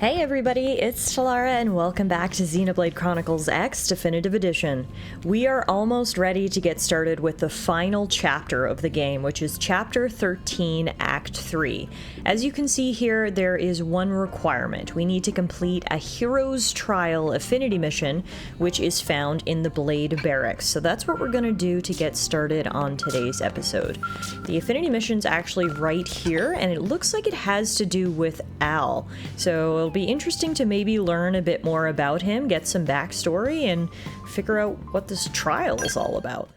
Hey everybody, it's Tallara and welcome back to Xenoblade Chronicles X Definitive Edition. We are almost ready to get started with the final chapter of the game, which is Chapter 13, Act 3. As you can see here, there is one requirement. We need to complete a Hero's Trial Affinity mission, which is found in the Blade Barracks. So that's what we're going to do to get started on today's episode. The Affinity mission's actually right here, and it looks like it has to do with Al. So it'll be interesting to maybe learn a bit more about him, get some backstory, and figure out what this trial is all about.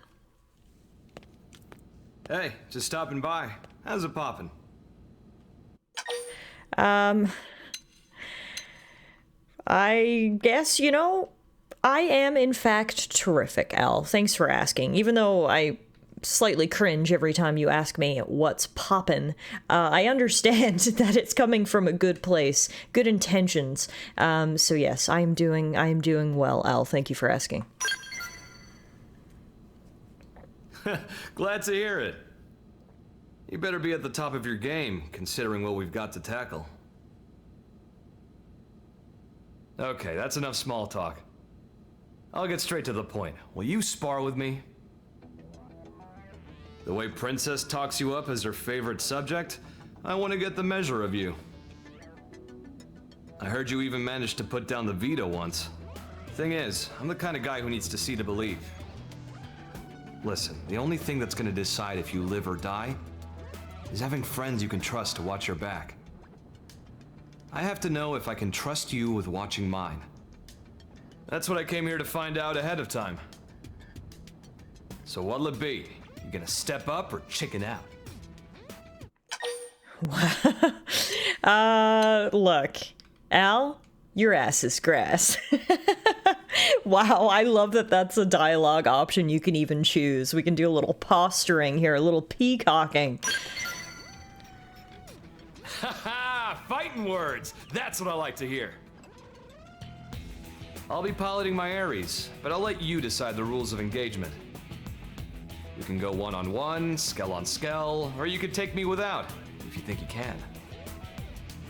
Hey, just stopping by. How's it poppin'? I guess, I am in fact terrific, Al. Thanks for asking. Even though I slightly cringe every time you ask me what's poppin'. I understand that it's coming from a good place, good intentions. So yes, I am doing well, Al. Thank you for asking. Glad to hear it. You better be at the top of your game, considering what we've got to tackle. Okay, that's enough small talk. I'll get straight to the point. Will you spar with me? The way Princess talks you up as her favorite subject, I want to get the measure of you. I heard you even managed to put down the veto once. Thing is, I'm the kind of guy who needs to see to believe. Listen, the only thing that's going to decide if you live or die is having friends you can trust to watch your back. I have to know if I can trust you with watching mine. That's what I came here to find out ahead of time. So what'll it be? You gonna step up or chicken out? Look, Al, your ass is grass. Wow, I love that that's a dialogue option you can even choose. We can do a little posturing here, a little peacocking. Haha, fighting words! That's what I like to hear. I'll be piloting my Ares, but I'll let you decide the rules of engagement. You can go one-on-one, skell on skell, or you could take me without, if you think you can.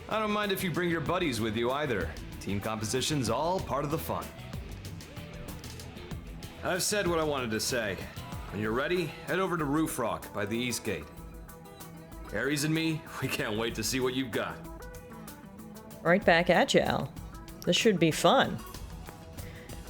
I don't mind if you bring your buddies with you either. Team composition's all part of the fun. I've said what I wanted to say. When you're ready, head over to Roof Rock by the East Gate. Ares and me, we can't wait to see what you've got. Right back at you, Al. This should be fun.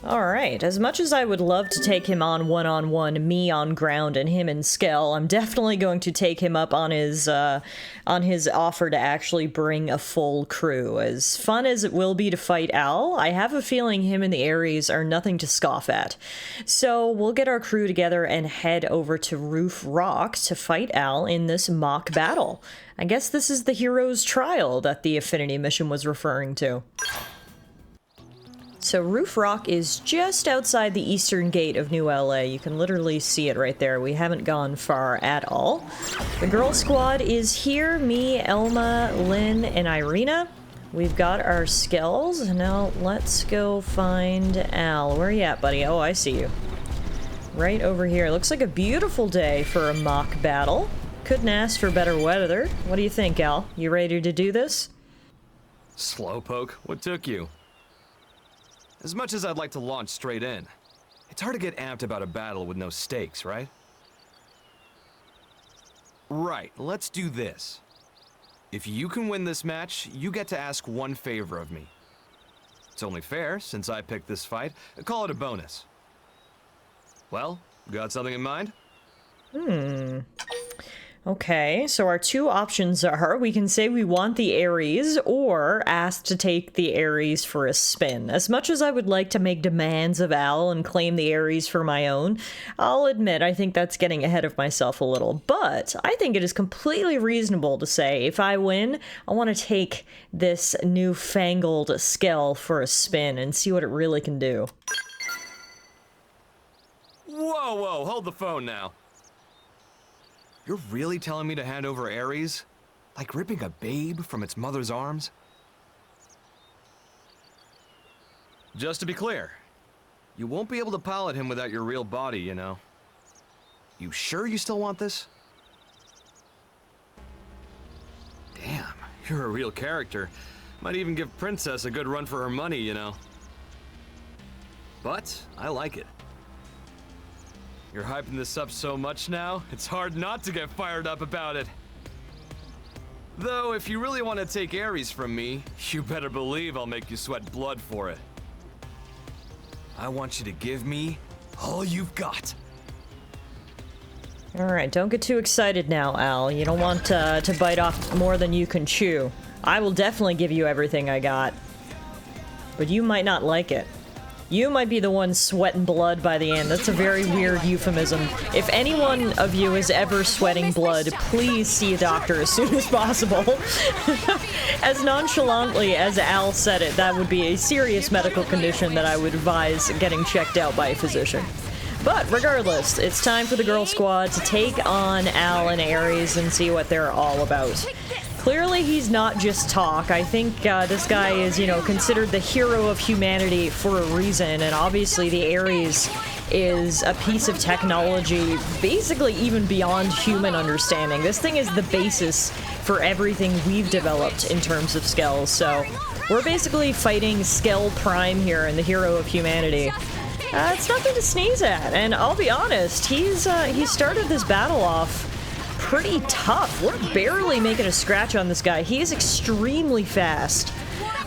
Alright, as much as I would love to take him on one-on-one, me on ground and him in Skell, I'm definitely going to take him up on his offer to actually bring a full crew. As fun as it will be to fight Al, I have a feeling him and the Ares are nothing to scoff at. So we'll get our crew together and head over to Roof Rock to fight Al in this mock battle. I guess this is the hero's trial that the Affinity mission was referring to. So Roof Rock is just outside the eastern gate of New LA. You can literally see it right there. We haven't gone far at all. The girl squad is here. Me, Elma, Lynn, and Irina. We've got our skells. Now let's go find Al. Where are you at, buddy? Oh, I see you. Right over here. Looks like a beautiful day for a mock battle. Couldn't ask for better weather. What do you think, Al? You ready to do this? Slowpoke, what took you? As much as I'd like to launch straight in, it's hard to get amped about a battle with no stakes, right? Right, let's do this. If you can win this match, you get to ask one favor of me. It's only fair, since I picked this fight. Call it a bonus. Well, got something in mind? Okay, so our two options are, we can say we want the Ares, or ask to take the Ares for a spin. As much as I would like to make demands of Al and claim the Ares for my own, I'll admit I think that's getting ahead of myself a little. But I think it is completely reasonable to say, if I win, I want to take this newfangled Skell for a spin and see what it really can do. Whoa, hold the phone now. You're really telling me to hand over Ares? Like ripping a babe from its mother's arms? Just to be clear, you won't be able to pilot him without your real body, you know. You sure you still want this? Damn, you're a real character. Might even give Princess a good run for her money, you know. But I like it. You're hyping this up so much now, it's hard not to get fired up about it. Though, if you really want to take Ares from me, you better believe I'll make you sweat blood for it. I want you to give me all you've got. Alright, don't get too excited now, Al. You don't want to bite off more than you can chew. I will definitely give you everything I got. But you might not like it. You might be the one sweating blood by the end. That's a very weird euphemism. If anyone of you is ever sweating blood, please see a doctor as soon as possible. As nonchalantly as Al said it, that would be a serious medical condition that I would advise getting checked out by a physician. But regardless, it's time for the Girl Squad to take on Al and Ares and see what they're all about. Clearly, he's not just talk. I think this guy is, you know, considered the hero of humanity for a reason, and obviously the Ares is a piece of technology basically even beyond human understanding. This thing is the basis for everything we've developed in terms of skills, so we're basically fighting Skell Prime here and the hero of humanity. It's nothing to sneeze at, and I'll be honest, he started this battle off pretty tough. We're barely making a scratch on this guy. He is extremely fast.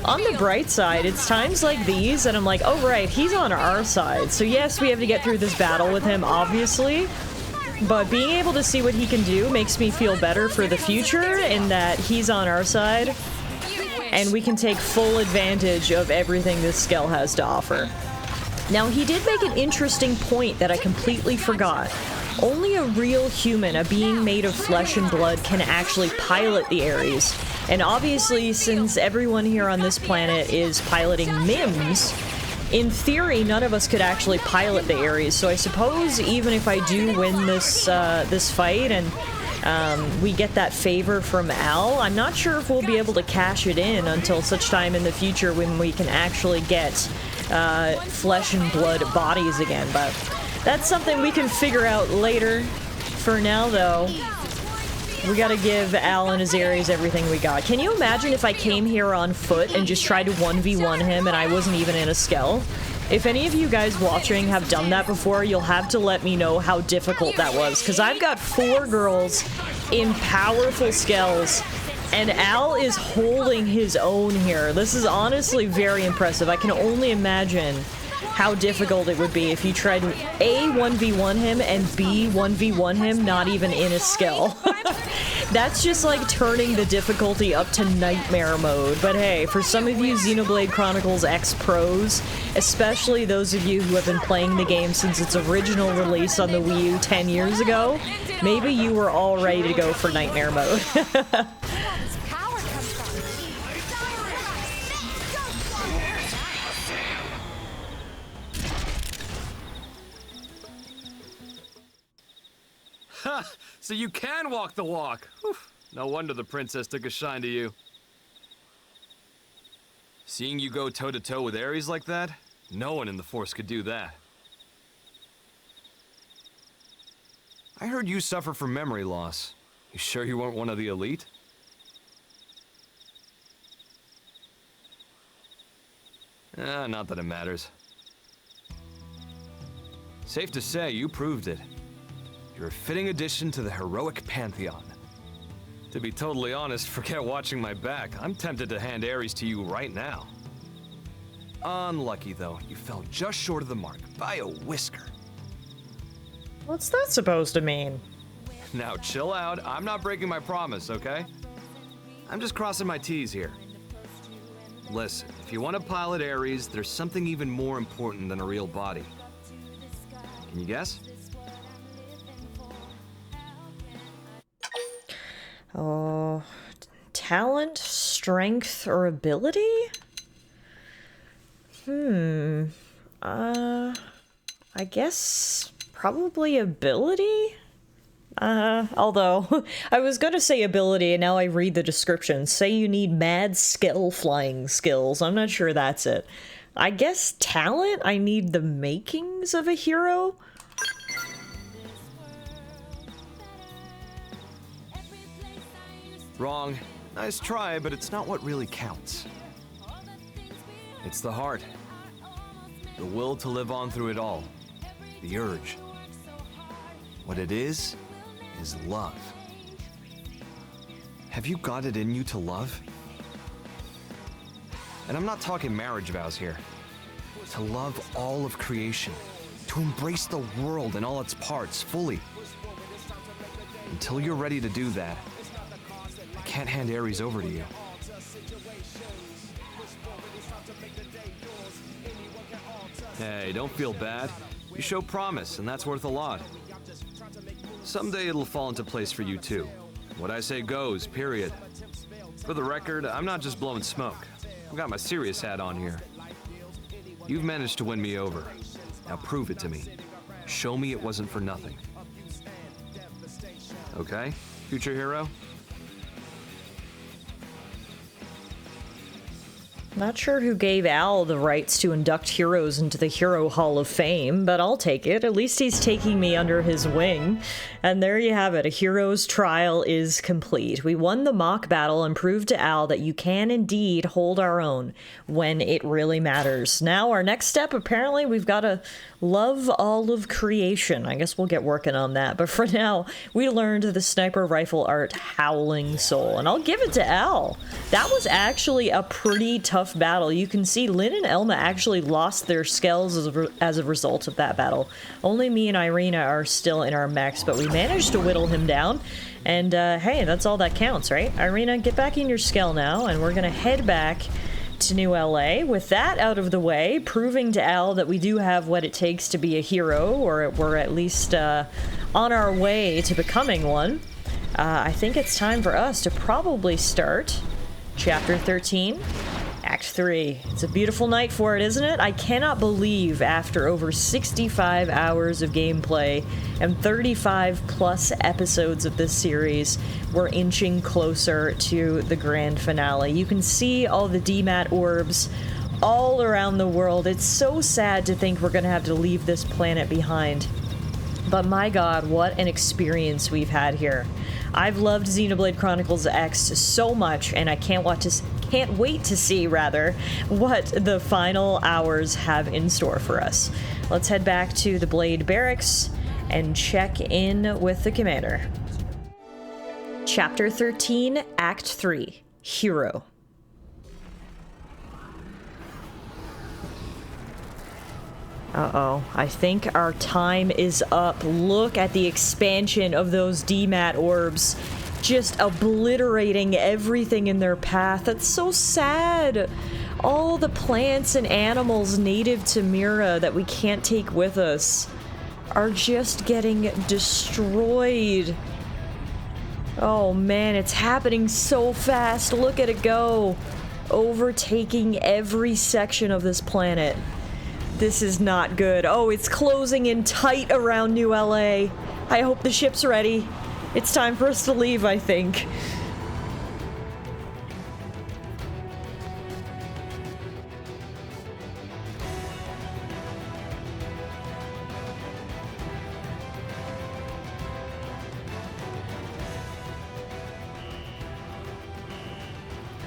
On the bright side, it's times like these that I'm like, oh right, he's on our side. So yes, we have to get through this battle with him, obviously, but being able to see what he can do makes me feel better for the future in that he's on our side, and we can take full advantage of everything this Skell has to offer. Now, he did make an interesting point that I completely forgot. Only a real human, a being made of flesh and blood, can actually pilot the Ares. And obviously, since everyone here on this planet is piloting MIMs, in theory, none of us could actually pilot the Ares. So I suppose even if I do win this this fight and we get that favor from Al, I'm not sure if we'll be able to cash it in until such time in the future when we can actually get flesh and blood bodies again, but that's something we can figure out later. For now, though, we gotta give Al and his Ares everything we got. Can you imagine if I came here on foot and just tried to 1v1 him and I wasn't even in a Skell? If any of you guys watching have done that before, you'll have to let me know how difficult that was, because I've got 4 girls in powerful Skells, and Al is holding his own here. This is honestly very impressive. I can only imagine how difficult it would be if you tried to A, 1v1 him, and B, 1v1 him not even in a Skell. That's just like turning the difficulty up to nightmare mode. But hey, for some of you Xenoblade Chronicles X pros, especially those of you who have been playing the game since its original release on the Wii U 10 years ago, maybe you were all ready to go for nightmare mode. Ha! So you can walk the walk. Whew. No wonder the princess took a shine to you. Seeing you go toe-to-toe with Ares like that, no one in the Force could do that. I heard you suffer from memory loss. You sure you weren't one of the elite? Not that it matters. Safe to say, you proved it. You're a fitting addition to the heroic pantheon. To be totally honest, forget watching my back. I'm tempted to hand Ares to you right now. Unlucky, though. You fell just short of the mark, by a whisker. What's that supposed to mean? Now, chill out. I'm not breaking my promise, okay? I'm just crossing my T's here. Listen, if you want to pilot Ares, there's something even more important than a real body. Can you guess? Oh, talent, strength, or ability? I guess probably ability? Although, I was gonna say ability, and now I read the description. Say you need mad Skell flying skills. I'm not sure that's it. I guess talent? I need the makings of a hero? Wrong. Nice try, but it's not what really counts. It's the heart. The will to live on through it all. The urge. What it is love. Have you got it in you to love? And I'm not talking marriage vows here. To love all of creation. To embrace the world and all its parts fully. Until you're ready to do that, I can't hand Ares over to you. Hey, don't feel bad. You show promise, and that's worth a lot. Someday it'll fall into place for you too. What I say goes, period. For the record, I'm not just blowing smoke. I've got my serious hat on here. You've managed to win me over. Now prove it to me. Show me it wasn't for nothing. Okay, future hero? Not sure who gave Al the rights to induct heroes into the Hero Hall of Fame, but I'll take it. At least he's taking me under his wing. And there you have it. A hero's trial is complete. We won the mock battle and proved to Al that you can indeed hold our own when it really matters. Now our next step, apparently we've got to love all of creation. I guess we'll get working on that. But for now, we learned the sniper rifle art Howling Soul. And I'll give it to Al. That was actually a pretty tough battle. You can see Lynn and Elma actually lost their skells as a result of that battle. Only me and Irina are still in our mechs, but we managed to whittle him down. And hey, that's all that counts, right? Irina, get back in your skell now, and we're gonna head back to New LA. With that out of the way, proving to Al that we do have what it takes to be a hero, or we're at least on our way to becoming one, I think it's time for us to probably start Chapter 13, Act 3. It's a beautiful night for it, isn't it? I cannot believe after over 65 hours of gameplay and 35 plus episodes of this series, we're inching closer to the grand finale. You can see all the DMAT orbs all around the world. It's so sad to think we're gonna have to leave this planet behind. But my god, what an experience we've had here. I've loved Xenoblade Chronicles X so much, and I can't wait to see what the final hours have in store for us. Let's head back to the Blade Barracks and check in with the commander. Chapter 13, Act 3, Hero. Uh-oh, I think our time is up. Look at the expansion of those DMAT orbs. Just obliterating everything in their path. That's so sad. All the plants and animals native to Mira that we can't take with us are just getting destroyed. Oh man, it's happening so fast. Look at it go. Overtaking every section of this planet. This is not good. Oh, it's closing in tight around New LA. I hope the ship's ready. It's time for us to leave, I think.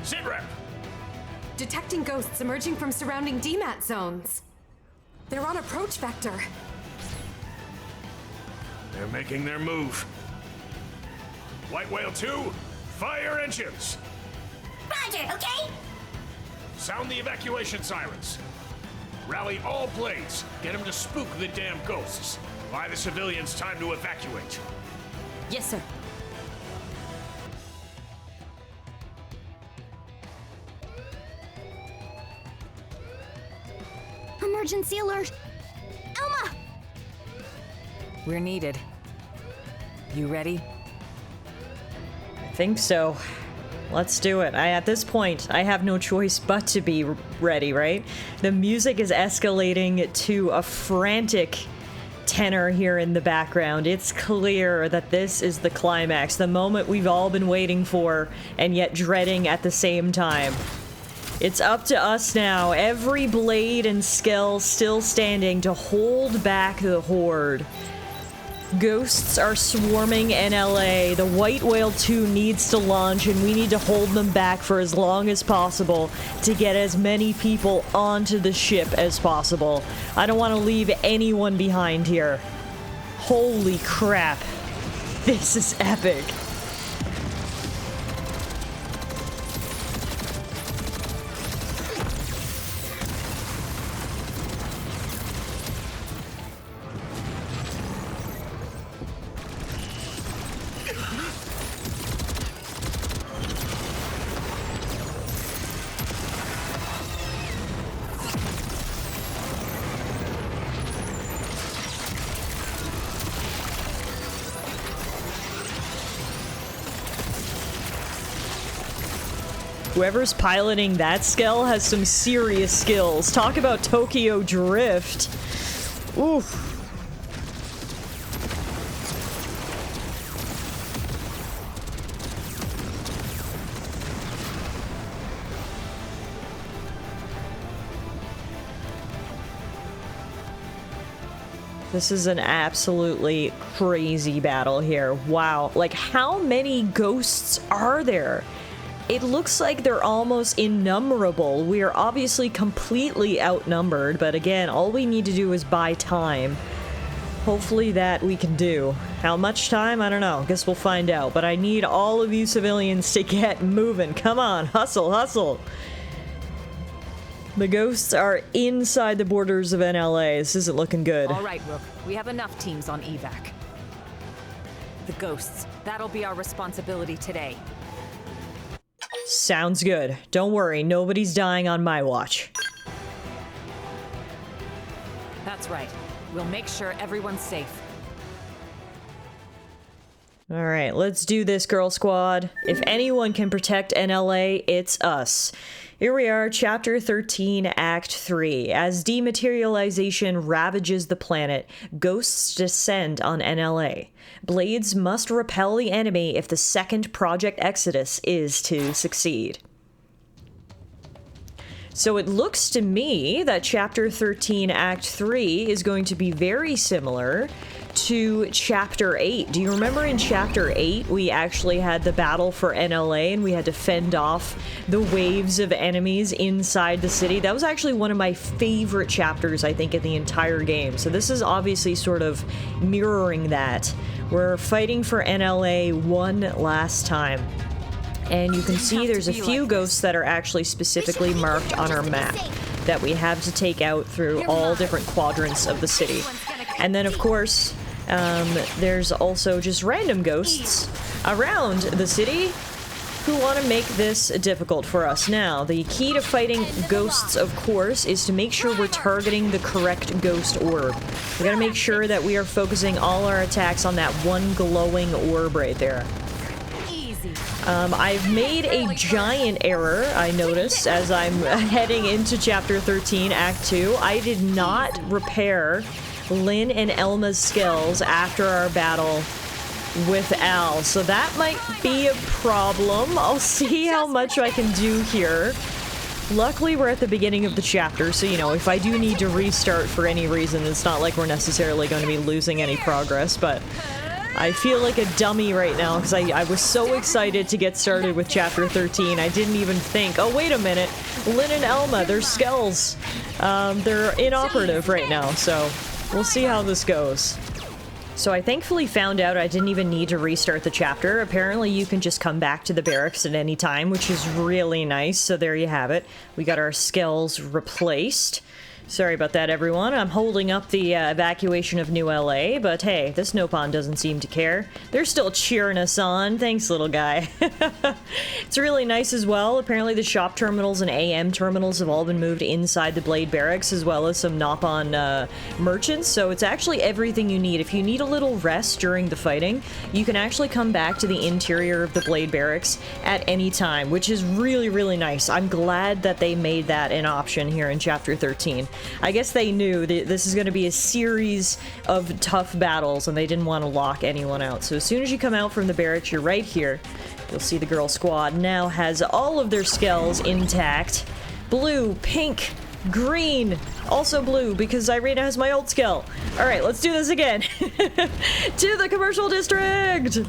Sitrep! Detecting ghosts emerging from surrounding DMAT zones. They're on approach vector. They're making their move. White Whale 2, fire engines! Roger, okay? Sound the evacuation sirens. Rally all blades. Get them to spook the damn ghosts. Buy the civilians time to evacuate. Yes, sir. Emergency alert! Elma! We're needed. You ready? I think so. Let's do it. At this point, I have no choice but to be ready, right? The music is escalating to a frantic tenor here in the background. It's clear that this is the climax, the moment we've all been waiting for and yet dreading at the same time. It's up to us now, every blade and skell still standing, to hold back the Horde. Ghosts are swarming NLA. The White Whale 2 needs to launch, and we need to hold them back for as long as possible to get as many people onto the ship as possible. I don't want to leave anyone behind here. Holy crap. This is epic. Whoever's piloting that skill has some serious skills. Talk about Tokyo Drift. Oof. This is an absolutely crazy battle here. Wow. Like, how many ghosts are there? It looks like they're almost innumerable. We are obviously completely outnumbered, but again, all we need to do is buy time. Hopefully that we can do. How much time? I don't know. Guess we'll find out. But I need all of you civilians to get moving. Come on, hustle, hustle. The ghosts are inside the borders of NLA. This isn't looking good. All right, Rook. We have enough teams on evac. The ghosts. That'll be our responsibility today. Sounds good. Don't worry, nobody's dying on my watch. That's right. We'll make sure everyone's safe. Alright, let's do this, Girl Squad. If anyone can protect NLA, it's us. Here we are, Chapter 13, Act 3. As dematerialization ravages the planet, ghosts descend on NLA. Blades must repel the enemy if the second Project Exodus is to succeed. So it looks to me that Chapter 13, Act 3 is going to be very similar to Chapter 8. Do you remember in Chapter 8 we actually had the battle for NLA and we had to fend off the waves of enemies inside the city? That was actually one of my favorite chapters, I think, in the entire game. So this is obviously sort of mirroring that. We're fighting for NLA one last time. And you can see there's a few ghosts that are actually specifically marked on our map that we have to take out through all different quadrants of the city. And then, of course, there's also just random ghosts around the city who want to make this difficult for us. Now, the key to fighting ghosts, of course, is to make sure we're targeting the correct ghost orb. We gotta make sure that we are focusing all our attacks on that one glowing orb right there. I've made a giant error, I noticed, as I'm heading into Chapter 13, Act 2. I did not repair Lynn and Elma's skills after our battle with Al, so that might be a problem. I'll see how much I can do here. Luckily, we're at the beginning of the chapter, so, you know, if I do need to restart for any reason, it's not like we're necessarily going to be losing any progress, but I feel like a dummy right now because I was so excited to get started with Chapter 13. I didn't even think, oh, wait a minute, Lynn and Elma, their skulls, they're inoperative right now, so we'll see how this goes. So I thankfully found out I didn't even need to restart the chapter. Apparently you can just come back to the barracks at any time, which is really nice, so there you have it. We got our skills replaced. Sorry about that, everyone. I'm holding up the evacuation of New LA, but hey, this Nopon doesn't seem to care. They're still cheering us on. Thanks, little guy. It's really nice as well. Apparently the shop terminals and AM terminals have all been moved inside the Blade Barracks, as well as some Nopon merchants, so it's actually everything you need. If you need a little rest during the fighting, you can actually come back to the interior of the Blade Barracks at any time, which is really, really nice. I'm glad that they made that an option here in Chapter 13. I guess they knew that this is going to be a series of tough battles and they didn't want to lock anyone out. So as soon as you come out from the barracks, you're right here. You'll see the girl squad now has all of their skulls intact. Blue, pink, green, also blue, because Irina has my old skill. Alright, let's do this again. To the commercial district!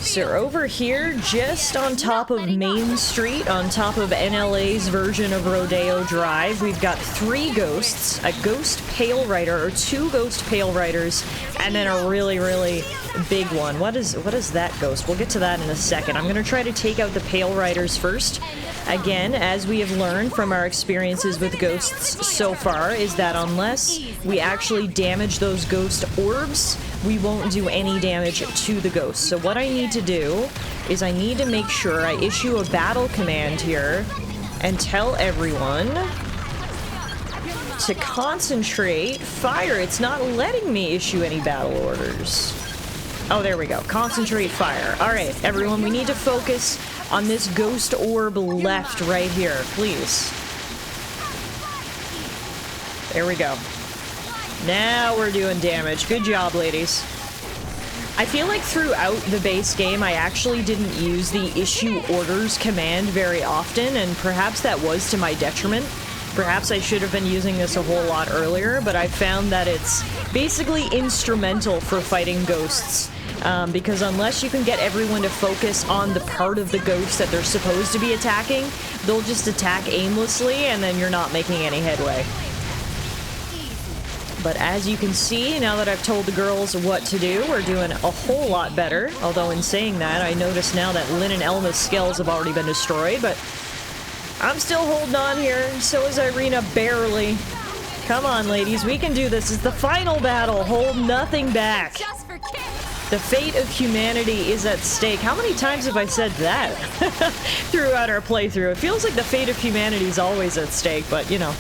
So over here, just on top of Main Street, on top of NLA's version of Rodeo Drive, we've got 3 ghosts, a ghost pale rider, or 2 ghost pale riders, and then a really, really big one. What is that ghost? We'll get to that in a second. I'm gonna try to take out the pale riders first. Again, as we have learned from our experiences with ghosts so far, is that unless we actually damage those ghost orbs, we won't do any damage to the ghosts. So what I need to do is I need to make sure I issue a battle command here and tell everyone to concentrate fire. It's not letting me issue any battle orders. Oh, there we go. Concentrate fire. Alright, everyone, we need to focus on this ghost orb left right here, please. There we go. Now we're doing damage. Good job, ladies. I feel like throughout the base game, I actually didn't use the issue orders command very often, and perhaps that was to my detriment. Perhaps I should have been using this a whole lot earlier, but I found that it's basically instrumental for fighting ghosts. Because unless you can get everyone to focus on the part of the ghost that they're supposed to be attacking, they'll just attack aimlessly, and then you're not making any headway. But as you can see, now that I've told the girls what to do, we're doing a whole lot better. Although in saying that, I notice now that Lynn and Elma's skills have already been destroyed, but I'm still holding on here. So is Irina, barely. Come on, ladies, we can do this. It's the final battle. Hold nothing back. The fate of humanity is at stake. How many times have I said that throughout our playthrough? It feels like the fate of humanity is always at stake, but you know,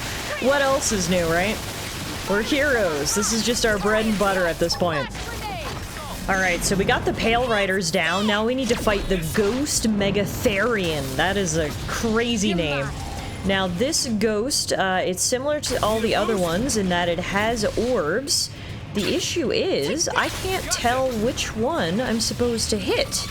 what else is new, right? We're heroes. This is just our bread and butter at this point. Alright, so we got the Pale Riders down. Now we need to fight the Ghost Megatherian. That is a crazy name. Now this ghost, it's similar to all the other ones in that it has orbs. The issue is, I can't tell which one I'm supposed to hit.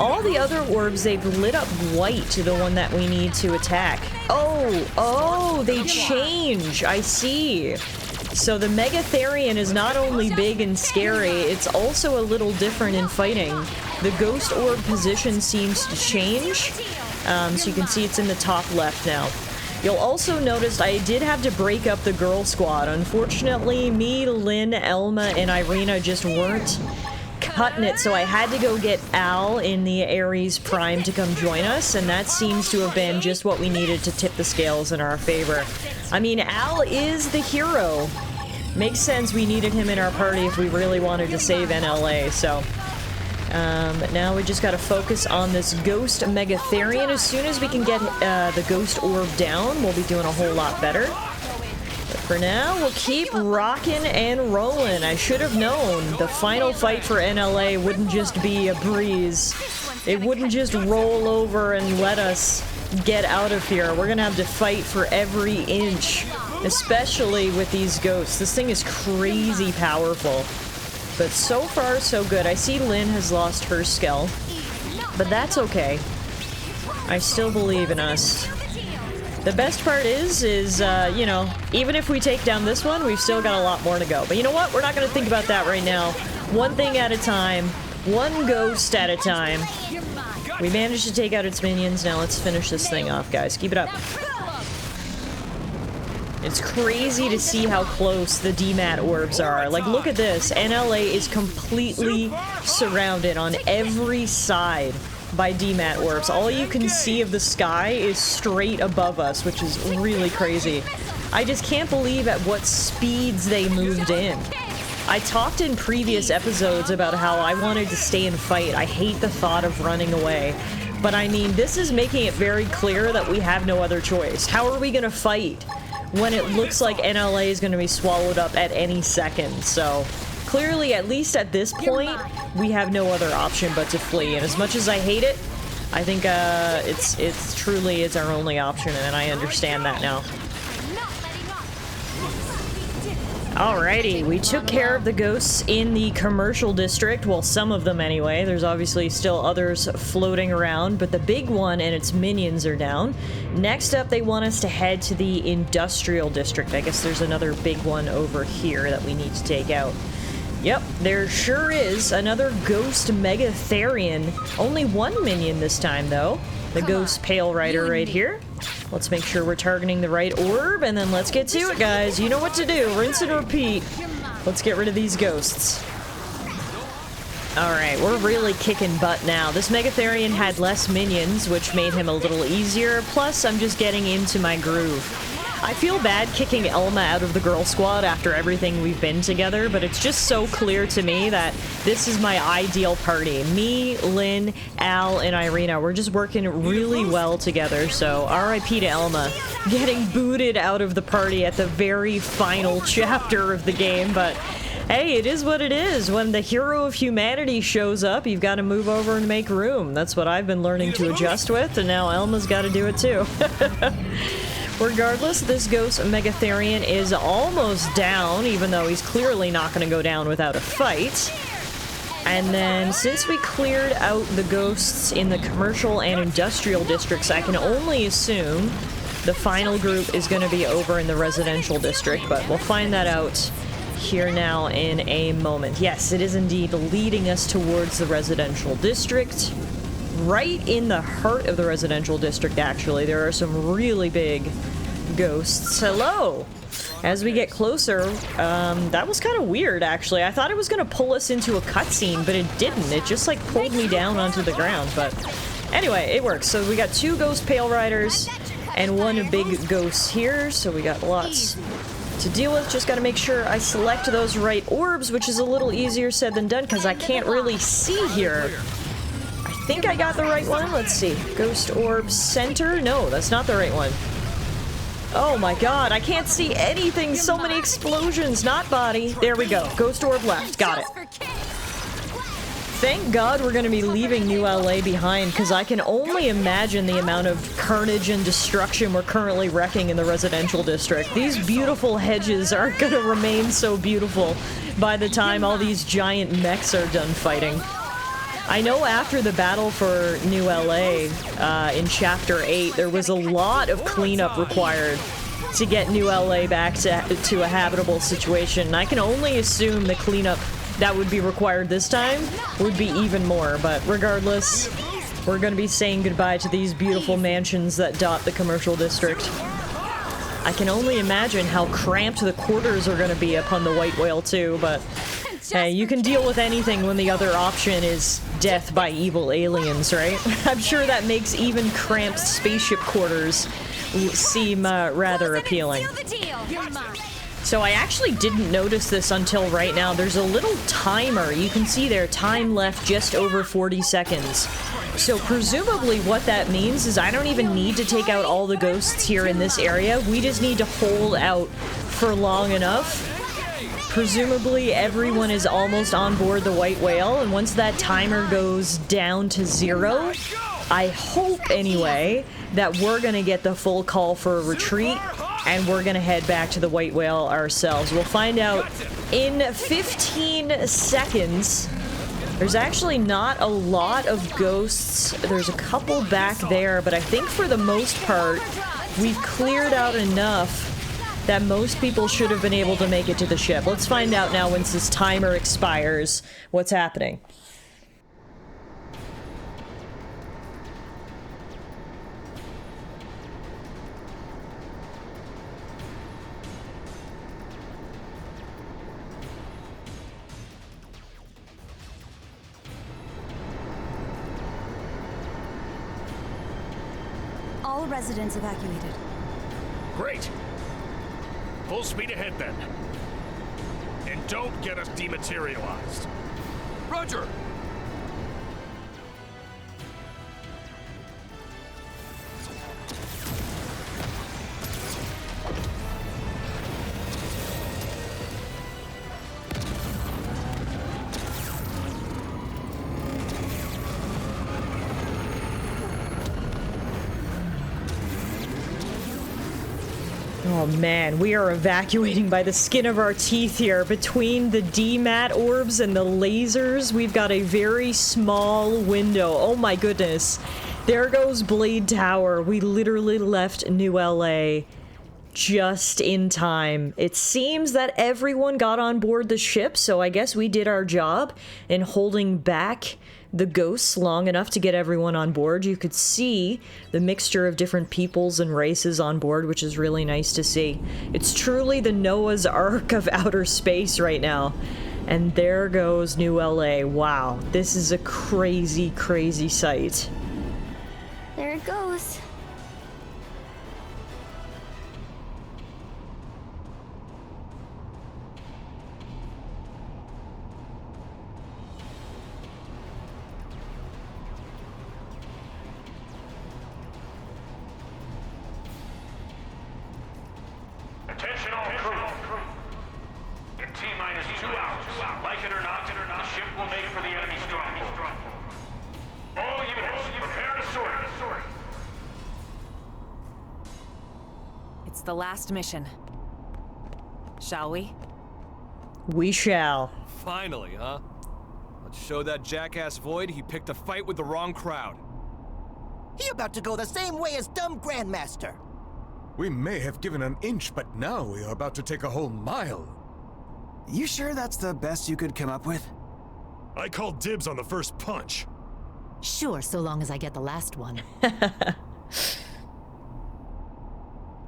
All the other orbs, they've lit up white to the one that we need to attack. Oh, they change. I see. So the Megatherian is not only big and scary, it's also a little different in fighting. The ghost orb position seems to change. So you can see it's in the top left now. You'll also notice I did have to break up the girl squad. Unfortunately, me, Lynn, Elma, and Irina just weren't cutting it, so I had to go get Al in the Ares Prime to come join us, and that seems to have been just what we needed to tip the scales in our favor. I mean, Al is the hero. Makes sense we needed him in our party if we really wanted to save NLA, so... now we just gotta focus on this Ghost Megatherian. As soon as we can get the Ghost Orb down, we'll be doing a whole lot better. But for now, we'll keep rocking and rolling. I should have known the final fight for NLA wouldn't just be a breeze. It wouldn't just roll over and let us get out of here. We're gonna have to fight for every inch, especially with these ghosts. This thing is crazy powerful. But so far, so good. I see Lynn has lost her skill, but that's okay. I still believe in us. The best part is, you know, even if we take down this one, we've still got a lot more to go. But you know what? We're not going to think about that right now. One thing at a time. One ghost at a time. We managed to take out its minions. Now let's finish this thing off, guys. Keep it up. It's crazy to see how close the DMAT orbs are. Like, look at this. NLA is completely surrounded on every side by DMAT orbs. All you can see of the sky is straight above us, which is really crazy. I just can't believe at what speeds they moved in. I talked in previous episodes about how I wanted to stay and fight. I hate the thought of running away. But I mean, this is making it very clear that we have no other choice. How are we gonna fight when it looks like NLA is going to be swallowed up at any second? So clearly, at least at this point, we have no other option but to flee. And as much as I hate it, I think it's truly is our only option, and I understand that now. Alrighty, we took care of the ghosts in the commercial district. Well, some of them anyway. There's obviously still others floating around, but the big one and its minions are down. Next up, they want us to head to the industrial district. I guess there's another big one over here that we need to take out. Yep, there sure is. Another Ghost Megatherian. Only one minion this time, though. The Ghost Pale Rider right here. Let's make sure we're targeting the right orb, and then let's get to it, guys. You know what to do. Rinse and repeat. Let's get rid of these ghosts. Alright, we're really kicking butt now. This Megatherian had less minions, which made him a little easier. Plus, I'm just getting into my groove. I feel bad kicking Elma out of the girl squad after everything we've been together, but it's just so clear to me that this is my ideal party. Me, Lynn, Al, and Irina, we're just working really well together, so RIP to Elma. Getting booted out of the party at the very final chapter of the game, but hey, it is what it is. When the hero of humanity shows up, you've got to move over and make room. That's what I've been learning to adjust with, and now Elma's got to do it too. Regardless, this Ghost Megatherian is almost down, even though he's clearly not going to go down without a fight. And then, since we cleared out the ghosts in the commercial and industrial districts, I can only assume the final group is going to be over in the residential district, but we'll find that out here now in a moment. Yes, it is indeed leading us towards the residential district. Right in the heart of the residential district, actually. There are some really big ghosts. Hello! As we get closer, that was kind of weird, actually. I thought it was going to pull us into a cutscene, but it didn't. It just, like, pulled me down onto the ground, but anyway, it works. So we got 2 Ghost Pale Riders and 1 big ghost here, so we got lots to deal with. Just got to make sure I select those right orbs, which is a little easier said than done, because I can't really see here. I think I got the right one. Let's see. Ghost Orb Center? No, that's not the right one. Oh my god, I can't see anything. So many explosions. Not body. There we go. Ghost Orb left. Got it. Thank God we're going to be leaving New LA behind, because I can only imagine the amount of carnage and destruction we're currently wrecking in the residential district. These beautiful hedges aren't going to remain so beautiful by the time all these giant mechs are done fighting. I know after the battle for New LA in Chapter 8, there was a lot of cleanup required to get New LA back to a habitable situation. And I can only assume the cleanup that would be required this time would be even more. But regardless, we're going to be saying goodbye to these beautiful mansions that dot the commercial district. I can only imagine how cramped the quarters are going to be upon the White Whale too, but hey, you can deal with anything when the other option is death by evil aliens, right? I'm sure that makes even cramped spaceship quarters seem rather appealing. So I actually didn't notice this until right now. There's a little timer. You can see there, time left just over 40 seconds. So presumably what that means is I don't even need to take out all the ghosts here in this area. We just need to hold out for long enough. Presumably everyone is almost on board the White Whale, and once that timer goes down to 0, I hope anyway that we're gonna get the full call for a retreat, and we're gonna head back to the White Whale ourselves. We'll find out in 15 seconds. There's actually not a lot of ghosts. There's a couple back there, but I think for the most part, we've cleared out enough that most people should have been able to make it to the ship. Let's find out now, once this timer expires, what's happening. All residents evacuated. Great. Full speed ahead, then. And don't get us dematerialized. Roger! Oh man, we are evacuating by the skin of our teeth here. Between the DMAT orbs and the lasers, we've got a very small window. Oh my goodness. There goes Blade Tower. We literally left New LA just in time. It seems that everyone got on board the ship, so I guess we did our job in holding back the ghosts long enough to get everyone on board. You could see the mixture of different peoples and races on board, which is really nice to see. It's truly the Noah's Ark of outer space right now. And there goes New LA. Wow, this is a crazy, crazy sight. There it goes. Attention all crew. In T-minus 2 hours, like it or not, the ship will make for the enemy stronghold. All units, prepare to soar. It's the last mission. Shall we? We shall. Finally, huh? Let's show that jackass Void he picked a fight with the wrong crowd. He about to go the same way as dumb Grandmaster. We may have given an inch, but now we are about to take a whole mile. You sure that's the best you could come up with? I call dibs on the first punch. Sure, so long as I get the last one.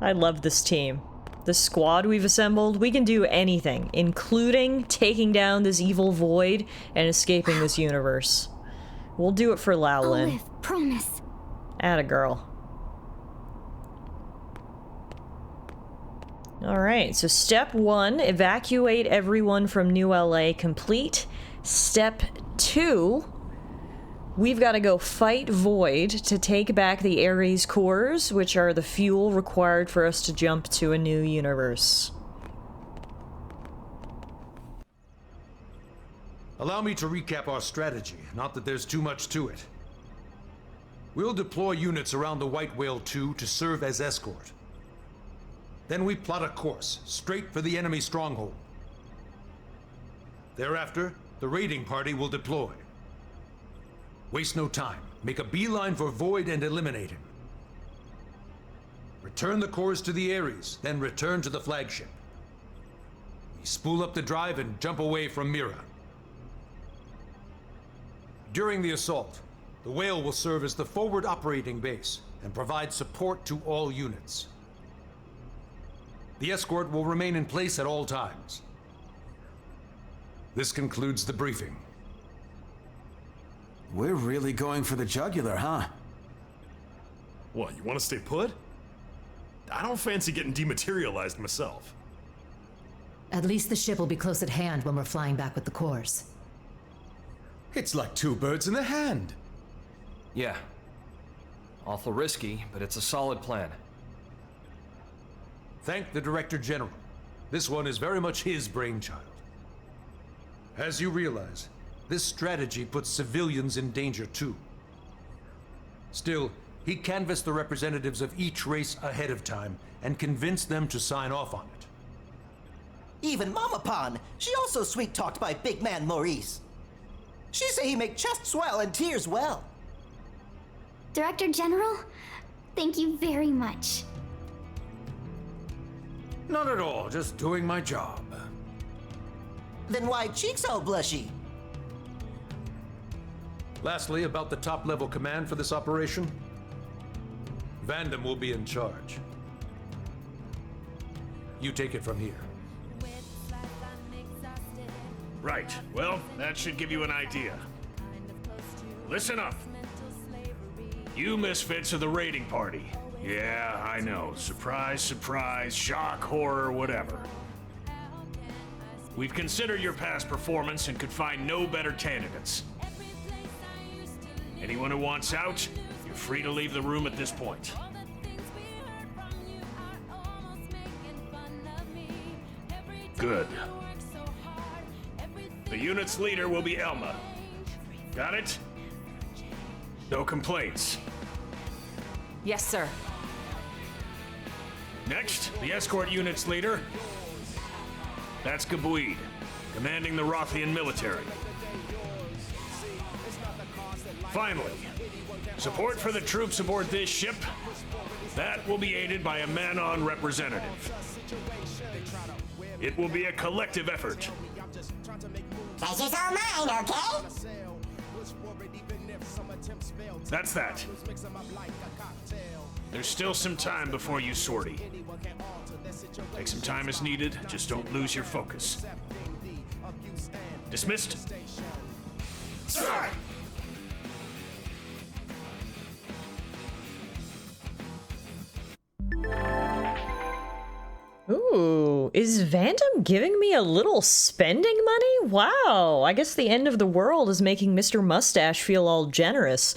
I love this team. The squad we've assembled, we can do anything, including taking down this evil Void and escaping this universe. We'll do it for Laolin. Olive, promise. Atta girl. Alright, so step 1, evacuate everyone from New LA complete. Step 2, we've got to go fight Void to take back the Ares cores, which are the fuel required for us to jump to a new universe. Allow me to recap our strategy, not that there's too much to it. We'll deploy units around the White Whale 2 to serve as escort. Then we plot a course, straight for the enemy stronghold. Thereafter, the raiding party will deploy. Waste no time. Make a beeline for Void and eliminate him. Return the cores to the Ares, then return to the flagship. We spool up the drive and jump away from Mira. During the assault, the Whale will serve as the forward operating base and provide support to all units. The escort will remain in place at all times. This concludes the briefing. We're really going for the jugular, huh? What, you want to stay put? I don't fancy getting dematerialized myself. At least the ship will be close at hand when we're flying back with the cores. It's like two birds in the hand. Yeah. Awful risky, but it's a solid plan. Thank the Director General. This one is very much his brainchild. As you realize, this strategy puts civilians in danger too. Still, he canvassed the representatives of each race ahead of time and convinced them to sign off on it. Even Mama Pan, she also sweet-talked by big man Maurice. She say he make chest swell and tears well. Director General, thank you very much. Not at all, just doing my job. Then why cheeks all blushy? Lastly, about the top-level command for this operation. Vandam will be in charge. You take it from here. Right, well, that should give you an idea. Listen up. You misfits are the raiding party. Yeah, I know. Surprise, surprise, shock, horror, whatever. We've considered your past performance and could find no better candidates. Anyone who wants out, you're free to leave the room at this point. Good. The unit's leader will be Elma. Got it? No complaints. Yes, sir. Next, the escort unit's leader. That's Gabuid, commanding the Rothian military. Finally, support for the troops aboard this ship. That will be aided by a Manon representative. It will be a collective effort. Pleasure's all mine, okay? That's that. There's still some time before you sortie. Take some time as needed, just don't lose your focus. Dismissed? Sure! Ooh, is Vandam giving me a little spending money? Wow, I guess the end of the world is making Mr. Mustache feel all generous.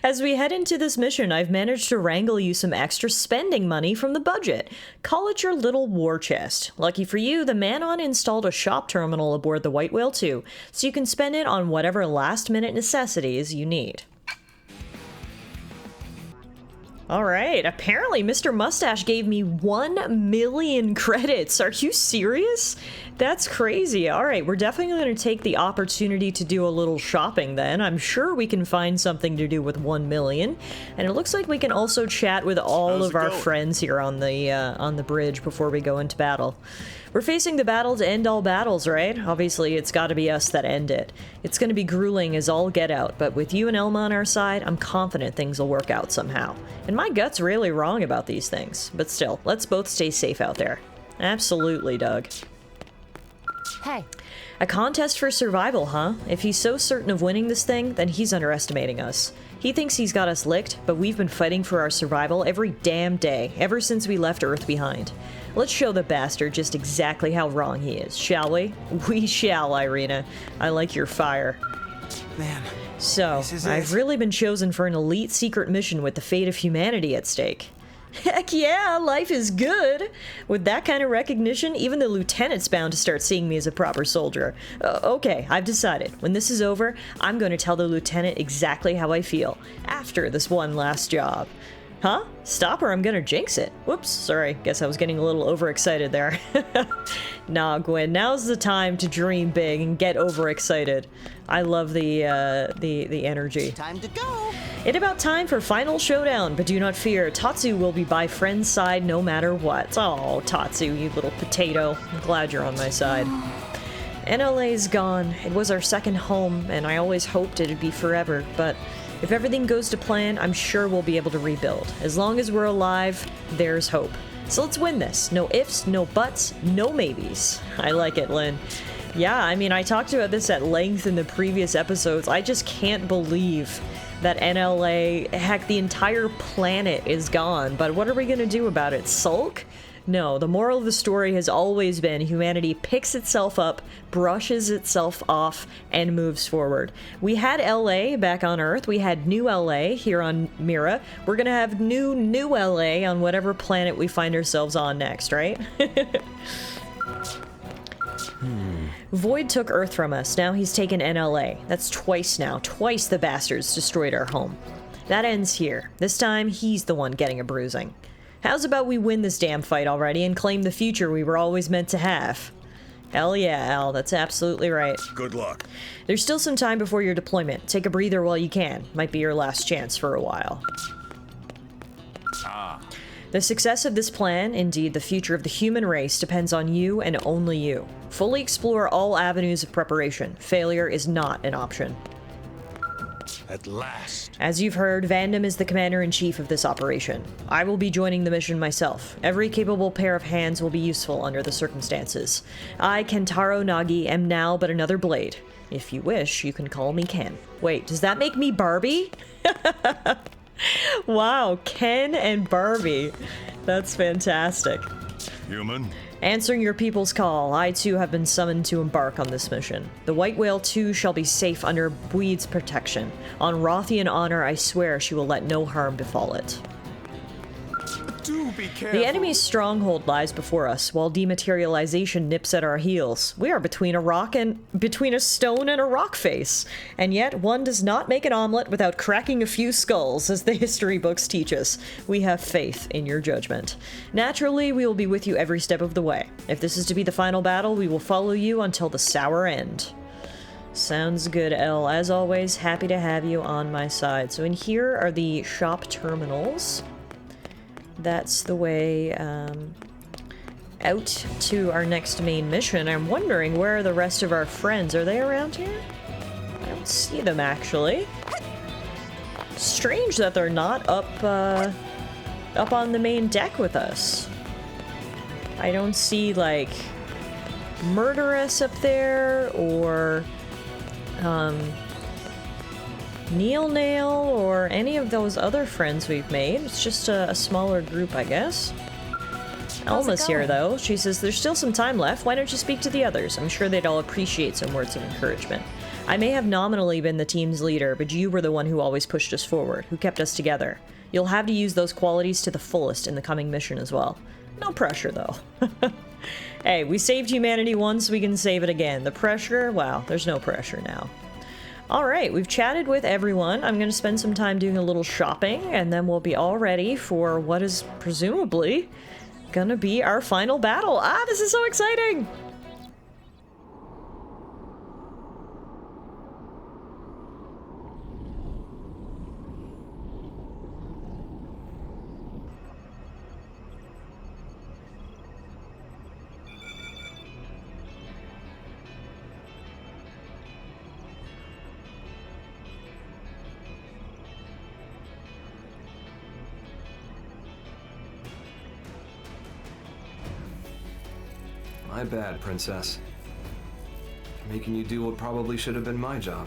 As we head into this mission, I've managed to wrangle you some extra spending money from the budget. Call it your little war chest. Lucky for you, the Manon installed a shop terminal aboard the White Whale too, so you can spend it on whatever last-minute necessities you need. Alright, apparently Mr. Mustache gave me 1 million credits. Are you serious? That's crazy. Alright, we're definitely going to take the opportunity to do a little shopping then. I'm sure we can find something to do with 1 million. And it looks like we can also chat with all of our friends here on the bridge before we go into battle. We're facing the battle to end all battles, right? Obviously, it's gotta be us that end it. It's gonna be grueling as all get out, but with you and Elma on our side, I'm confident things will work out somehow. And my gut's really wrong about these things. But still, let's both stay safe out there. Absolutely, Doug. Hey. A contest for survival, huh? If he's so certain of winning this thing, then he's underestimating us. He thinks he's got us licked, but we've been fighting for our survival every damn day, ever since we left Earth behind. Let's show the bastard just exactly how wrong he is, shall we? We shall, Irina. I like your fire. Man. So, I've really been chosen for an elite secret mission with the fate of humanity at stake. Heck yeah, life is good! With that kind of recognition, even the lieutenant's bound to start seeing me as a proper soldier. Okay, I've decided. When this is over, I'm going to tell the lieutenant exactly how I feel, after this one last job. Huh? Stop or I'm gonna jinx it. Whoops, sorry, guess I was getting a little overexcited there. Nah, Gwen, now's the time to dream big and get overexcited. I love the energy. Time to go! It's about time for final showdown, but do not fear, Tatsu will be by friend's side no matter what. Oh, Tatsu, you little potato. I'm glad you're on my side. NLA's gone. It was our second home, and I always hoped it'd be forever, but if everything goes to plan, I'm sure we'll be able to rebuild. As long as we're alive, there's hope. So let's win this. No ifs, no buts, no maybes. I like it, Lynn. Yeah, I mean, I talked about this at length in the previous episodes. I just can't believe that NLA, heck, the entire planet is gone. But what are we gonna do about it? Sulk? No, the moral of the story has always been humanity picks itself up, brushes itself off, and moves forward. We had LA back on Earth. We had New LA here on Mira. We're gonna have new LA on whatever planet we find ourselves on next, right? Void took Earth from us. Now he's taken NLA. That's twice now. Twice the bastards destroyed our home. That ends here. This time, he's the one getting a bruising. How's about we win this damn fight already and claim the future we were always meant to have? Hell yeah, Al, that's absolutely right. Good luck. There's still some time before your deployment. Take a breather while you can. Might be your last chance for a while. The success of this plan, indeed the future of the human race, depends on you and only you. Fully explore all avenues of preparation. Failure is not an option. At last. As you've heard, Vandam is the commander-in-chief of this operation. I will be joining the mission myself. Every capable pair of hands will be useful under the circumstances. I, Kentaro Nagi, am now but another blade. If you wish, you can call me Ken. Wait, does that make me Barbie? Wow, Ken and Barbie. That's fantastic. Human. Answering your people's call, I too have been summoned to embark on this mission. The White Whale too shall be safe under Bweed's protection. On Rothian honor, I swear she will let no harm befall it. Do be careful. The enemy's stronghold lies before us, while dematerialization nips at our heels. We are between a stone and a rock face, and yet one does not make an omelet without cracking a few skulls, as the history books teach us. We have faith in your judgment. Naturally, we will be with you every step of the way. If this is to be the final battle, we will follow you until the sour end. Sounds good, Elle. As always, happy to have you on my side. So in here are the shop terminals. That's the way out to our next main mission. I'm wondering where are the rest of our friends. Are they around here? I don't see them, actually. Strange that they're not up on the main deck with us. I don't see, like, Murderous up there, or Neil Nail, or any of those other friends we've made. It's just a smaller group, I guess. Elma's here, though. She says there's still some time left. Why don't you speak to the others? I'm sure they'd all appreciate some words of encouragement. I may have nominally been the team's leader, but you were the one who always pushed us forward, who kept us together. You'll have to use those qualities to the fullest in the coming mission as well. No pressure, though. Hey, we saved humanity once, we can save it again. The pressure? Well, there's no pressure now. Alright, we've chatted with everyone. I'm going to spend some time doing a little shopping, and then we'll be all ready for what is presumably gonna be our final battle. Ah, this is so exciting! My bad, Princess. Making you do what probably should have been my job.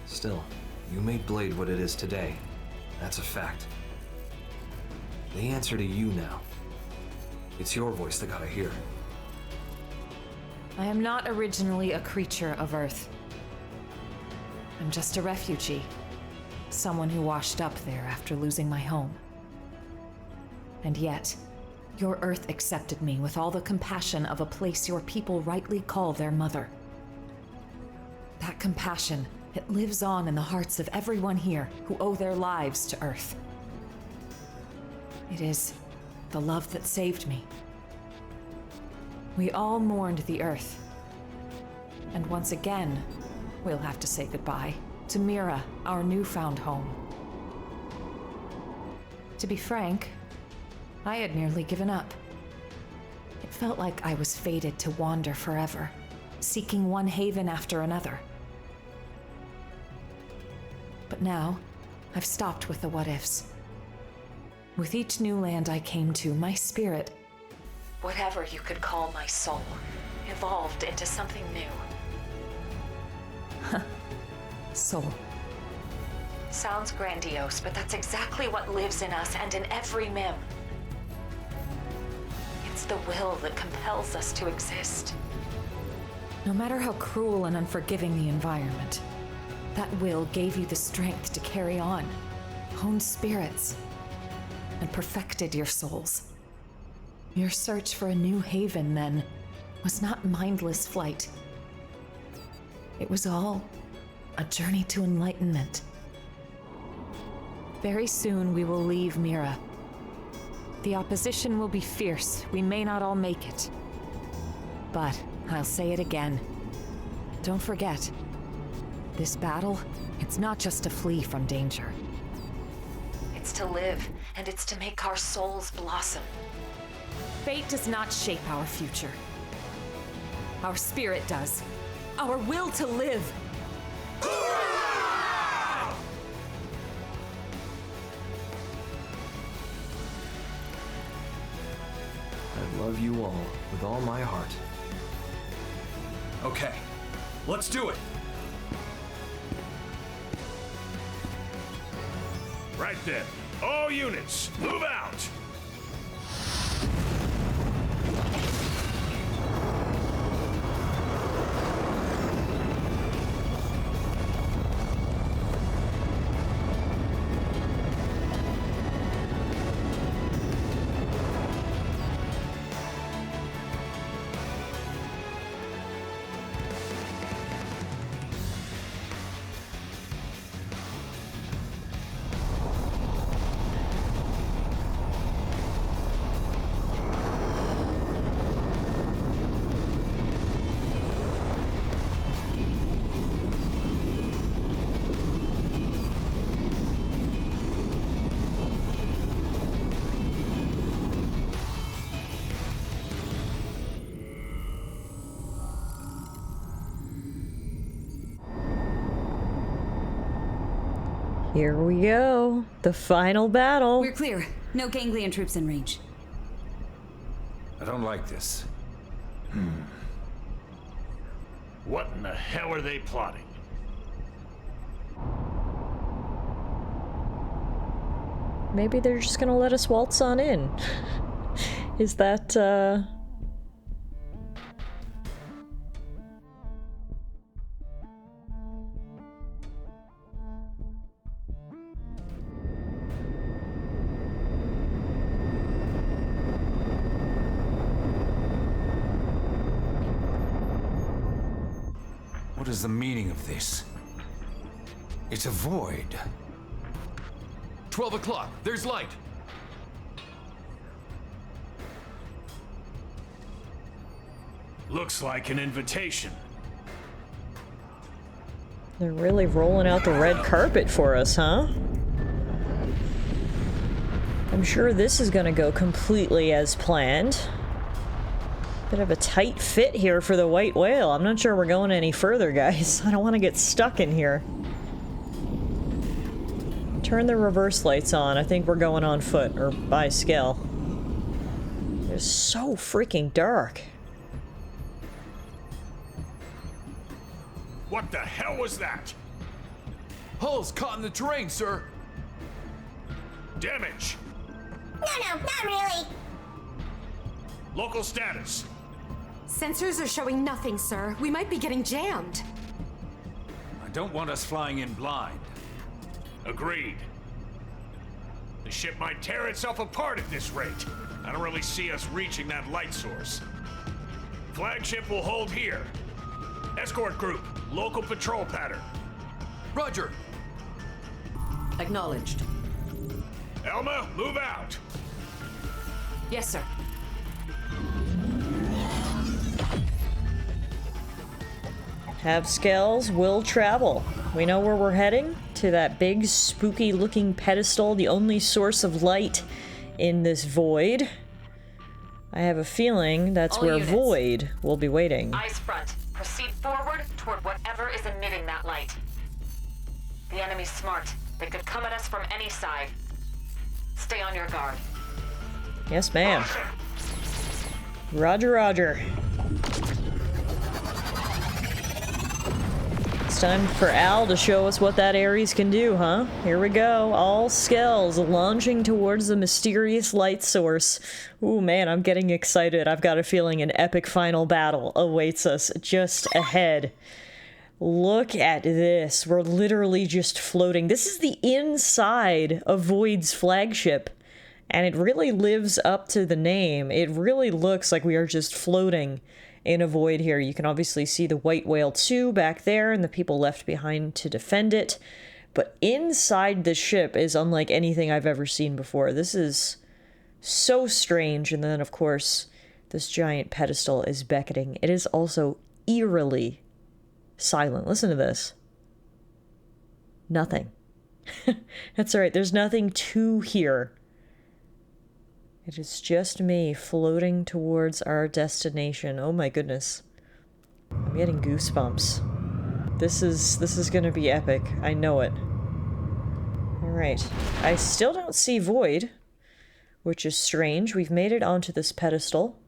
Still, you made Blade what it is today. That's a fact. They answer to you now. It's your voice they gotta hear. I am not originally a creature of Earth. I'm just a refugee. Someone who washed up there after losing my home. And yet, your Earth accepted me with all the compassion of a place your people rightly call their mother. That compassion, it lives on in the hearts of everyone here who owe their lives to Earth. It is the love that saved me. We all mourned the Earth. And once again, we'll have to say goodbye to Mira, our newfound home. To be frank, I had nearly given up. It felt like I was fated to wander forever, seeking one haven after another. But now, I've stopped with the what-ifs. With each new land I came to, my spirit, whatever you could call my soul, evolved into something new. Soul. Sounds grandiose, but that's exactly what lives in us and in every Mim. It's the will that compels us to exist. No matter how cruel and unforgiving the environment, that will gave you the strength to carry on, honed spirits, and perfected your souls. Your search for a new haven, then, was not mindless flight. It was all a journey to enlightenment. Very soon we will leave Mira. The opposition will be fierce. We may not all make it. But I'll say it again. Don't forget, this battle, it's not just to flee from danger. It's to live, and it's to make our souls blossom. Fate does not shape our future. Our spirit does. Our will to live. I love you all with all my heart. Okay, let's do it. Right then. All units, move out! Here we go. The final battle. We're clear. No ganglion troops in range. I don't like this. What in the hell are they plotting? Maybe they're just gonna let us waltz on in. Is that, What is the meaning of this? It's a void. 12 o'clock. There's light. Looks like an invitation. They're really rolling out the red carpet for us, huh? I'm sure this is gonna go completely as planned. Bit of a tight fit here for the white whale. I'm not sure we're going any further, guys. I don't want to get stuck in here. Turn the reverse lights on. I think we're going on foot, or by scale. It's so freaking dark. What the hell was that? Hull's caught in the terrain, sir. Damage. No, not really. Local status. Sensors are showing nothing, sir. We might be getting jammed. I don't want us flying in blind. Agreed. The ship might tear itself apart at this rate. I don't really see us reaching that light source. Flagship will hold here. Escort group, local patrol pattern. Roger. Acknowledged. Elma, move out. Yes, sir. Have scales, will travel. We know where we're heading. To that big, spooky-looking pedestal, the only source of light in this void. I have a feeling that's All where units. Void will be waiting. Eyes front. Proceed forward toward whatever is emitting that light. The enemy's smart. They could come at us from any side. Stay on your guard. Yes, ma'am. Roger, roger. It's time for Al to show us what that Ares can do, huh? Here we go. All scales launching towards the mysterious light source. Ooh, man, I'm getting excited. I've got a feeling an epic final battle awaits us just ahead. Look at this. We're literally just floating. This is the inside of Void's flagship, and it really lives up to the name. It really looks like we are just floating in a void here. You can obviously see the White Whale 2 back there and the people left behind to defend it. But inside the ship is unlike anything I've ever seen before. This is so strange. And then, of course, this giant pedestal is beckoning. It is also eerily silent. Listen to this. Nothing. That's all right. There's nothing to hear. It is just me floating towards our destination. Oh my goodness. I'm getting goosebumps. This is gonna be epic. I know it. Alright. I still don't see Void, which is strange. We've made it onto this pedestal.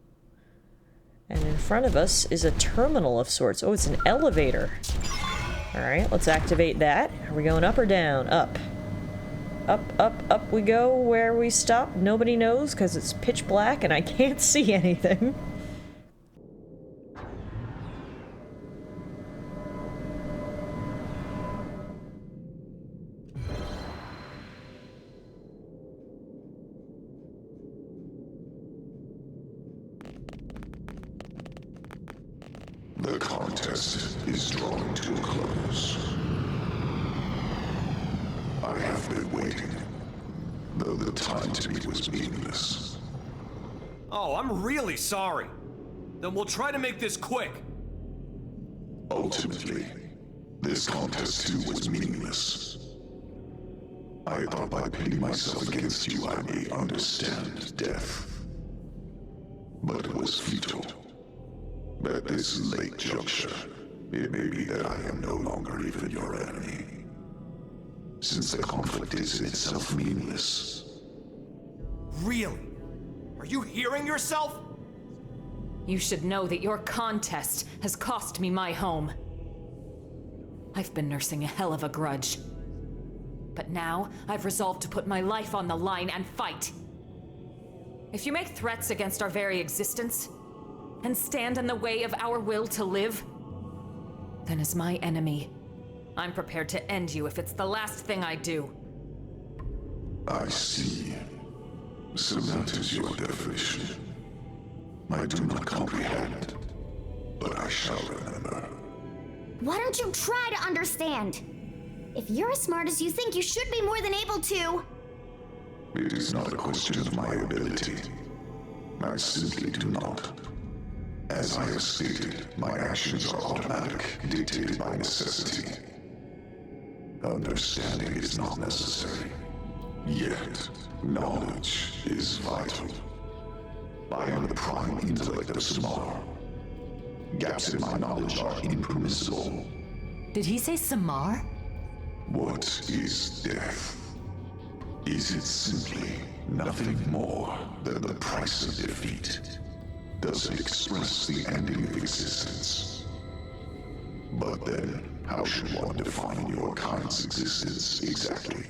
And in front of us is a terminal of sorts. Oh, it's an elevator. Alright, let's activate that. Are we going up or down? Up. Up, up, up we go. Where we stop, nobody knows because it's pitch black and I can't see anything. The contest is drawing to a close. I have been waiting, though the time to me was meaningless. Oh, I'm really sorry. Then we'll try to make this quick. Ultimately, this contest too was meaningless. I thought by pitting myself against you I may understand death. But it was futile. At this late juncture, it may be that I am no longer even your enemy. since the conflict is in itself meaningless. Really? Are you hearing yourself? You should know that your contest has cost me my home. I've been nursing a hell of a grudge. But now, I've resolved to put my life on the line and fight. If you make threats against our very existence, and stand in the way of our will to live, then as my enemy, I'm prepared to end you if it's the last thing I do. I see. So that is your definition. I do not comprehend, but I shall remember. Why don't you try to understand? If you're as smart as you think, you should be more than able to. It is not a question of my ability. I simply do not. As I have stated, my actions are automatic, dictated by necessity. Understanding is not necessary. Yet, knowledge is vital. I am the prime intellect of Samar. Gaps in my knowledge are impermissible. Did he say Samar? What is death? Is it simply nothing more than the price of defeat? Does it express the ending of existence? But then, how should one define your kind's existence exactly?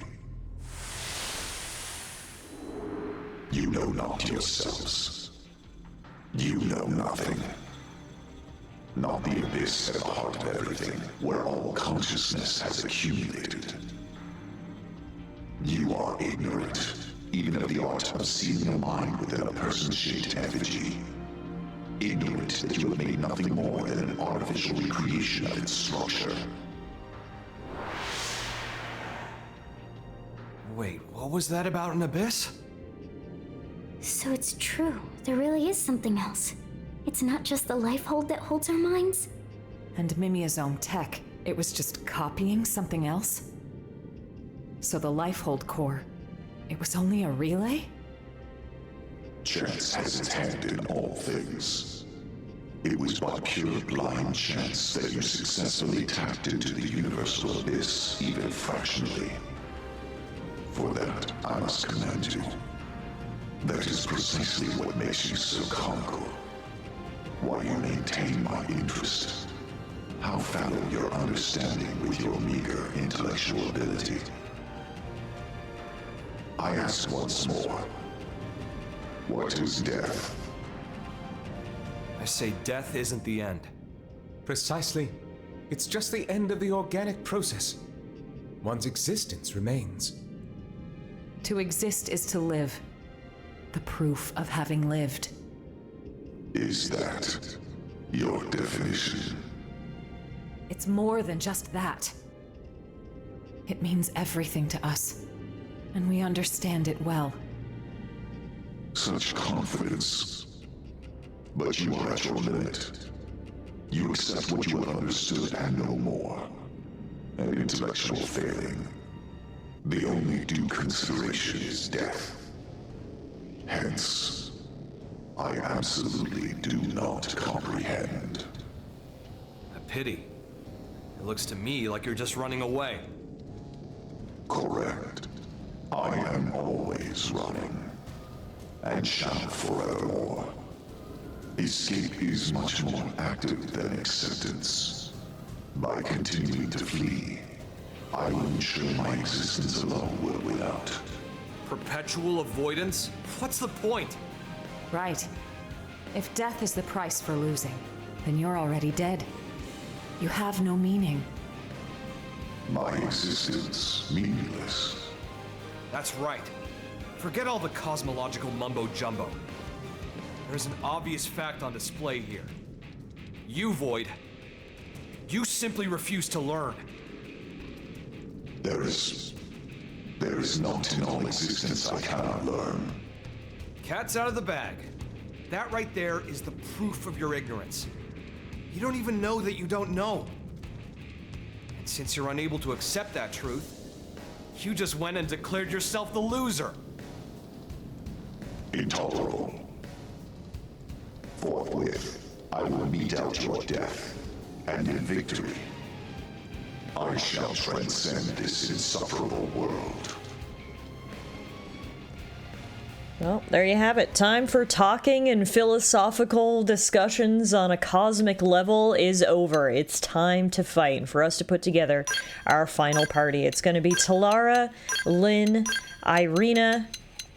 You know not yourselves. You know nothing. Not the abyss at the heart of everything, where all consciousness has accumulated. You are ignorant, even of the art of seeing a mind within a person-shaped effigy. Ignorant that you have made nothing more than an artificial recreation of its structure. Wait, what was that about an abyss? So it's true. There really is something else. It's not just the life hold that holds our minds. And Mimiazome tech, it was just copying something else? So the Lifehold core, it was only a relay? Chance has its hand in all things. It was but pure blind chance that you successfully tapped into the universal abyss, even fractionally. For that, I must commend you. That is precisely what makes you so comical. Why you maintain my interest. How fallow your understanding with your meager intellectual ability. I ask once more. What is death? I say death isn't the end. Precisely. It's just the end of the organic process. One's existence remains. To exist is to live. The proof of having lived. Is that your definition? It's more than just that. It means everything to us, and we understand it well. Such confidence. But you are at your limit. You accept what you have understood and no more. An intellectual failing. The only due consideration is death. Hence, I absolutely do not comprehend. A pity. It looks to me like you're just running away. Correct. I am always running, and shall forevermore. Escape is much more active than acceptance. By continuing to flee, I will ensure my existence alone will win out. Perpetual avoidance? What's the point? Right. If death is the price for losing, then you're already dead. You have no meaning. My existence meaningless. That's right. Forget all the cosmological mumbo-jumbo. There's an obvious fact on display here. You, Void, you simply refuse to learn. There is not in all existence I cannot learn. Cat's out of the bag. That right there is the proof of your ignorance. You don't even know that you don't know. And since you're unable to accept that truth, you just went and declared yourself the loser. Intolerable. Forthwith, I will mete out your death, and in victory, I shall transcend this insufferable world. Well, there you have it. Time for talking and philosophical discussions on a cosmic level is over. It's time to fight and for us to put together our final party. It's going to be Tallara, Lynn, Irina,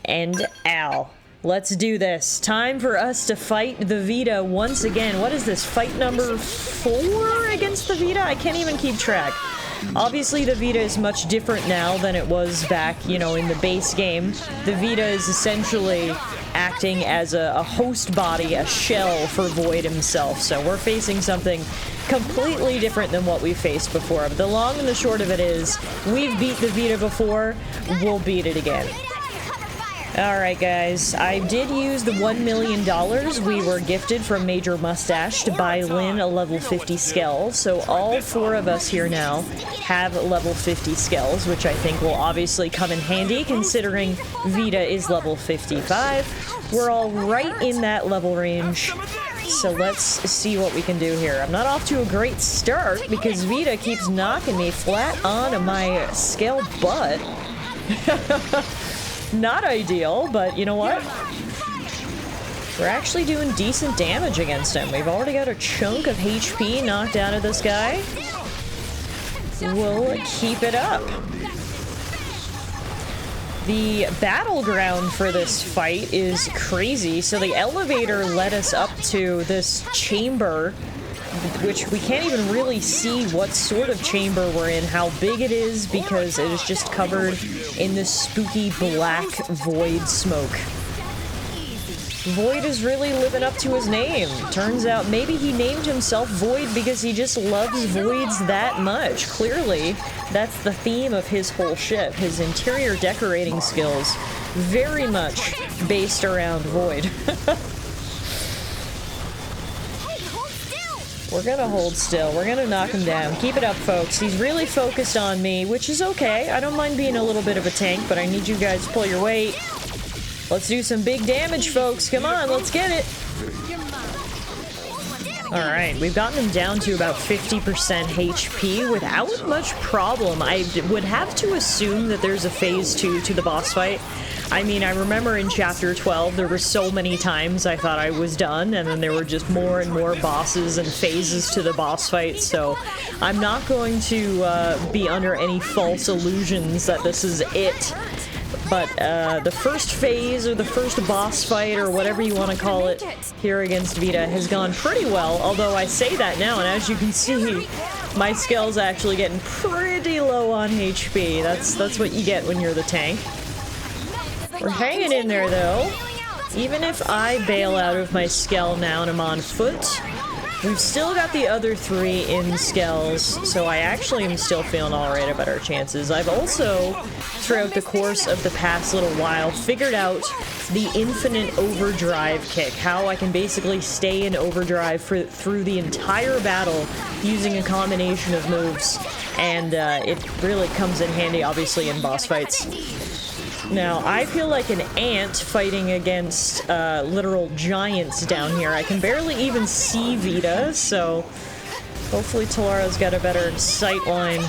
and Al. Let's do this. Time for us to fight the Vita once again. What is this, fight number 4 against the Vita? I can't even keep track. Obviously, the Vita is much different now than it was back, you know, in the base game. The Vita is essentially acting as a host body, a shell for Void himself. So we're facing something completely different than what we faced before. But the long and the short of it is, we've beat the Vita before, we'll beat it again. Alright guys, I did use the $1 million we were gifted from Major Mustache to buy Lynn a level 50 Skell, so all 4 of us here now have level 50 Skells, which I think will obviously come in handy considering Vita is level 55. We're all right in that level range, so let's see what we can do here. I'm not off to a great start because Vita keeps knocking me flat on my Skell butt. Not ideal, but you know what? We're actually doing decent damage against him. We've already got a chunk of HP knocked out of this guy. We'll keep it up. The battleground for this fight is crazy. So the elevator led us up to this chamber, which we can't even really see what sort of chamber we're in, how big it is, because it is just covered in this spooky black void smoke. Void is really living up to his name. Turns out maybe he named himself Void because he just loves voids that much. Clearly, that's the theme of his whole ship. His interior decorating skills very much based around Void. We're gonna hold still. We're gonna knock him down. Keep it up, folks. He's really focused on me, which is okay. I don't mind being a little bit of a tank, but I need you guys to pull your weight. Let's do some big damage, folks. Come on, let's get it. Alright, we've gotten him down to about 50% HP without much problem. I would have to assume that there's a phase 2 to the boss fight. I mean, I remember in Chapter 12, there were so many times I thought I was done, and then there were just more and more bosses and phases to the boss fight, so I'm not going to be under any false illusions that this is it. But the first phase, or the first boss fight, or whatever you want to call it, here against Vita has gone pretty well, although I say that now, and as you can see, my skill's actually getting pretty low on HP. That's what you get when you're the tank. We're hanging in there, though. Even if I bail out of my Skell now and I'm on foot, we've still got the other 3 in Skells, so I actually am still feeling alright about our chances. I've also, throughout the course of the past little while, figured out the infinite overdrive kick, how I can basically stay in overdrive through the entire battle using a combination of moves, and it really comes in handy, obviously, in boss fights. Now, I feel like an ant fighting against literal giants down here. I can barely even see Vita, so hopefully Tallara's got a better sight line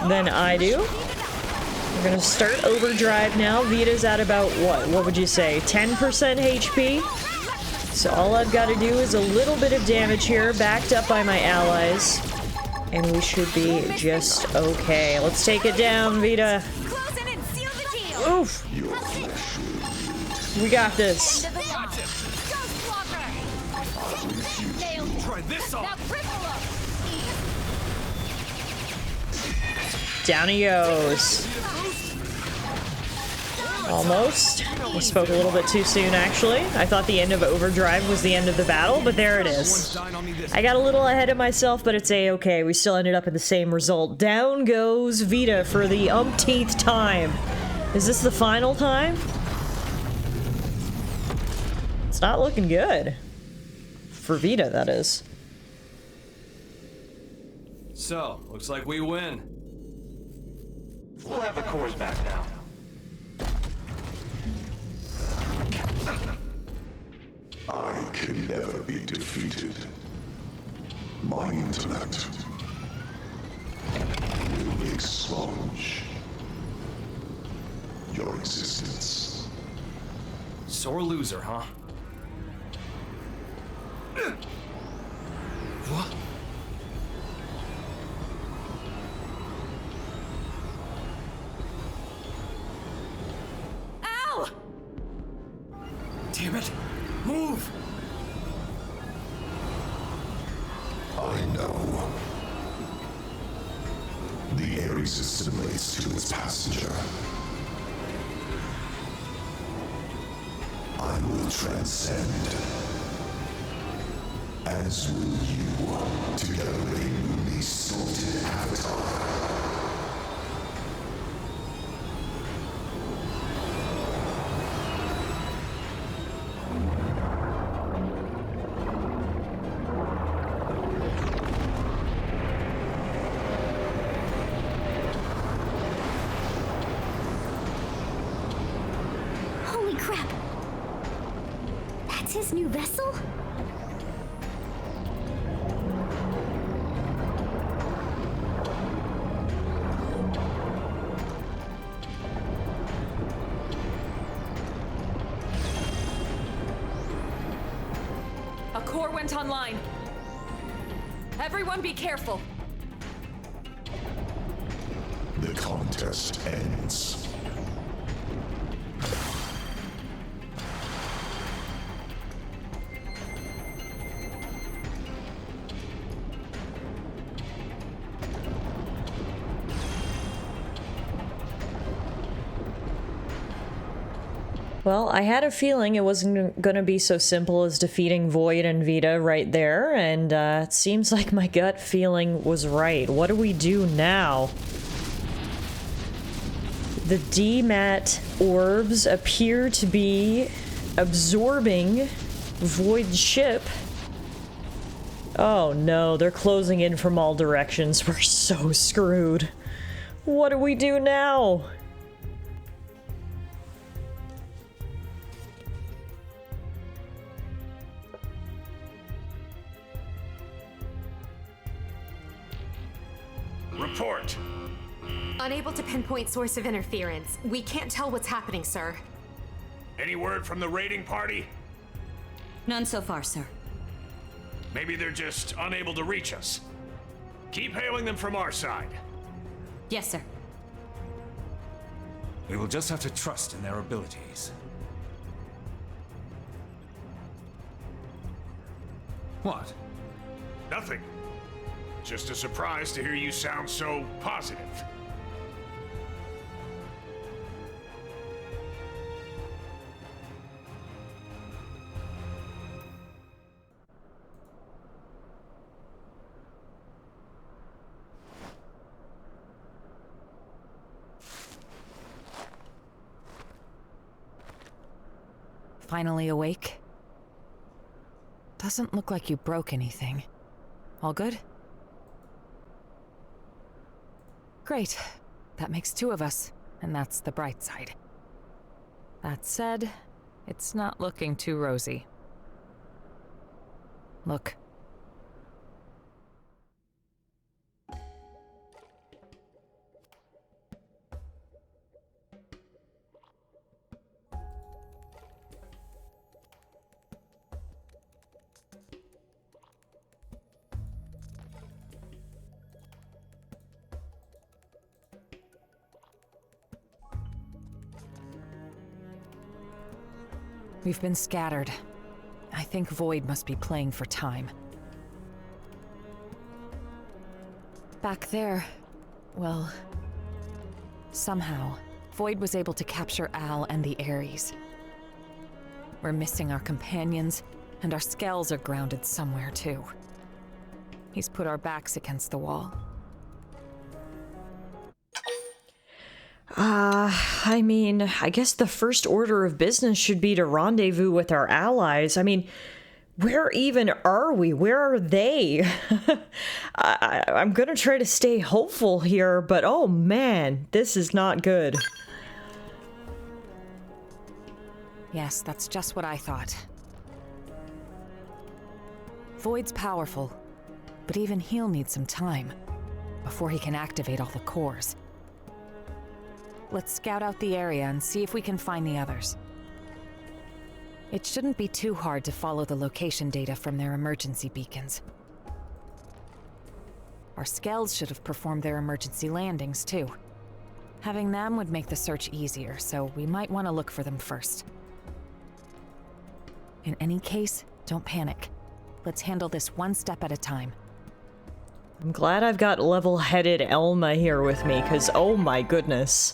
than I do. We're gonna start overdrive now. Vita's at about, what would you say, 10% HP? So all I've got to do is a little bit of damage here, backed up by my allies, and we should be just okay. Let's take it down, Vita. Oof! We got this. Down he goes. Almost. I spoke a little bit too soon, actually. I thought the end of Overdrive was the end of the battle, but there it is. I got a little ahead of myself, but it's a-okay. We still ended up in the same result. Down goes Vita for the umpteenth time. Is this the final time? It's not looking good. For Vita, that is. So, looks like we win. We'll have the cores back now. I can never be defeated. My intellect expunge your existence. Sore loser, huh? What? Ow! Damn it! Move! I know. The Ares assimilates to its passenger. I will transcend. As will you, together with a newly sorted avatar. Holy crap! That's his new vessel? A core went online. Everyone be careful. The contest ends. Well, I had a feeling it wasn't going to be so simple as defeating Void and Vita right there, and it seems like my gut feeling was right. What do we do now? The DMAT orbs appear to be absorbing Void's ship. Oh no, they're closing in from all directions. We're so screwed. What do we do now? Report. Unable to pinpoint source of interference. We can't tell what's happening, sir. Any word from the raiding party? None so far, sir. Maybe they're just unable to reach us. Keep hailing them from our side. Yes, sir. We will just have to trust in their abilities. What? Nothing. Just a surprise to hear you sound so positive. Finally awake? Doesn't look like you broke anything. All good? Great. That makes two of us, and that's the bright side. That said, it's not looking too rosy. Look. We've been scattered. I think Void must be playing for time. Back there, well, somehow, Void was able to capture Al and the Ares. We're missing our companions, and our skells are grounded somewhere too. He's put our backs against the wall. I mean, I guess the first order of business should be to rendezvous with our allies. I mean, where even are we? Where are they? I'm gonna try to stay hopeful here, but oh man, this is not good. Yes, that's just what I thought. Void's powerful, but even he'll need some time. before he can activate all the cores. Let's scout out the area and see if we can find the others. It shouldn't be too hard to follow the location data from their emergency beacons. Our Skells should have performed their emergency landings, too. Having them would make the search easier, so we might want to look for them first. In any case, don't panic. Let's handle this one step at a time. I'm glad I've got level-headed Elma here with me, because oh my goodness.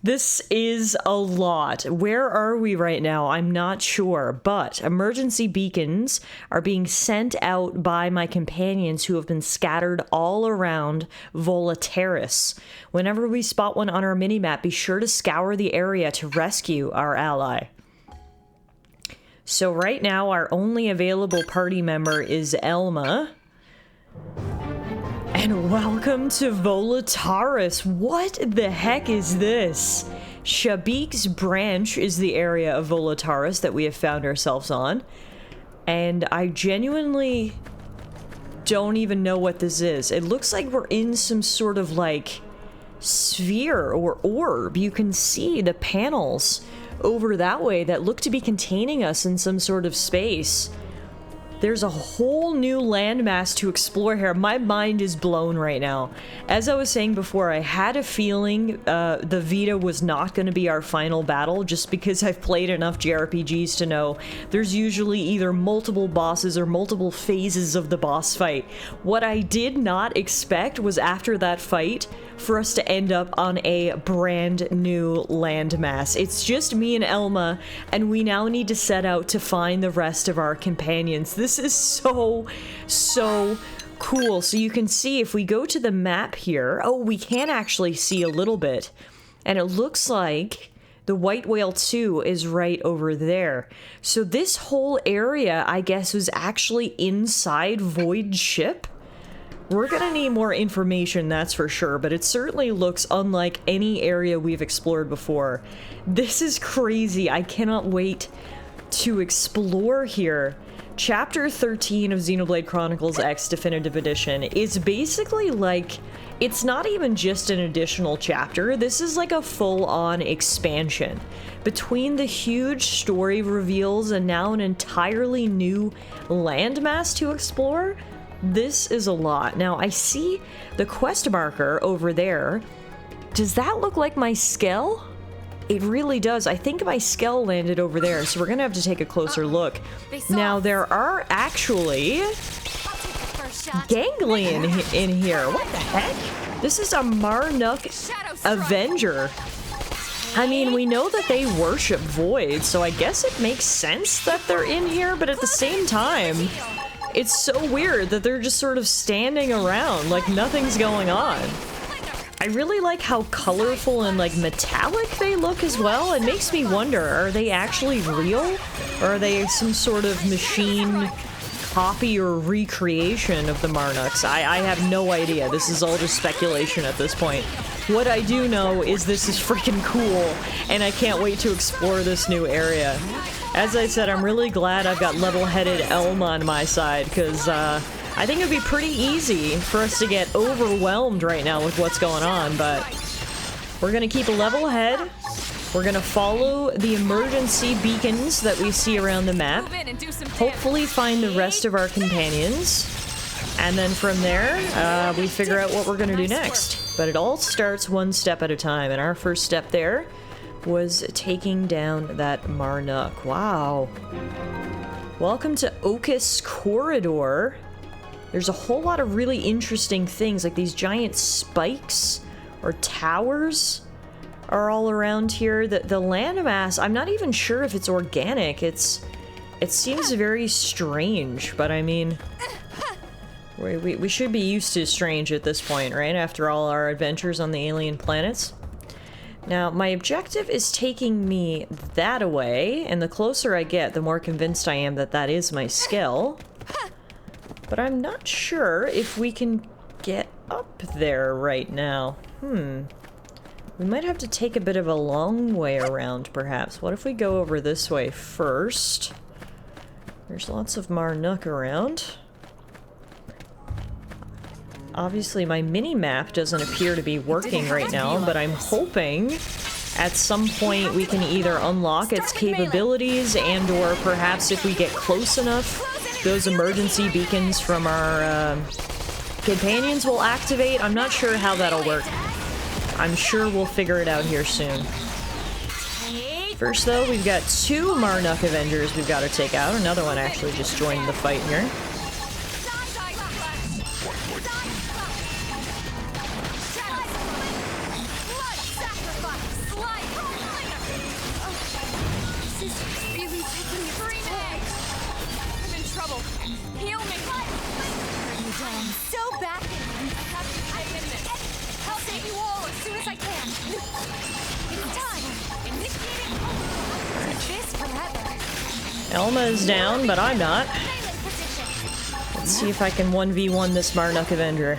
This is a lot. Where are we right now? I'm not sure, but emergency beacons are being sent out by my companions who have been scattered all around Volataris. Whenever we spot one on our minimap, be sure to scour the area to rescue our ally. So right now, our only available party member is Elma. And welcome to Volataris. What the heck is this? Shabik's branch is the area of Volataris that we have found ourselves on. And I genuinely don't even know what this is. It looks like we're in some sort of like sphere or orb. You can see the panels over that way that look to be containing us in some sort of space. There's a whole new landmass to explore here. My mind is blown right now. As I was saying before, I had a feeling the Vita was not going to be our final battle, just because I've played enough JRPGs to know there's usually either multiple bosses or multiple phases of the boss fight. What I did not expect was after that fight for us to end up on a brand new landmass. It's just me and Elma, and we now need to set out to find the rest of our companions. This is so cool. So you can see if we go to the map here, oh, we can actually see a little bit, and it looks like the White Whale 2 is right over there. So this whole area, I guess, was actually inside Void Ship. We're gonna need more information, that's for sure, but it certainly looks unlike any area we've explored before. This is crazy. I cannot wait to explore here. Chapter 13 of Xenoblade Chronicles X Definitive Edition is basically like, it's not even just an additional chapter, this is like a full-on expansion. Between the huge story reveals and now an entirely new landmass to explore, this is a lot. Now, I see the quest marker over there. Does that look like my Skell? It really does. I think my Skell landed over there, so we're gonna have to take a closer look. Now, there are actually ganglion in here. What the heck? This is a Marnuk Avenger. I mean, we know that they worship Void, so I guess it makes sense that they're in here, but at the same time, it's so weird that they're just sort of standing around like nothing's going on. I really like how colorful and like metallic they look as well. It makes me wonder, are they actually real? Or are they some sort of machine copy or recreation of the Marnuks? I have no idea. This is all just speculation at this point. What I do know is this is freaking cool, and I can't wait to explore this new area. As I said, I'm really glad I've got level-headed Elm on my side, because I think it'd be pretty easy for us to get overwhelmed right now with what's going on, but we're gonna keep a level head. We're gonna follow the emergency beacons that we see around the map, hopefully find the rest of our companions, and then from there, we figure out what we're gonna do next. But it all starts one step at a time, and our first step there was taking down that Marnuk. Wow. Welcome to Okus Corridor. There's a whole lot of really interesting things, like these giant spikes or towers are all around here. The landmass, I'm not even sure if it's organic. It seems very strange, but I mean, we should be used to strange at this point, right? After all our adventures on the alien planets. Now, my objective is taking me that away, and the closer I get, the more convinced I am that that is my skill. But I'm not sure if we can get up there right now. We might have to take a bit of a long way around, perhaps. What if we go over this way first? There's lots of Marnuk around. Obviously, my mini-map doesn't appear to be working right now, but I'm hoping at some point we can either unlock its capabilities and or perhaps if we get close enough, those emergency beacons from our companions will activate. I'm not sure how that'll work. I'm sure we'll figure it out here soon. First though, we've got 2 Marduk Avengers we've got to take out. Another one actually just joined the fight here. Elma is down, but I'm not. Let's see if I can 1v1 this Marduk Avenger.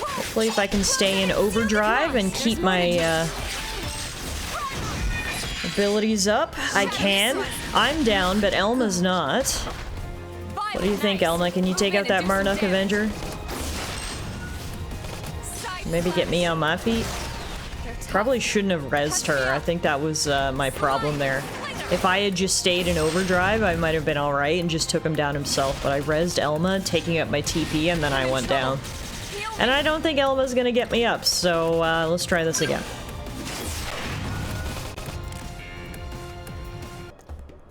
Hopefully if I can stay in overdrive and keep my abilities up, I can. I'm down, but Elma's not. What do you think, Elma? Can you take out that Marduk Avenger? Maybe get me on my feet? Probably shouldn't have rezzed her. I think that was my problem there. If I had just stayed in overdrive, I might have been alright and just took him down himself, but I rezzed Elma, taking up my TP, and then I went down. And I don't think Elma's gonna get me up, so let's try this again.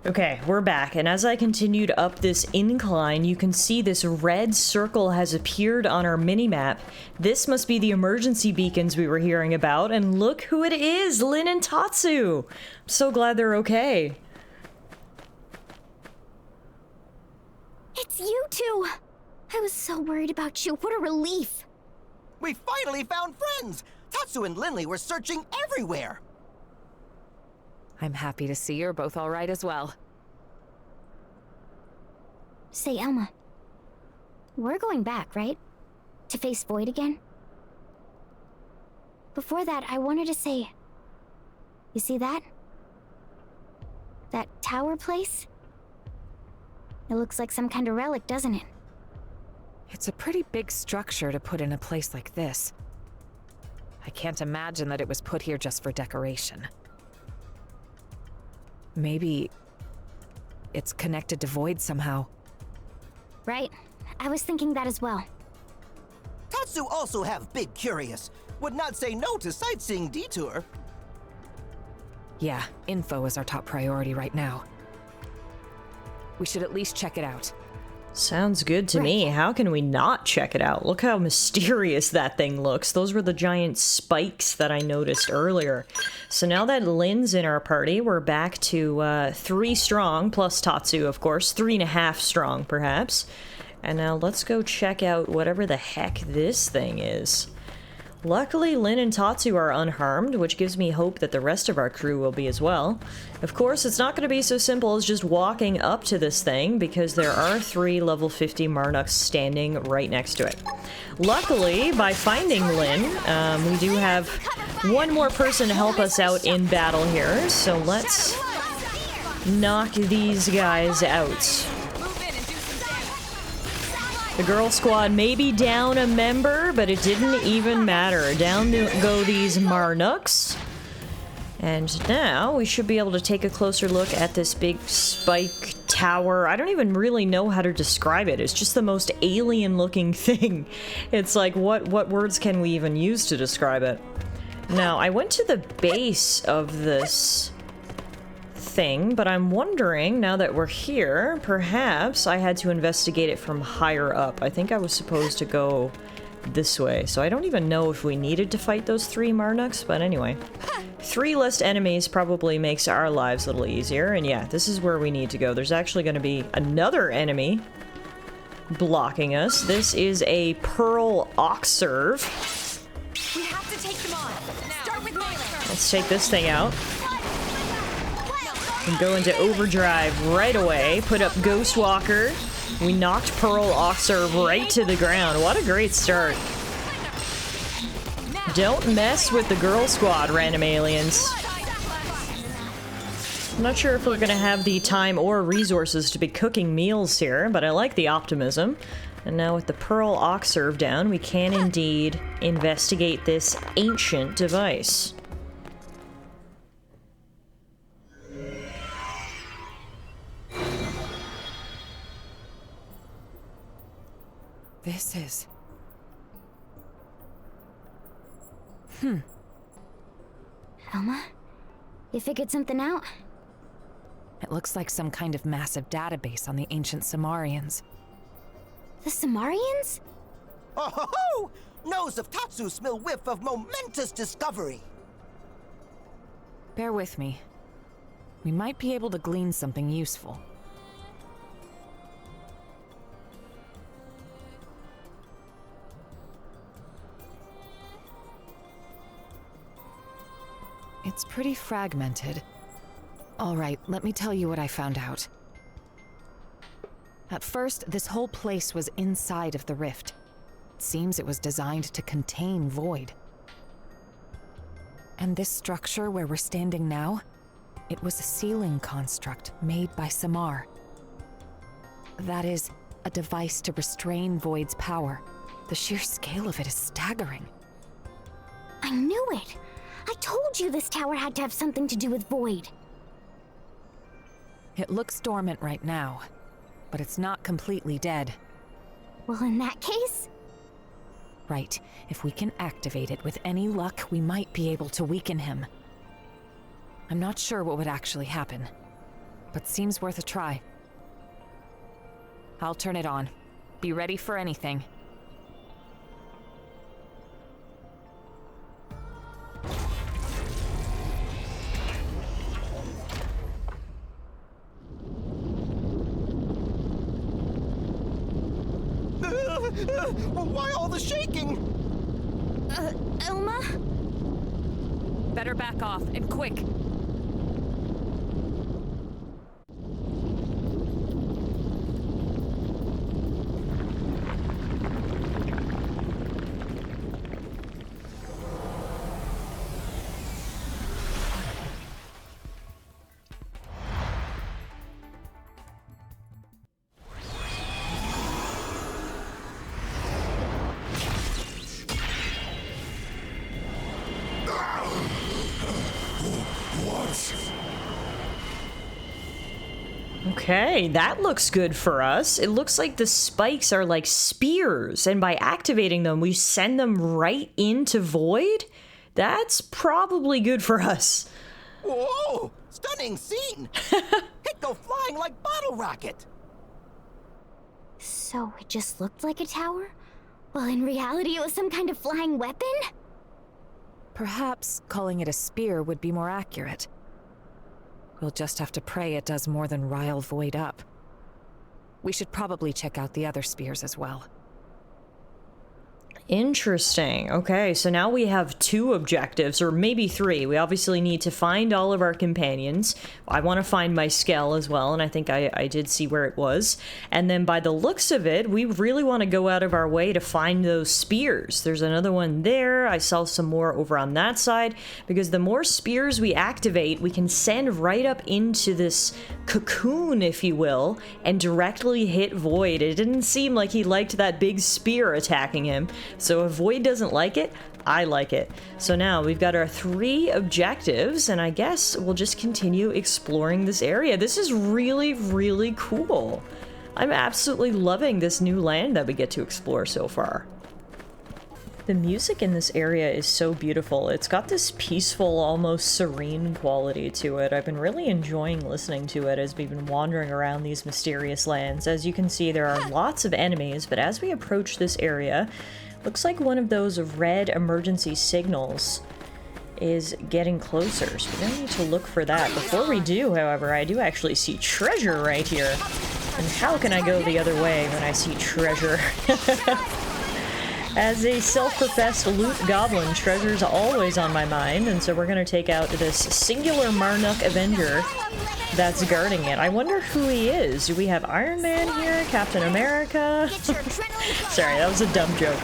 Okay, we're back, and as I continued up this incline, you can see this red circle has appeared on our minimap. This must be the emergency beacons we were hearing about, and look who it is! Lyn and Tatsu! I'm so glad they're okay. It's you two! I was so worried about you. What a relief! We finally found friends! Tatsu and Linley were searching everywhere! I'm happy to see you're both all right as well. Say, Elma. We're going back, right? To face Void again? Before that, I wanted to say... You see that? That tower place? It looks like some kind of relic, doesn't it? It's a pretty big structure to put in a place like this. I can't imagine that it was put here just for decoration. Maybe it's connected to Void somehow. Right. I was thinking that as well. Tatsu also have big curious. Would not say no to sightseeing detour. Yeah, info is our top priority right now. We should at least check it out. Sounds good to me. How can we not check it out? Look how mysterious that thing looks. Those were the giant spikes that I noticed earlier. So now that Lyn's in our party, we're back to 3 strong, plus Tatsu, of course. 3.5 strong, perhaps. And now let's go check out whatever the heck this thing is. Luckily, Lyn and Tatsu are unharmed, which gives me hope that the rest of our crew will be as well. Of course, it's not going to be so simple as just walking up to this thing, because there are 3 level 50 Marduks standing right next to it. Luckily, by finding Lyn, we do have one more person to help us out in battle here, so let's knock these guys out. The girl squad may be down a member, but it didn't even matter. Down go these Marduks. And now we should be able to take a closer look at this big spike tower. I don't even really know how to describe it. It's just the most alien looking thing. It's like, what words can we even use to describe it? Now, I went to the base of this thing, but I'm wondering, now that we're here, perhaps I had to investigate it from higher up. I think I was supposed to go this way, so I don't even know if we needed to fight those 3 Marduks, but anyway. 3 less enemies probably makes our lives a little easier, and yeah, this is where we need to go. There's actually going to be another enemy blocking us. This is a Pearl Oxserve. We have to take them on. Start with melee. Let's take this thing out. And go into overdrive right away. Put up Ghostwalker. We knocked Pearl Oxserve right to the ground. What a great start. Don't mess with the girl squad, random aliens. I'm not sure if we're gonna have the time or resources to be cooking meals here, but I like the optimism. And now with the Pearl Oxerve down, we can indeed investigate this ancient device. This is... Elma? You figured something out? It looks like some kind of massive database on the ancient Samarians. The Samarians? Oh ho ho! Nose of Tatsu smell whiff of momentous discovery. Bear with me. We might be able to glean something useful. It's pretty fragmented. All right, let me tell you what I found out. At first, this whole place was inside of the rift. It seems it was designed to contain void. And this structure where we're standing now, it was a sealing construct made by Samar. That is, a device to restrain void's power. The sheer scale of it is staggering. I knew it! I told you this tower had to have something to do with void. It looks dormant right now, but it's not completely dead. Well, in that case... Right. If we can activate it with any luck, we might be able to weaken him. I'm not sure what would actually happen, but seems worth a try. I'll turn it on. Be ready for anything. Why all the shaking? Elma? Better back off, and quick! Okay, that looks good for us. It looks like the spikes are like spears, and by activating them, we send them right into Void? That's probably good for us. Whoa! Stunning scene! It go flying like bottle rocket! So it just looked like a tower? Well, in reality, it was some kind of flying weapon? Perhaps calling it a spear would be more accurate. We'll just have to pray it does more than rile Void up. We should probably check out the other spears as well. Interesting. Okay, so now we have 2 objectives, or maybe 3. We obviously need to find all of our companions. I want to find my Skell as well, and I think I did see where it was. And then by the looks of it, we really want to go out of our way to find those spears. There's another one there. I saw some more over on that side, because the more spears we activate, we can send right up into this cocoon, if you will, and directly hit Void. It didn't seem like he liked that big spear attacking him. So if Void doesn't like it, I like it. So now we've got our 3 objectives, and I guess we'll just continue exploring this area. This is really, really cool. I'm absolutely loving this new land that we get to explore so far. The music in this area is so beautiful. It's got this peaceful, almost serene quality to it. I've been really enjoying listening to it as we've been wandering around these mysterious lands. As you can see, there are lots of enemies, but as we approach this area, looks like one of those red emergency signals is getting closer, so we're gonna need to look for that. Before we do, however, I do actually see treasure right here. And how can I go the other way when I see treasure? As a self-professed loot goblin, treasure's always on my mind, and so we're gonna take out this singular Marduk Avenger that's guarding it. I wonder who he is. Do we have Iron Man here? Captain America? Sorry, that was a dumb joke.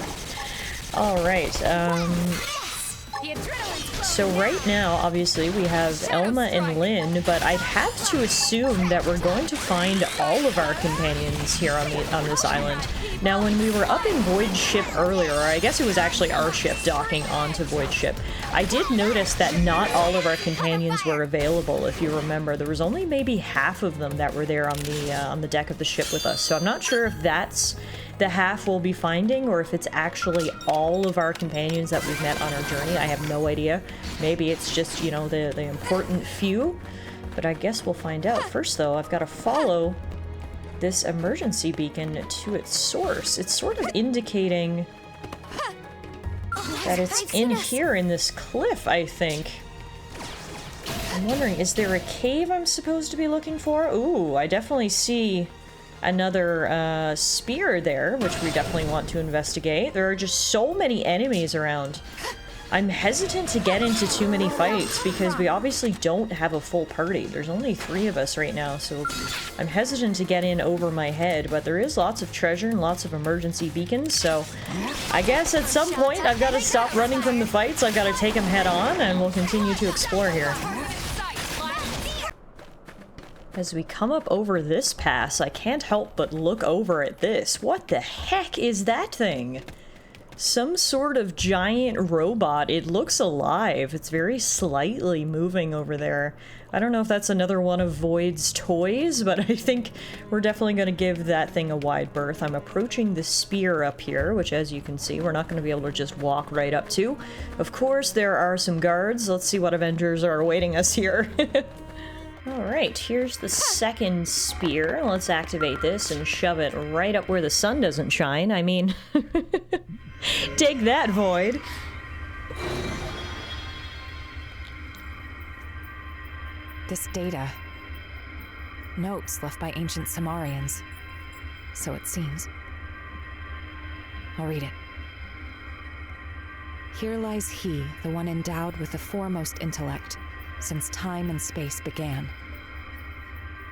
Alright, The adrenaline's So right now, obviously, we have Elma and Lynn, but I'd have to assume that we're going to find all of our companions here on this island. Now, when we were up in Void's ship earlier, or I guess it was actually our ship docking onto Void's ship, I did notice that not all of our companions were available. If you remember, there was only maybe half of them that were there on the deck of the ship with us. So I'm not sure if that's the half we'll be finding, or if it's actually all of our companions that we've met on our journey. I have no idea. Maybe it's just, you know, the important few, but I guess we'll find out. First, though, I've got to follow this emergency beacon to its source. It's sort of indicating that it's in here in this cliff, I think. I'm wondering, is there a cave I'm supposed to be looking for? Ooh, I definitely see another spear there, which we definitely want to investigate. There are just so many enemies around. I'm hesitant to get into too many fights because we obviously don't have a full party. There's only 3 of us right now, so I'm hesitant to get in over my head, but there is lots of treasure and lots of emergency beacons, so I guess at some point I've got to stop running from the fights. I've got to take them head on, and we'll continue to explore here. As we come up over this pass, I can't help but look over at this. What the heck is that thing? Some sort of giant robot. It looks alive. It's very slightly moving over there. I don't know if that's another one of Void's toys, but I think we're definitely going to give that thing a wide berth. I'm approaching the spear up here, which, as you can see, we're not going to be able to just walk right up to. Of course, there are some guards. Let's see what Avengers are awaiting us here. Alright, here's the second spear. Let's activate this and shove it right up where the sun doesn't shine. I mean, take that, Void! This data. Notes left by ancient Samarians. So it seems. I'll read it. Here lies he, the one endowed with the foremost intellect, since time and space began.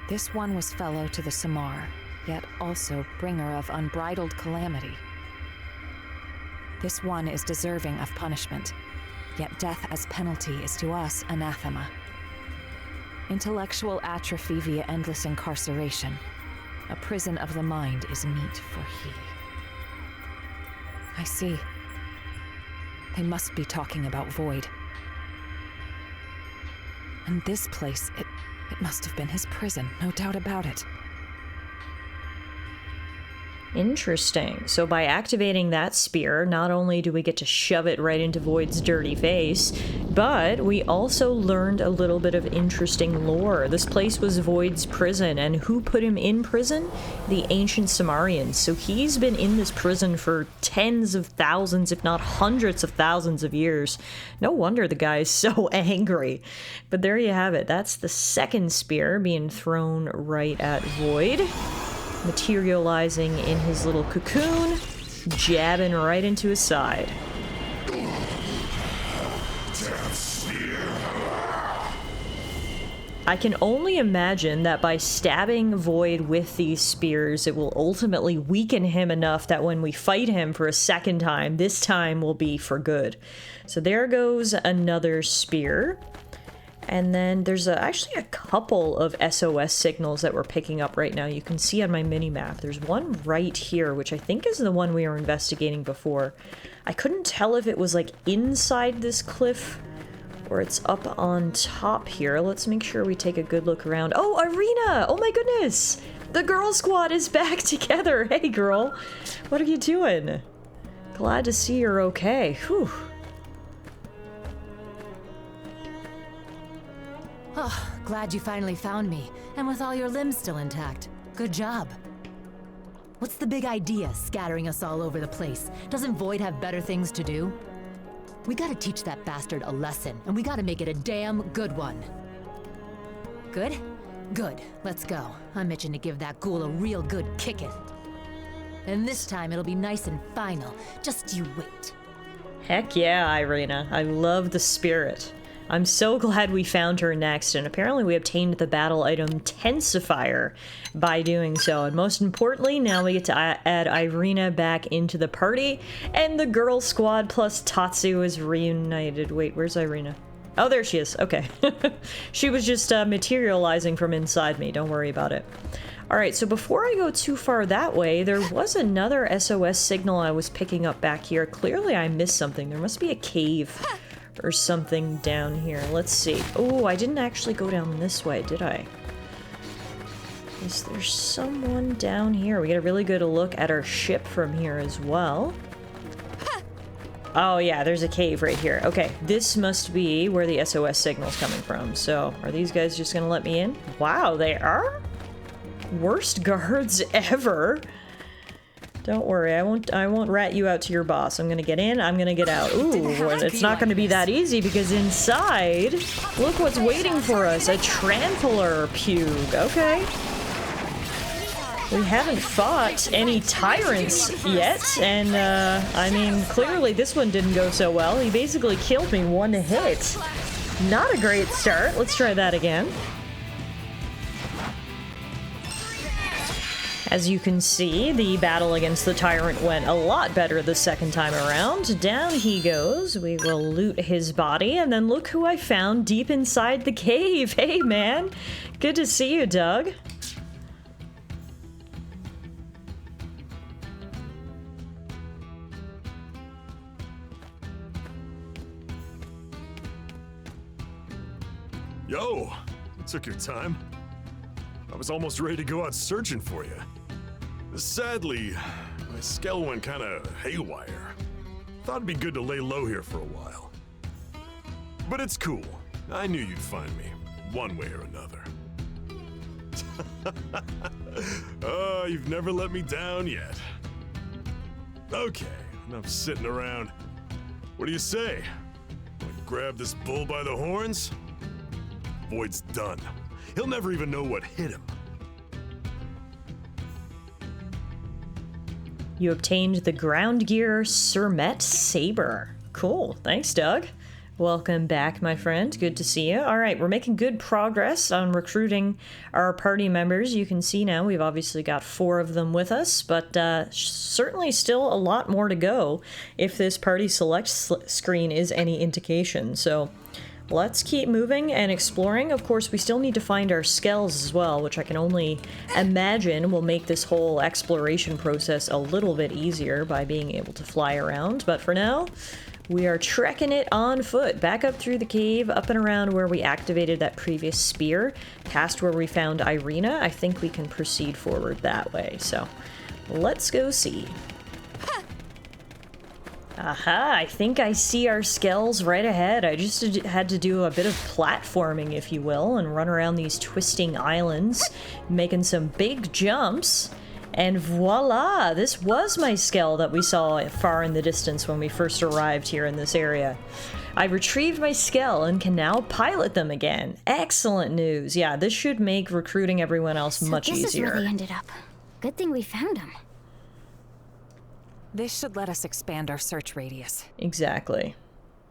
This one was fellow to the Samar, yet also bringer of unbridled calamity. This one is deserving of punishment, yet death as penalty is to us anathema. Intellectual atrophy via endless incarceration. A prison of the mind is meet for he. I see. They must be talking about Void. And this place, it must have been his prison, no doubt about it. Interesting. So by activating that spear, not only do we get to shove it right into Void's dirty face, but we also learned a little bit of interesting lore. This place was Void's prison, and who put him in prison? The ancient Samarians. So he's been in this prison for tens of thousands, if not hundreds of thousands of years. No wonder the guy's so angry. But there you have it. That's the second spear being thrown right at Void. Materializing in his little cocoon, jabbing right into his side. I can only imagine that by stabbing Void with these spears, it will ultimately weaken him enough that when we fight him for a second time, this time will be for good. So there goes another spear. And then there's actually a couple of SOS signals that we're picking up right now. You can see on my mini-map. There's one right here, which I think is the one we were investigating before. I couldn't tell if it was like inside this cliff or it's up on top here. Let's make sure we take a good look around. Oh, Arena! Oh my goodness! The girl squad is back together! Hey girl! What are you doing? Glad to see you're okay. Whew. Oh, glad you finally found me, and with all your limbs still intact. Good job. What's the big idea, scattering us all over the place? Doesn't Void have better things to do? We gotta teach that bastard a lesson, and we gotta make it a damn good one. Good? Good. Let's go. I'm itching to give that ghoul a real good kicking. And this time it'll be nice and final. Just you wait. Heck yeah, Irina. I love the spirit. I'm so glad we found her next, and apparently we obtained the battle item Tensifier by doing so. And most importantly, now we get to add Irina back into the party, and the girl squad plus Tatsu is reunited. Wait, where's Irina? Oh, there she is. Okay. She was just materializing from inside me. Don't worry about it. Alright, so before I go too far that way, there was another SOS signal I was picking up back here. Clearly I missed something. There must be a cave or something down here. Let's see. Oh, I didn't actually go down this way, did I? Is there someone down here? We get a really good look at our ship from here as well. Oh yeah, there's a cave right here. Okay, this must be where the SOS signal's coming from. So, are these guys just gonna let me in? Wow, they are? Worst guards ever. Don't worry, I won't rat you out to your boss. I'm gonna get in, I'm gonna get out. Ooh, it's not gonna be that easy because inside, look what's waiting for us, a trampler pug. Okay. We haven't fought any tyrants yet, and I mean, clearly this one didn't go so well. He basically killed me one hit. Not a great start. Let's try that again. As you can see, the battle against the tyrant went a lot better the second time around. Down he goes. We will loot his body, and then look who I found deep inside the cave. Hey, man. Good to see you, Doug. Yo, took your time. I was almost ready to go out searching for you. Sadly, my skell went kinda haywire. Thought it'd be good to lay low here for a while. But it's cool. I knew you'd find me, one way or another. Oh, you've never let me down yet. Okay, enough sitting around. What do you say? Wanna grab this bull by the horns? Void's done. He'll never even know what hit him. You obtained the ground gear Surmet Saber. Cool. Thanks, Doug. Welcome back, my friend. Good to see you. All right, we're making good progress on recruiting our party members. You can see now we've obviously got 4 of them with us, but certainly still a lot more to go if this party select screen is any indication. So let's keep moving and exploring. Of course, we still need to find our skells as well, which I can only imagine will make this whole exploration process a little bit easier by being able to fly around. But for now, we are trekking it on foot, back up through the cave, up and around where we activated that previous spear, past where we found Irina. I think we can proceed forward that way, so let's go see. Aha, I think I see our skells right ahead. I just had to do a bit of platforming, if you will, and run around these twisting islands, making some big jumps. And voila! This was my skell that we saw far in the distance when we first arrived here in this area. I retrieved my skell and can now pilot them again. Excellent news. Yeah, this should make recruiting everyone else much easier. This is where they ended up. Good thing we found them. This should let us expand our search radius. Exactly.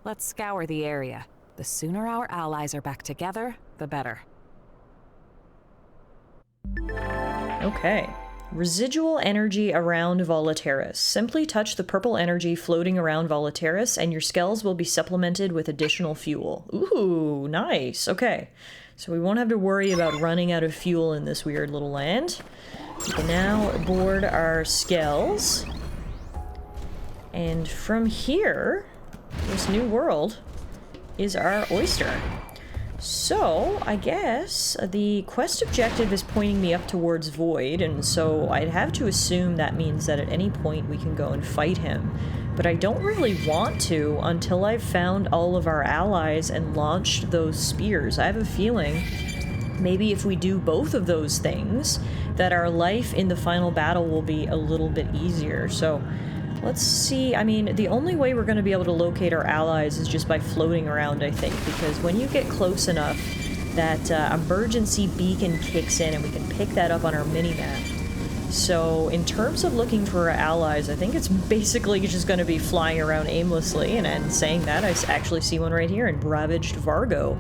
Let's scour the area. The sooner our allies are back together, the better. Okay. Residual energy around Volitaris. Simply touch the purple energy floating around Volitaris and your skells will be supplemented with additional fuel. Ooh, nice. Okay. So we won't have to worry about running out of fuel in this weird little land. We can now board our skells. And from here, this new world is our oyster. So, I guess the quest objective is pointing me up towards Void, and so I'd have to assume that means that at any point we can go and fight him. But I don't really want to until I've found all of our allies and launched those spears. I have a feeling maybe if we do both of those things, that our life in the final battle will be a little bit easier. So let's see. I mean, the only way we're going to be able to locate our allies is just by floating around, I think, because when you get close enough, that emergency beacon kicks in and we can pick that up on our mini-map. So in terms of looking for allies, I think it's basically just going to be flying around aimlessly. And saying that, I actually see one right here in Ravaged Vargo.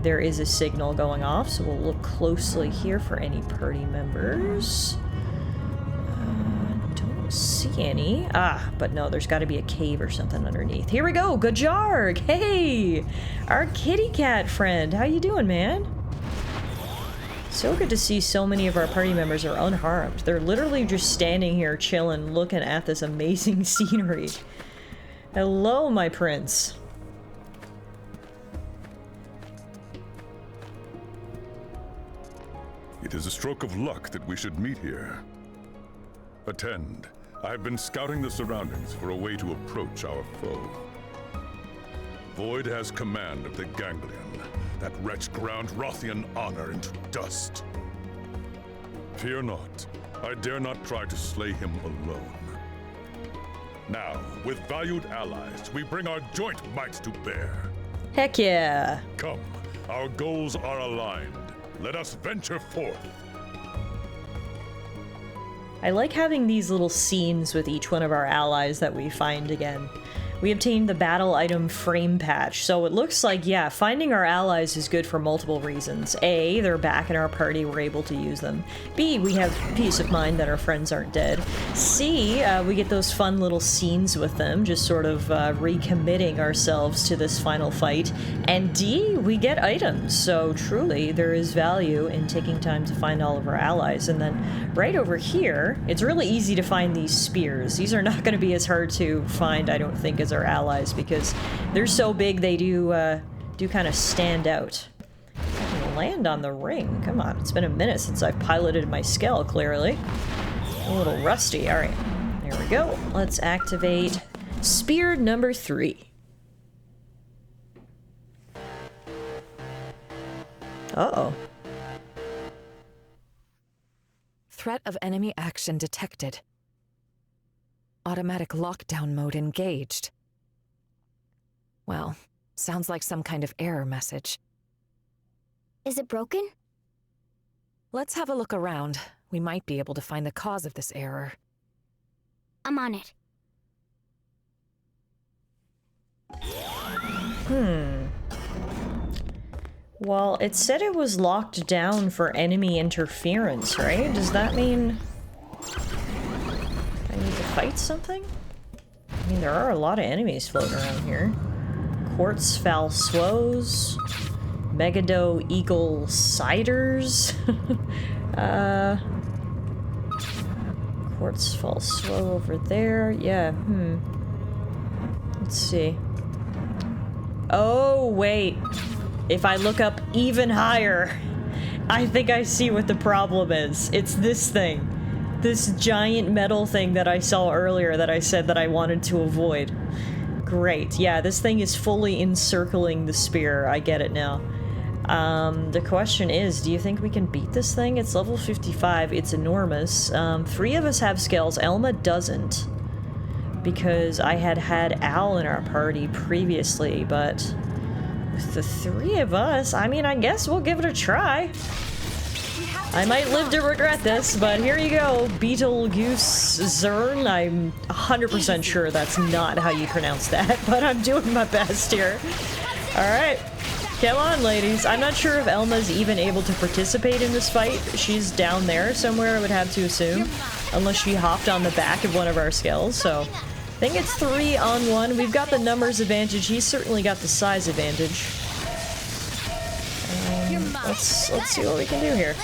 There is a signal going off, so we'll look closely here for any party members. Don't see any. Ah, but no, there's got to be a cave or something underneath. Here we go, Gajarg! Hey! Our kitty cat friend, how you doing, man? So good to see so many of our party members are unharmed. They're literally just standing here chilling, looking at this amazing scenery. Hello, my prince. It is a stroke of luck that we should meet here. Attend. I've been scouting the surroundings for a way to approach our foe. Void has command of the Ganglion. That wretch ground Rothian honor into dust. Fear not. I dare not try to slay him alone. Now, with valued allies, we bring our joint might to bear. Heck yeah. Come, our goals are aligned. Let us venture forth. I like having these little scenes with each one of our allies that we find again. We obtained the battle item frame patch, so it looks like, yeah, finding our allies is good for multiple reasons. A, they're back in our party, we're able to use them. B, we have peace of mind that our friends aren't dead. C, we get those fun little scenes with them, just sort of recommitting ourselves to this final fight. And D, we get items, so truly there is value in taking time to find all of our allies. And then right over here, it's really easy to find these spears. These are not going to be as hard to find, I don't think, as our allies, because they're so big they do kind of stand out. I can land on the ring. Come on, it's been a minute since I've piloted my Skell, clearly. A little rusty. Alright, there we go. Let's activate Spear number 3. Uh-oh. Threat of enemy action detected. Automatic lockdown mode engaged. Well, sounds like some kind of error message. Is it broken? Let's have a look around. We might be able to find the cause of this error. I'm on it. Well, it said it was locked down for enemy interference, right? Does that mean I need to fight something? I mean, there are a lot of enemies floating around here. Quartz Falswoes, Megado Eagle Ciders, Quartz Falswoe over there, yeah, Let's see. Oh, wait. If I look up even higher, I think I see what the problem is. It's this thing. This giant metal thing that I saw earlier that I said that I wanted to avoid. Great. Yeah, this thing is fully encircling the spear. I get it now. The question is, do you think we can beat this thing? It's level 55. It's enormous. 3 of us have skills. Elma doesn't. Because I had Al in our party previously, but with the 3 of us, I mean, I guess we'll give it a try. I might live to regret this, but here you go. Betelgeuse Zern. I'm 100% sure that's not how you pronounce that, but I'm doing my best here. Alright. Come on, ladies. I'm not sure if Elma's even able to participate in this fight. She's down there somewhere, I would have to assume. Unless she hopped on the back of one of our skells, so I think it's 3 on 1. We've got the numbers advantage. He's certainly got the size advantage. Let's see what we can do here.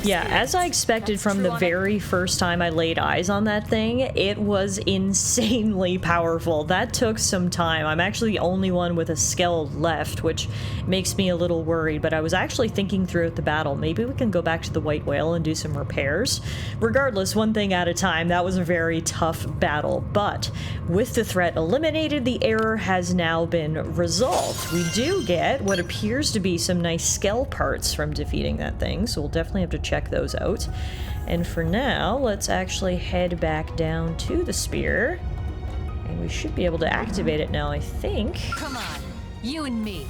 Yeah, as I expected from the very first time I laid eyes on that thing, it was insanely powerful. That took some time. I'm actually the only one with a skell left, which makes me a little worried, but I was actually thinking throughout the battle, maybe we can go back to the White Whale and do some repairs. Regardless, one thing at a time, that was a very tough battle, but with the threat eliminated, the error has now been resolved. We do get what appears to be some nice skell parts from defeating that thing, so we'll definitely have to check those out. And for now, let's actually head back down to the spear. And we should be able to activate it now, I think. Come on, you and me.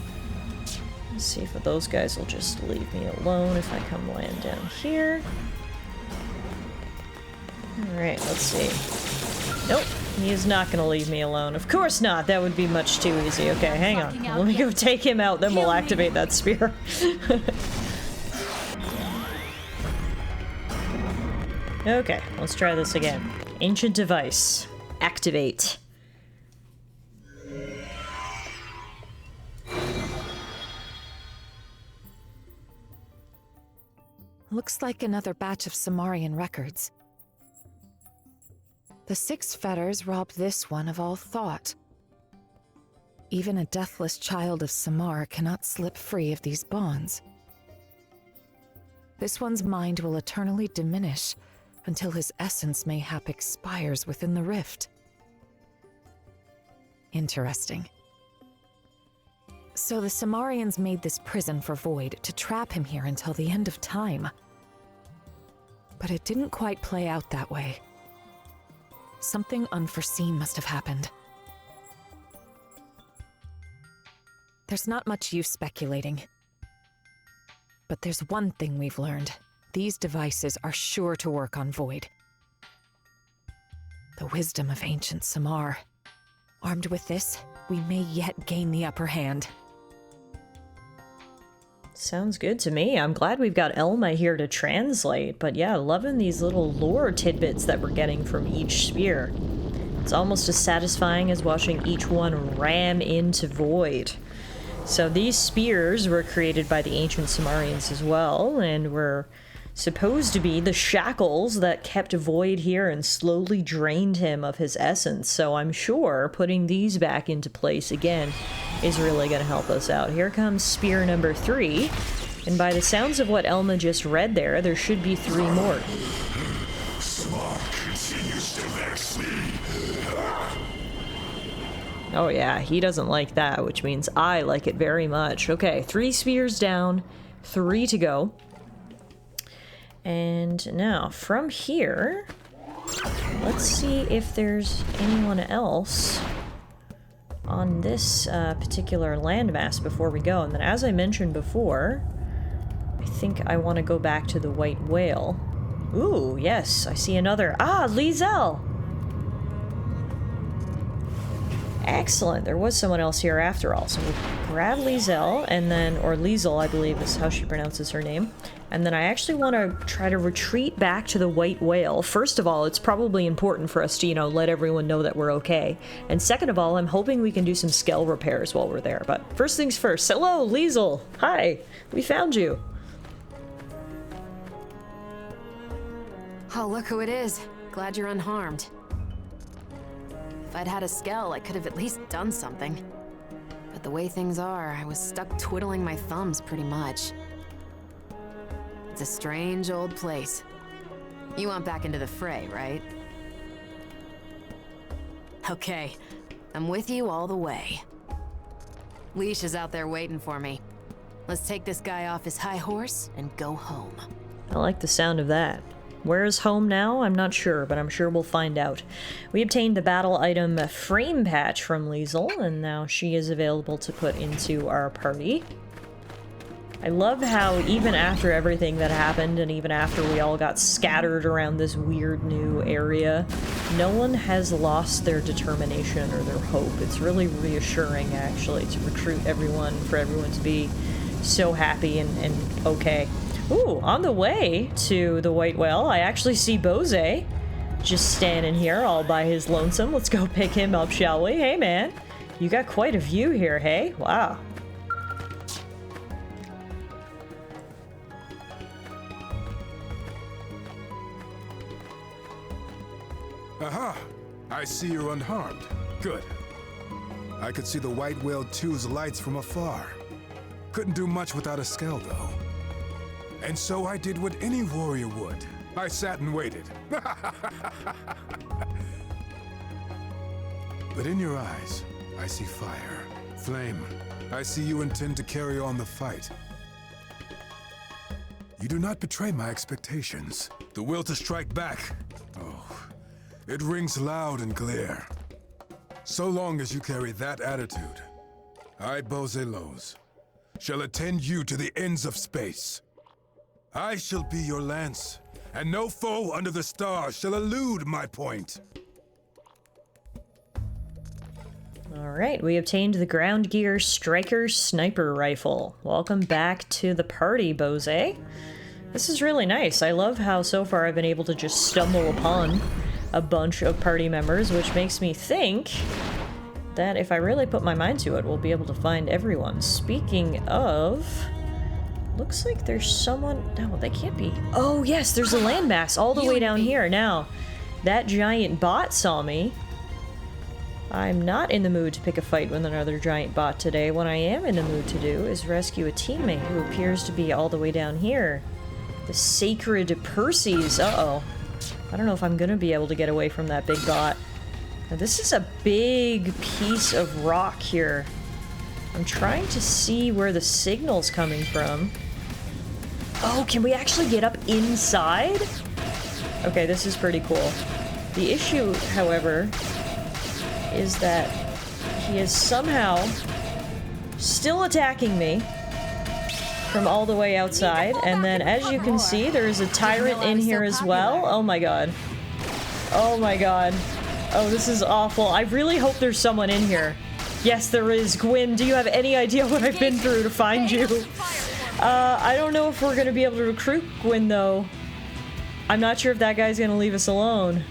Let's see if those guys will just leave me alone if I come land down here. Alright, let's see. Nope, he is not gonna leave me alone. Of course not, that would be much too easy. Okay, hang on. Let me go take him out, then we'll activate that spear. Okay, let's try this again. Ancient device. Activate. Looks like another batch of Samarian records. The 6 fetters robbed this one of all thought. Even a deathless child of Samar cannot slip free of these bonds. This one's mind will eternally diminish until his essence mayhap expires within the rift. Interesting. So the Samarians made this prison for Void to trap him here until the end of time. But it didn't quite play out that way. Something unforeseen must have happened. There's not much use speculating. But there's one thing we've learned. These devices are sure to work on Void. The wisdom of ancient Samar. Armed with this, we may yet gain the upper hand. Sounds good to me. I'm glad we've got Elma here to translate, but yeah, loving these little lore tidbits that we're getting from each spear. It's almost as satisfying as watching each one ram into Void. So these spears were created by the ancient Samarians as well, and were supposed to be the shackles that kept Void here and slowly drained him of his essence. So I'm sure putting these back into place again is really going to help us out. Here comes spear number 3, and by the sounds of what Elma just read there should be 3 more. Smart continues to vex me. Oh yeah, he doesn't like that, which means I like it very much. Okay, 3 spears down, 3 to go. And now, from here, let's see if there's anyone else on this particular landmass before we go. And then, as I mentioned before, I think I want to go back to the White Whale. Ooh, yes, I see another. Ah, Liesel! Excellent, there was someone else here after all. So we'll grab Liesel, and then, or Liesel, I believe is how she pronounces her name. And then I actually want to try to retreat back to the White Whale. First of all, it's probably important for us to, let everyone know that we're okay. And second of all, I'm hoping we can do some Skell repairs while we're there. But first things first. Hello, Liesel! Hi! We found you! Oh, look who it is. Glad you're unharmed. If I'd had a Skell, I could have at least done something. But the way things are, I was stuck twiddling my thumbs pretty much. It's a strange old place. You want back into the fray, right? Okay, I'm with you all the way. Leash is out there waiting for me. Let's take this guy off his high horse and go home. I like the sound of that. Where is home now? I'm not sure, but I'm sure we'll find out. We obtained the battle item Frame Patch from Liesel, and now she is available to put into our party. I love how even after everything that happened, and even after we all got scattered around this weird new area, no one has lost their determination or their hope. It's really reassuring, actually, to recruit everyone, for everyone to be so happy and okay. Ooh, on the way to the White Whale, I actually see Bose just standing here all by his lonesome. Let's go pick him up, shall we? Hey, man. You got quite a view here, hey? Wow. Aha! I see you're unharmed. Good. I could see the White Whale 2's lights from afar. Couldn't do much without a Skell, though. And so I did what any warrior would. I sat and waited. But in your eyes, I see fire, flame. I see you intend to carry on the fight. You do not betray my expectations. The will to strike back. Oh, it rings loud and clear. So long as you carry that attitude, I, Bose Lowe's, shall attend you to the ends of space. I shall be your lance And no foe under the stars shall elude my point. Alright, we obtained the Ground Gear Striker Sniper Rifle. Welcome back to the party, Bose. This is really nice. I love how so far I've been able to just stumble upon a bunch of party members, which makes me think that if I really put my mind to it, we'll be able to find everyone. Speaking of... looks like there's someone... no, they can't be. Oh yes, there's a landmass all the way down here. Now, that giant bot saw me. I'm not in the mood to pick a fight with another giant bot today. What I am in the mood to do is rescue a teammate who appears to be all the way down here. The Sacred Perseus. Uh-oh. I don't know if I'm gonna be able to get away from that big bot. Now, this is a big piece of rock here. I'm trying to see where the signal's coming from. Oh, can we actually get up inside? Okay, this is pretty cool. The issue, however, is that he is somehow still attacking me from all the way outside, and then as you can see, there's a tyrant in here as well. Oh my god. Oh my god. Oh, this is awful. I really hope there's someone in here. Yes, there is. Gwyn, do you have any idea what I've been through to find you? I don't know if we're gonna be able to recruit Gwyn, though. I'm not sure if that guy's gonna leave us alone.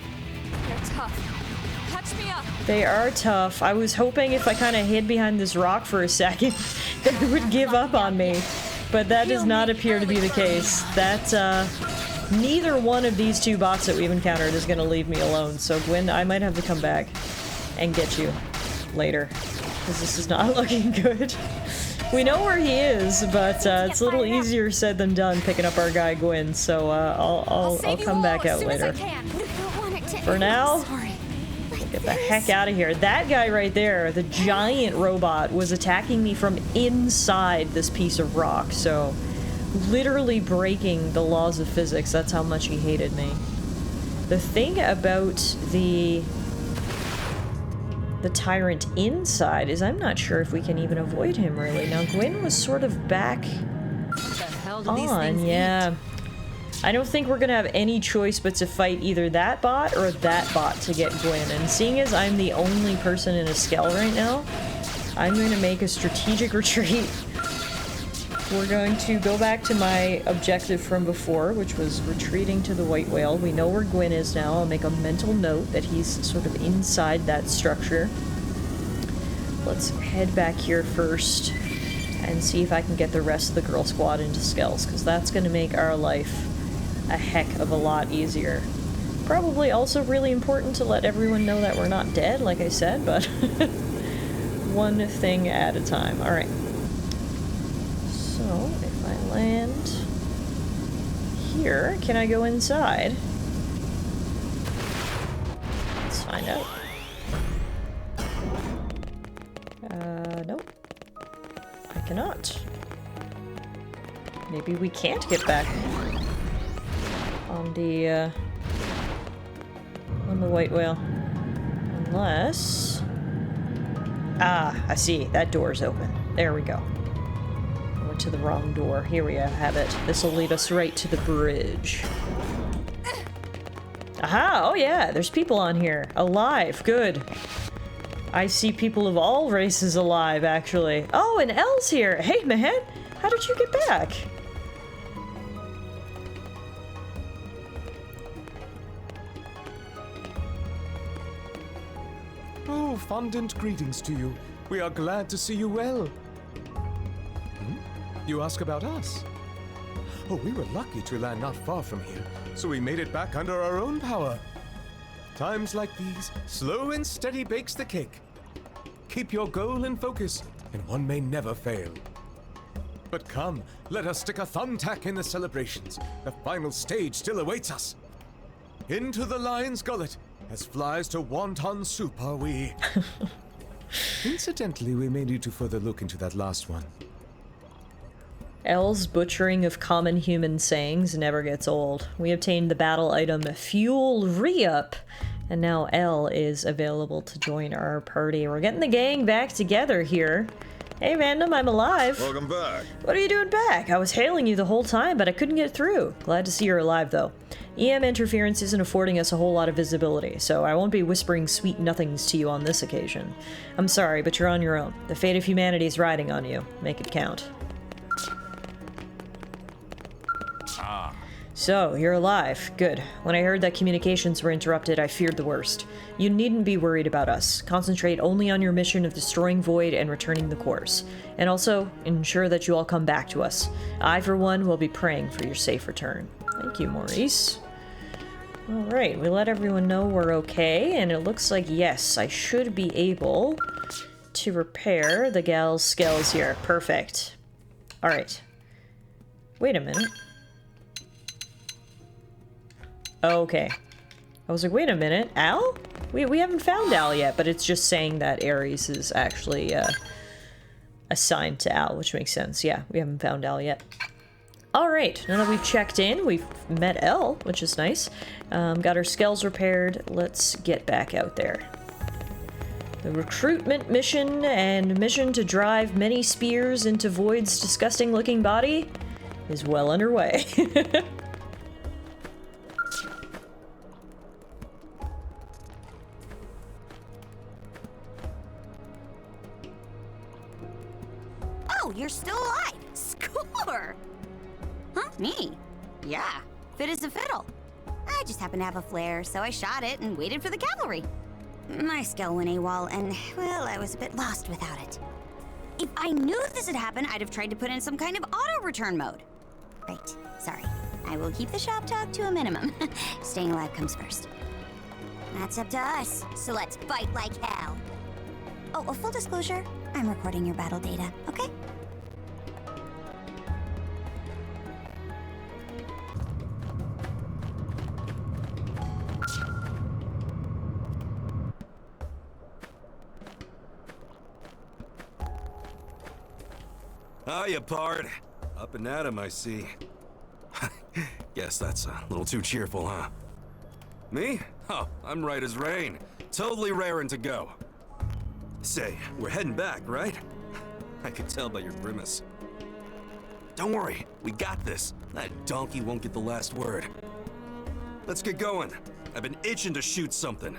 They're tough. Touch me up. They are tough. I was hoping if I kind of hid behind this rock for a second, they would give up on me. But that does not appear to be the case. That, neither one of these two bots that we've encountered is gonna leave me alone. So, Gwyn, I might have to come back and get you later. Because this is not looking good. We know where he is, but it's a little easier said than done picking up our guy Gwyn, so I'll come back out later. For now, we'll get the heck out of here. That guy right there, the giant robot, was attacking me from inside this piece of rock, so literally breaking the laws of physics. That's how much he hated me. The thing about the tyrant inside is I'm not sure if we can even avoid him, really. Now, Gwyn was sort of back on, yeah. I don't think we're gonna have any choice but to fight either that bot or that bot to get Gwyn, and seeing as I'm the only person in a Skell right now, I'm gonna make a strategic retreat. We're going to go back to my objective from before, which was retreating to the White Whale. We know where Gwyn is now. I'll make a mental note that he's sort of inside that structure. Let's head back here first and see if I can get the rest of the girl squad into Skells, because that's going to make our life a heck of a lot easier. Probably also really important to let everyone know that we're not dead, like I said, but one thing at a time. Alright. So, if I land here, can I go inside? Let's find out. Nope. I cannot. Maybe we can't get back on the White Whale. Unless... ah, I see. That door's open. There we go. To the wrong door. Here we have it. This will lead us right to the bridge. Aha! Oh yeah, there's people on here. Alive. Good. I see people of all races alive, actually. Oh, and Elle's here. Hey, man. How did you get back? Oh, fondant greetings to you. We are glad to see you well. You ask about us? Oh, we were lucky to land not far from here, so we made it back under our own power. Times like these, slow and steady bakes the cake. Keep your goal in focus, and one may never fail. But come, let us stick a thumbtack in the celebrations. The final stage still awaits us. Into the lion's gullet, as flies to wonton soup are we. Incidentally, we may need to further look into that last one. Elle's butchering of common human sayings never gets old. We obtained the battle item Fuel Re-Up, and now Elle is available to join our party. We're getting the gang back together here. Hey, Vandam, I'm alive. Welcome back. What are you doing back? I was hailing you the whole time, but I couldn't get through. Glad to see you're alive, though. EM interference isn't affording us a whole lot of visibility, so I won't be whispering sweet nothings to you on this occasion. I'm sorry, but you're on your own. The fate of humanity is riding on you. Make it count. So, you're alive. Good. When I heard that communications were interrupted, I feared the worst. You needn't be worried about us. Concentrate only on your mission of destroying Void and returning the cores. And also, ensure that you all come back to us. I, for one, will be praying for your safe return. Thank you, Maurice. Alright, we let everyone know we're okay, and it looks like, yes, I should be able to repair the gal's scales here. Perfect. Alright. Wait a minute. Okay. I was like, wait a minute, Al? We haven't found Al yet, but it's just saying that Ares is actually assigned to Al, which makes sense. Yeah, we haven't found Al yet. Alright, now that we've checked in, we've met Elle, which is nice. Got our scales repaired. Let's get back out there. The recruitment mission and mission to drive many spears into Void's disgusting-looking body is well underway. Oh, you're still alive! Score! Huh? Me? Yeah, fit as a fiddle. I just happened to have a flare, so I shot it and waited for the cavalry. My skill went AWOL, and, well, I was a bit lost without it. If I knew this had happened, I'd have tried to put in some kind of auto-return mode. Right, sorry. I will keep the shop talk to a minimum. Staying alive comes first. That's up to us, so let's fight like hell. Oh, a full disclosure, I'm recording your battle data, okay? Hiya, Pard. Up and at 'em, I see. Guess that's a little too cheerful, huh? Me? Oh, I'm right as rain. Totally raring to go. Say, we're heading back, right? I could tell by your grimace. Don't worry, we got this. That donkey won't get the last word. Let's get going. I've been itching to shoot something.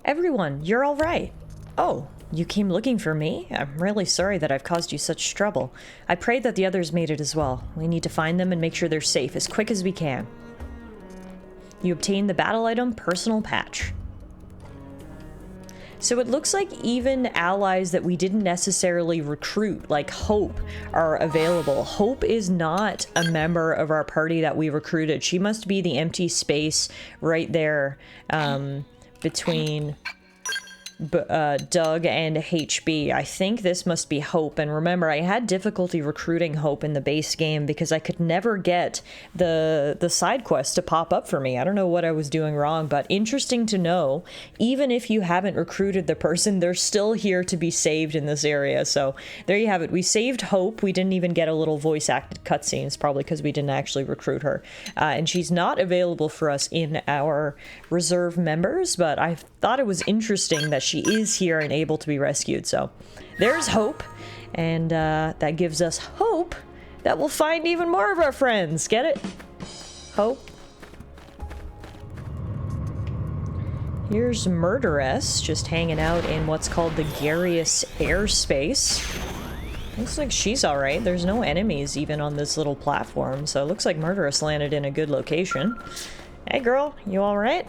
Everyone, you're all right. Oh, you came looking for me? I'm really sorry that I've caused you such trouble. I pray that the others made it as well. We need to find them and make sure they're safe as quick as we can. You obtained the battle item Personal Patch. So it looks like even allies that we didn't necessarily recruit, like Hope, are available. Hope is not a member of our party that we recruited. She must be the empty space right there between Doug and HB. I think this must be Hope. And remember, I had difficulty recruiting Hope in the base game because I could never get the side quest to pop up for me. I don't know what I was doing wrong, but interesting to know. Even if you haven't recruited the person, they're still here to be saved in this area. So there you have it. We saved Hope. We didn't even get a little voice acted cutscenes, probably because we didn't actually recruit her. And she's not available for us in our reserve members, but I thought it was interesting that she is here and able to be rescued. So there's Hope, and that gives us hope that we'll find even more of our friends. Get it? Hope. Here's Murderess just hanging out in what's called the Garius airspace. Looks like she's alright. There's no enemies even on this little platform, so it looks like Murderess landed in a good location. Hey girl, you alright?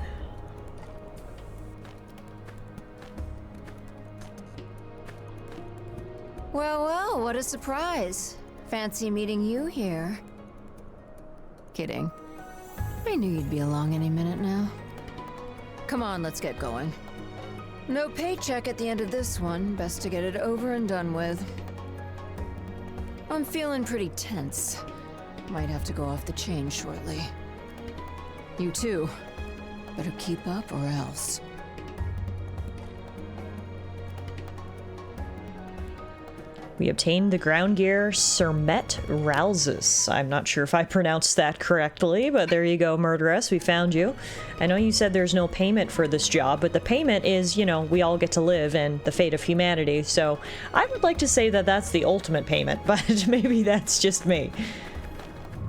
Well, well, what a surprise. Fancy meeting you here. Kidding. I knew you'd be along any minute now. Come on, let's get going. No paycheck at the end of this one. Best to get it over and done with. I'm feeling pretty tense. Might have to go off the chain shortly. You too. Better keep up or else. We obtained the ground gear Sermet Ralzus. I'm not sure if I pronounced that correctly, but there you go, Murderess. We found you. I know you said there's no payment for this job, but the payment is, you know, we all get to live and the fate of humanity, so I would like to say that that's the ultimate payment, but maybe that's just me.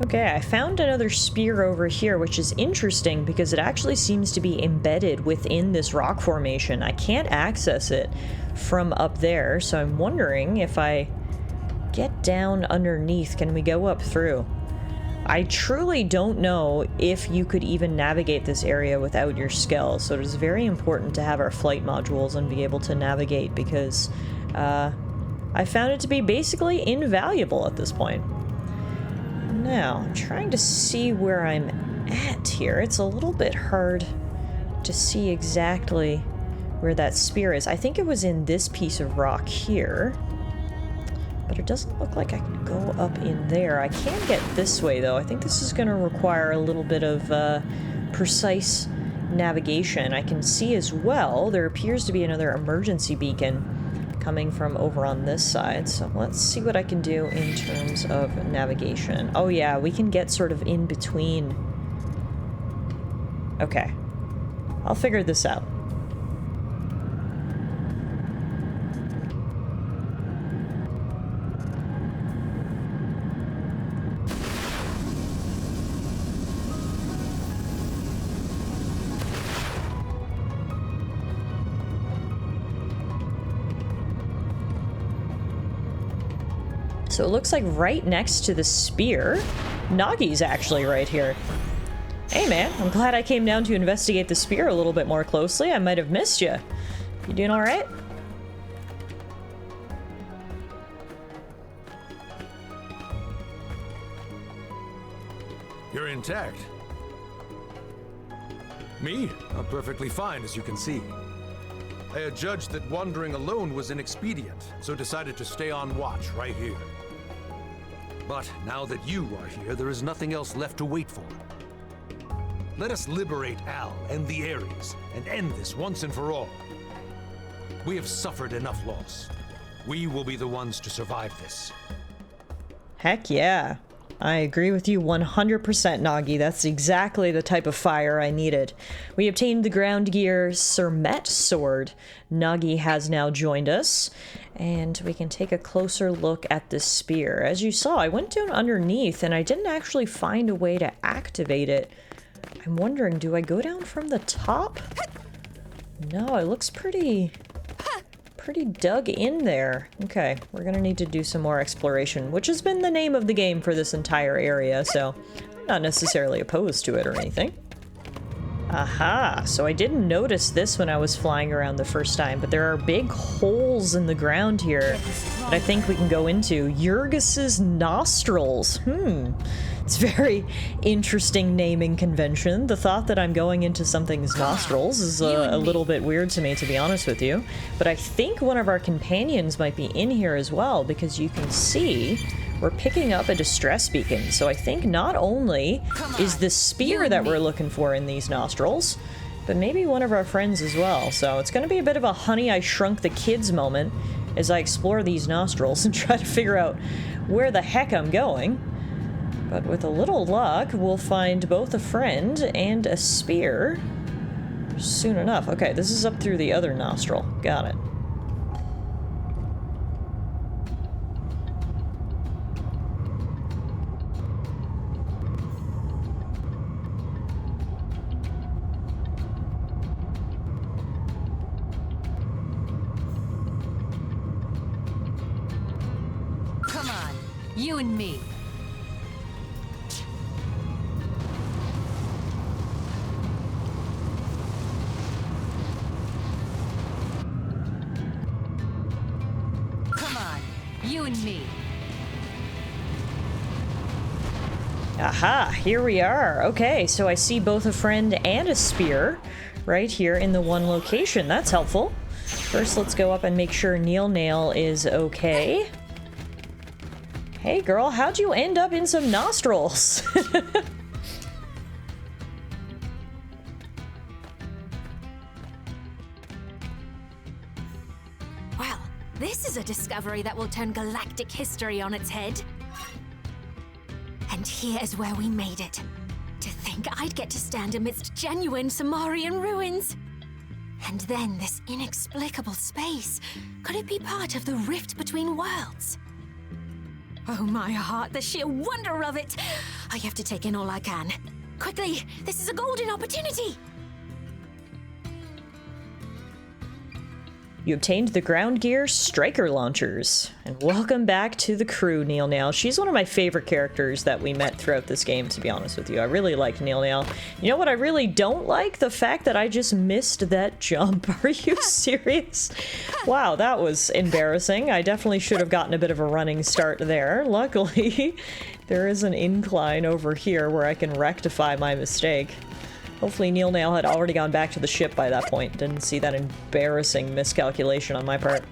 Okay, I found another spear over here, which is interesting because it actually seems to be embedded within this rock formation. I can't access it from up there, so I'm wondering if I get down underneath, can we go up through? I truly don't know if you could even navigate this area without your Skell, so it is very important to have our flight modules and be able to navigate because I found it to be basically invaluable at this point. Now, I'm trying to see where I'm at here. It's a little bit hard to see exactly where that spear is. I think it was in this piece of rock here, but it doesn't look like I can go up in there. I can get this way, though. I think this is going to require a little bit of precise navigation. I can see as well, there appears to be another emergency beacon coming from over on this side, so let's see what I can do in terms of navigation. Oh yeah, we can get sort of in between. Okay, I'll figure this out. So it looks like right next to the spear, Nagi's actually right here. Hey man, I'm glad I came down to investigate the spear a little bit more closely. I might have missed you. You doing alright? You're intact. Me? I'm perfectly fine, as you can see. I had judged that wandering alone was inexpedient, so decided to stay on watch right here. But now that you are here, there is nothing else left to wait for. Let us liberate Al and the Ares, and end this once and for all. We have suffered enough loss. We will be the ones to survive this. Heck yeah. I agree with you 100%, Nagi. That's exactly the type of fire I needed. We obtained the ground gear Sermet sword. Nagi has now joined us, and we can take a closer look at this spear. As you saw, I went down underneath, and I didn't actually find a way to activate it. I'm wondering, do I go down from the top? No, it looks pretty dug in there. Okay, we're gonna need to do some more exploration, which has been the name of the game for this entire area, so I'm not necessarily opposed to it or anything. Aha, so I didn't notice this when I was flying around the first time, but there are big holes in the ground here that I think we can go into. Yurgis's nostrils. It's very interesting naming convention. The thought that I'm going into something's nostrils is a little bit weird to me, to be honest with you. But I think one of our companions might be in here as well, because you can see we're picking up a distress beacon. So I think not only is the spear that we're looking for in these nostrils, but maybe one of our friends as well. So it's going to be a bit of a Honey, I Shrunk the Kids moment as I explore these nostrils and try to figure out where the heck I'm going. But with a little luck, we'll find both a friend and a spear soon enough. Okay, this is up through the other nostril. Got it. Come on, you and me. You and me. Aha, here we are. Okay, so I see both a friend and a spear right here in the one location. That's helpful. First, let's go up and make sure Neil Nail is okay. Hey girl, how'd you end up in some nostrils? this is a discovery that will turn galactic history on its head. And here is where we made it. To think I'd get to stand amidst genuine Sumerian ruins. And then this inexplicable space. Could it be part of the rift between worlds? Oh my heart, the sheer wonder of it! I have to take in all I can. Quickly, this is a golden opportunity! You obtained the ground gear striker launchers. And welcome back to the crew, Neil Nail. She's one of my favorite characters that we met throughout this game, to be honest with you. I really liked Neil Nail. You know what I really don't like? The fact that I just missed that jump. Are you serious? Wow, that was embarrassing. I definitely should have gotten a bit of a running start there. Luckily, there is an incline over here where I can rectify my mistake. Hopefully Neil Nail had already gone back to the ship by that point. Didn't see that embarrassing miscalculation on my part.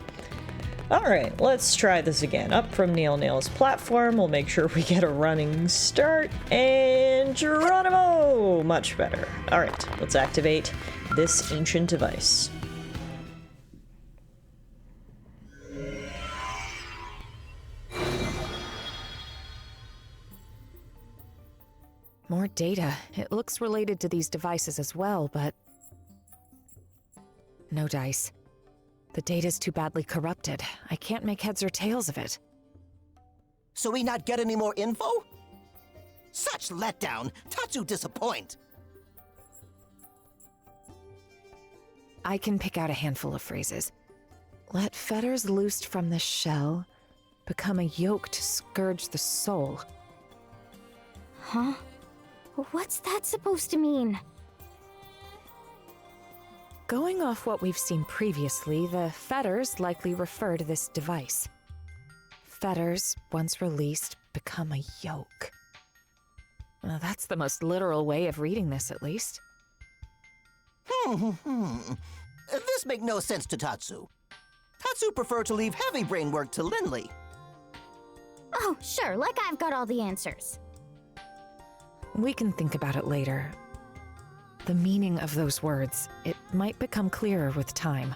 Alright, let's try this again. Up from Neil Nail's platform, we'll make sure we get a running start, and Geronimo! Much better. Alright, let's activate this ancient device. More data. It looks related to these devices as well, but... no dice. The data's too badly corrupted. I can't make heads or tails of it. So we not get any more info? Such letdown! Tatsu disappoint! I can pick out a handful of phrases. Let fetters loosed from the shell become a yoke to scourge the soul. Huh? What's that supposed to mean? Going off what we've seen previously, the fetters likely refer to this device. Fetters, once released, become a yoke. Well, that's the most literal way of reading this, at least. This make no sense to Tatsu. Tatsu prefer to leave heavy brain work to Lindley. Oh, sure, like I've got all the answers. We can think about it later. The meaning of those words, it might become clearer with time.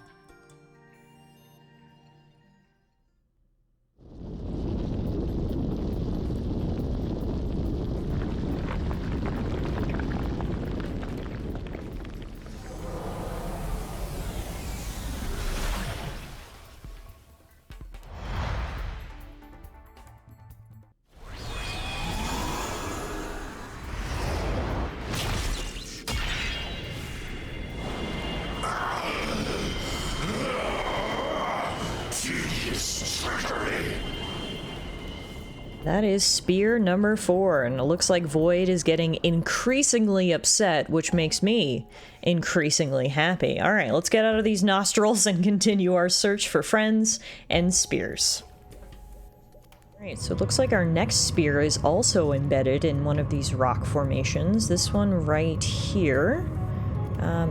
That is spear number 4, and it looks like Void is getting increasingly upset, which makes me increasingly happy. Alright, let's get out of these nostrils and continue our search for friends and spears. Alright, so it looks like our next spear is also embedded in one of these rock formations. This one right here.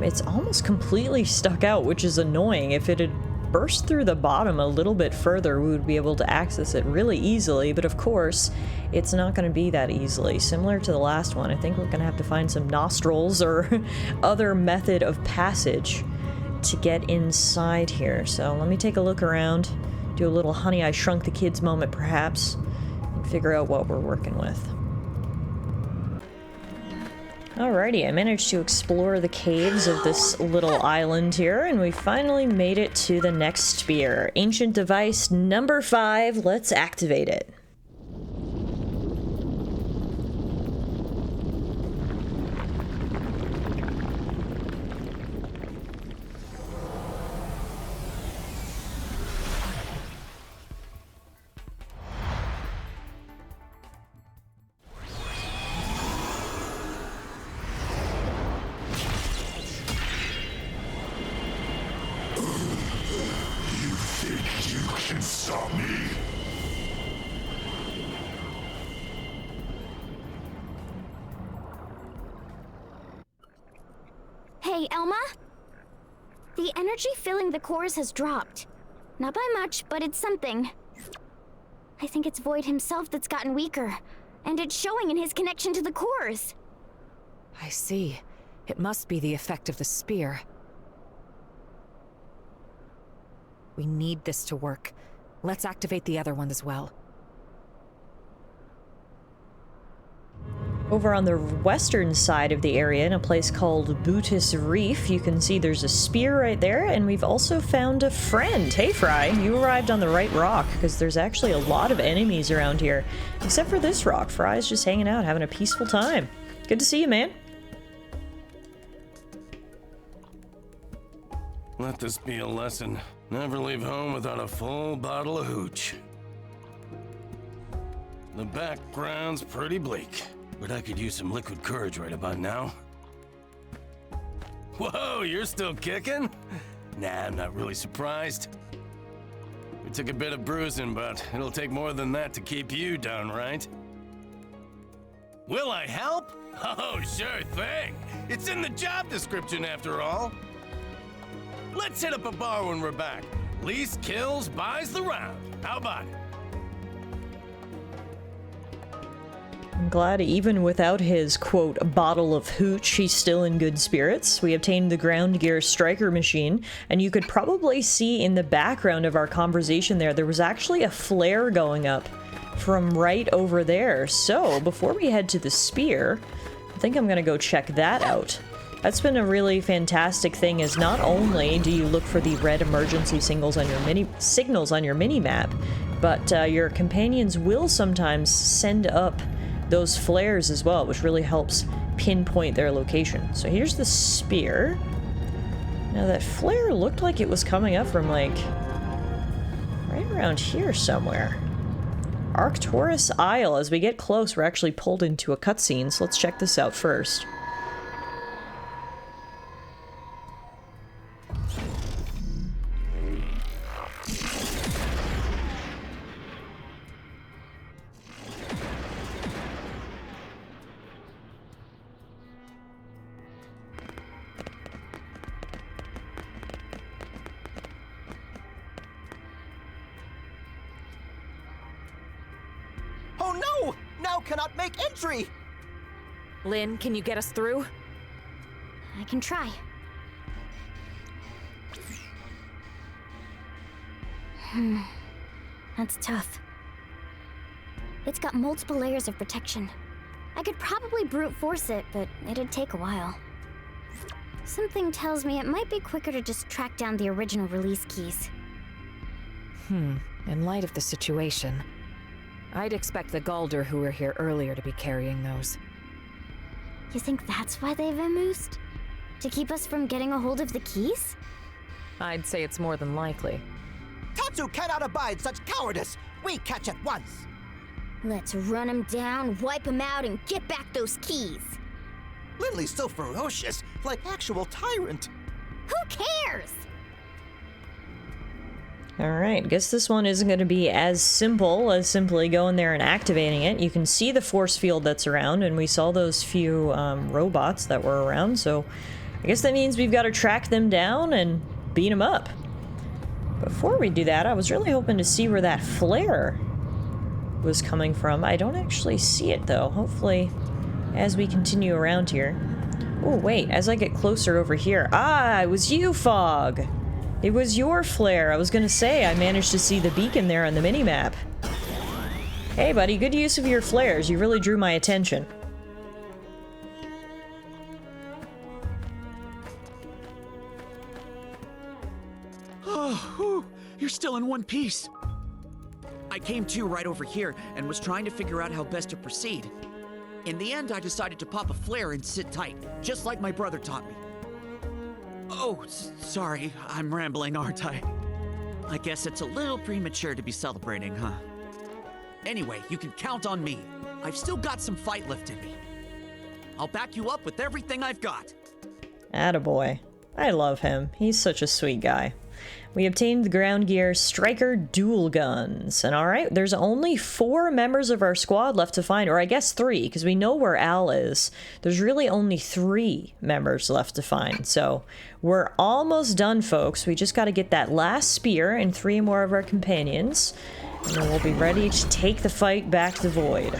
It's almost completely stuck out, which is annoying. If it had burst through the bottom a little bit further, we would be able to access it really easily, but of course, it's not going to be that easily. Similar to the last one, I think we're going to have to find some nostrils or other method of passage to get inside here. So let me take a look around, do a little Honey, I Shrunk the Kids moment perhaps, and figure out what we're working with. Alrighty, I managed to explore the caves of this little island here, and we finally made it to the next spear. Ancient device number 5, let's activate it. Hey, Elma? The energy filling the cores has dropped. Not by much, but it's something. I think it's Void himself that's gotten weaker, and it's showing in his connection to the cores. I see. It must be the effect of the spear. We need this to work. Let's activate the other one as well. Over on the western side of the area, in a place called Bootis Reef, you can see there's a spear right there, and we've also found a friend. Hey, Fry, you arrived on the right rock, because there's actually a lot of enemies around here. Except for this rock. Fry's just hanging out, having a peaceful time. Good to see you, man. Let this be a lesson. Never leave home without a full bottle of hooch. The background's pretty bleak, but I could use some liquid courage right about now. Whoa, you're still kicking? Nah, I'm not really surprised. We took a bit of bruising, but it'll take more than that to keep you down, right? Will I help? Oh, sure thing. It's in the job description after all. Let's hit up a bar when we're back. Least kills buys the round. How about it? I'm glad even without his, quote, bottle of hooch, he's still in good spirits. We obtained the ground gear striker machine, and you could probably see in the background of our conversation there was actually a flare going up from right over there. So, before we head to the spear, I think I'm gonna go check that out. That's been a really fantastic thing, is not only do you look for the red emergency signals on your mini-map, but your companions will sometimes send up those flares as well, which really helps pinpoint their location. So here's the spear. Now that flare looked like it was coming up from like right around here somewhere. Arcturus Isle. As we get close, we're actually pulled into a cutscene, so let's check this out first. Oh no! Now cannot make entry! Lynn, can you get us through? I can try. That's tough. It's got multiple layers of protection. I could probably brute force it, but it'd take a while. Something tells me it might be quicker to just track down the original release keys. In light of the situation, I'd expect the Galder who were here earlier to be carrying those. You think that's why they've vamoosed? To keep us from getting a hold of the keys? I'd say it's more than likely. Tatsu cannot abide such cowardice! We catch at once! Let's run him down, wipe him out, and get back those keys! Lindley's so ferocious, like actual tyrant. Who cares? Alright, guess this one isn't going to be as simple as simply going there and activating it. You can see the force field that's around, and we saw those few robots that were around, so I guess that means we've got to track them down and beat them up. Before we do that, I was really hoping to see where that flare was coming from. I don't actually see it, though. Hopefully, as we continue around here... Oh, wait, as I get closer over here... Ah, it was you, Fog! It was your flare. I was gonna say, I managed to see the beacon there on the minimap. Hey, buddy, good use of your flares. You really drew my attention. Oh, you're still in one piece. I came to right over here and was trying to figure out how best to proceed. In the end, I decided to pop a flare and sit tight, just like my brother taught me. Oh, sorry, I'm rambling, aren't I? I guess it's a little premature to be celebrating, huh? Anyway, you can count on me. I've still got some fight left in me. I'll back you up with everything I've got. Attaboy. I love him. He's such a sweet guy. We obtained the ground gear striker dual guns. And alright, there's only 4 members of our squad left to find, or I guess 3, because we know where Al is. There's really only 3 members left to find. So we're almost done, folks. We just got to get that last spear and 3 more of our companions. And then we'll be ready to take the fight back to the Void.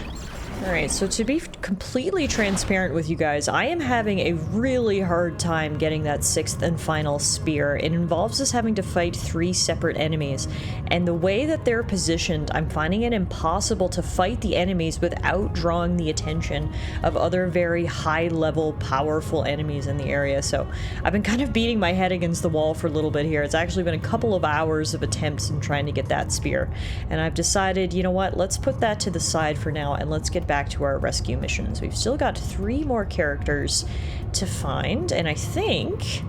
Alright, so to be completely transparent with you guys, I am having a really hard time getting that 6th and final spear. It involves us having to fight 3 separate enemies, and the way that they're positioned, I'm finding it impossible to fight the enemies without drawing the attention of other very high-level, powerful enemies in the area. So I've been kind of beating my head against the wall for a little bit here. It's actually been a couple of hours of attempts in trying to get that spear, and I've decided, you know what, let's put that to the side for now, and let's get back to our rescue missions. We've still got 3 more characters to find, and I think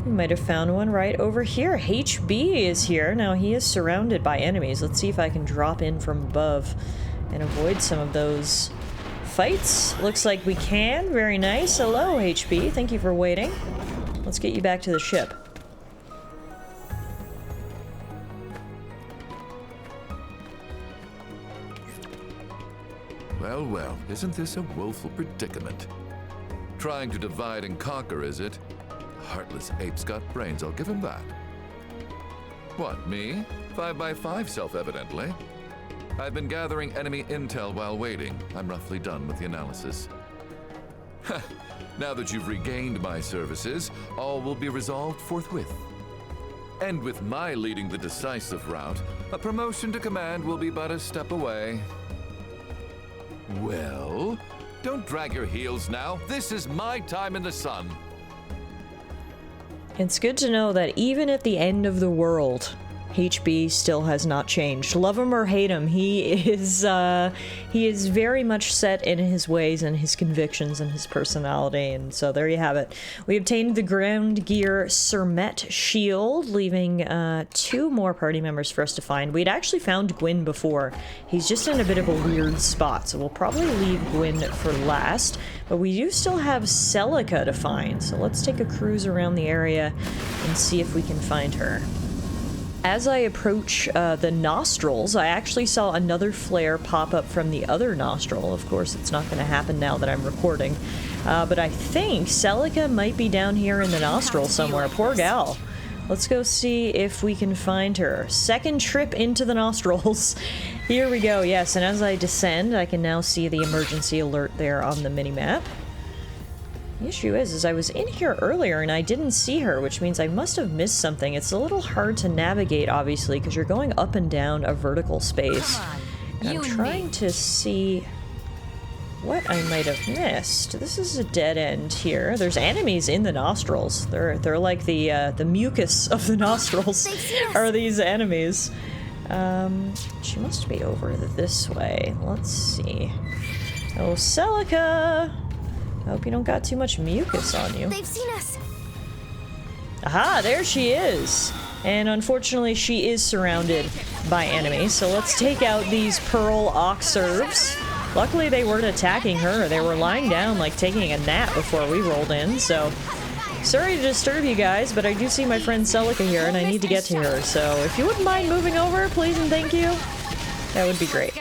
we might have found one right over here. HB is here. Now, he is surrounded by enemies. Let's see if I can drop in from above and avoid some of those fights. Looks like we can. Very nice. Hello, HB. Thank you for waiting. Let's get you back to the ship. Well, well, isn't this a woeful predicament? Trying to divide and conquer, is it? Heartless ape's got brains, I'll give him that. What, me? 5x5, self-evidently. I've been gathering enemy intel while waiting. I'm roughly done with the analysis. Now that you've regained my services, all will be resolved forthwith. And with my leading the decisive route, a promotion to command will be but a step away. Well, don't drag your heels now. This is my time in the sun. It's good to know that even at the end of the world, HB still has not changed. Love him or hate him, he is very much set in his ways and his convictions and his personality, and so there you have it. We obtained the ground gear Sermet shield, leaving 2 more party members for us to find. We'd actually found Gwyn before. He's just in a bit of a weird spot, so we'll probably leave Gwyn for last, but we do still have Celica to find, so let's take a cruise around the area and see if we can find her. As I approach the nostrils, I actually saw another flare pop up from the other nostril. Of course, it's not going to happen now that I'm recording. But I think Celica might be down here in the nostril somewhere. Poor gal. Let's go see if we can find her. Second trip into the nostrils. Here we go, yes. And as I descend, I can now see the emergency alert there on the minimap. The issue is I was in here earlier and I didn't see her, which means I must have missed something. It's a little hard to navigate, obviously, because you're going up and down a vertical space. And I'm trying to see what I might have missed. This is a dead end here. There's enemies in the nostrils. They're like the mucus of the nostrils are these enemies. She must be over this way. Let's see. Oh, Celica! I hope you don't got too much mucus on you. They've seen us. Aha, there she is. And unfortunately, she is surrounded by enemies. So let's take out these Pearl Oxerves. Luckily, they weren't attacking her. They were lying down, like taking a nap before we rolled in. So sorry to disturb you guys, but I do see my friend Celica here, and I need to get to her. So if you wouldn't mind moving over, please and thank you, that would be great.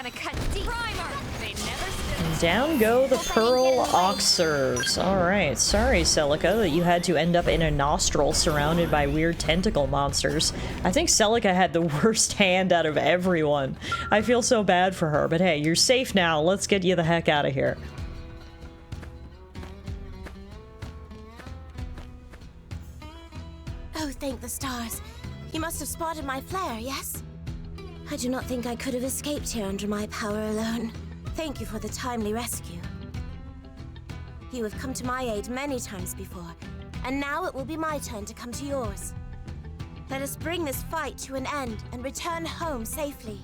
Down go the Pearl Oxerves. Alright, sorry Celica that you had to end up in a nostril surrounded by weird tentacle monsters. I think Celica had the worst hand out of everyone. I feel so bad for her, but hey, you're safe now. Let's get you the heck out of here. Oh, thank the stars. You must have spotted my flare, yes? I do not think I could have escaped here under my power alone. Thank you for the timely rescue. You have come to my aid many times before, and now it will be my turn to come to yours. Let us bring this fight to an end and return home safely.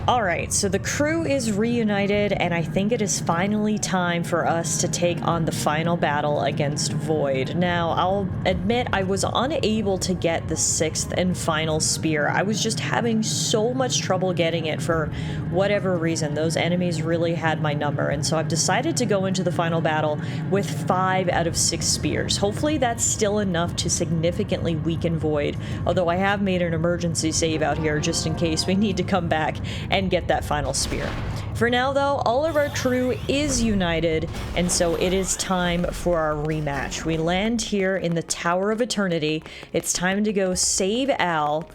Alright, so the crew is reunited, and I think it is finally time for us to take on the final battle against Void. Now, I'll admit I was unable to get the 6th and final spear. I was just having so much trouble getting it for whatever reason. Those enemies really had my number, and so I've decided to go into the final battle with 5 out of 6 spears. Hopefully that's still enough to significantly weaken Void, although I have made an emergency save out here just in case we need to come back and get that final spear. For now, though, all of our crew is united, and so it is time for our rematch. We land here in the Tower of Eternity. It's time to go save Al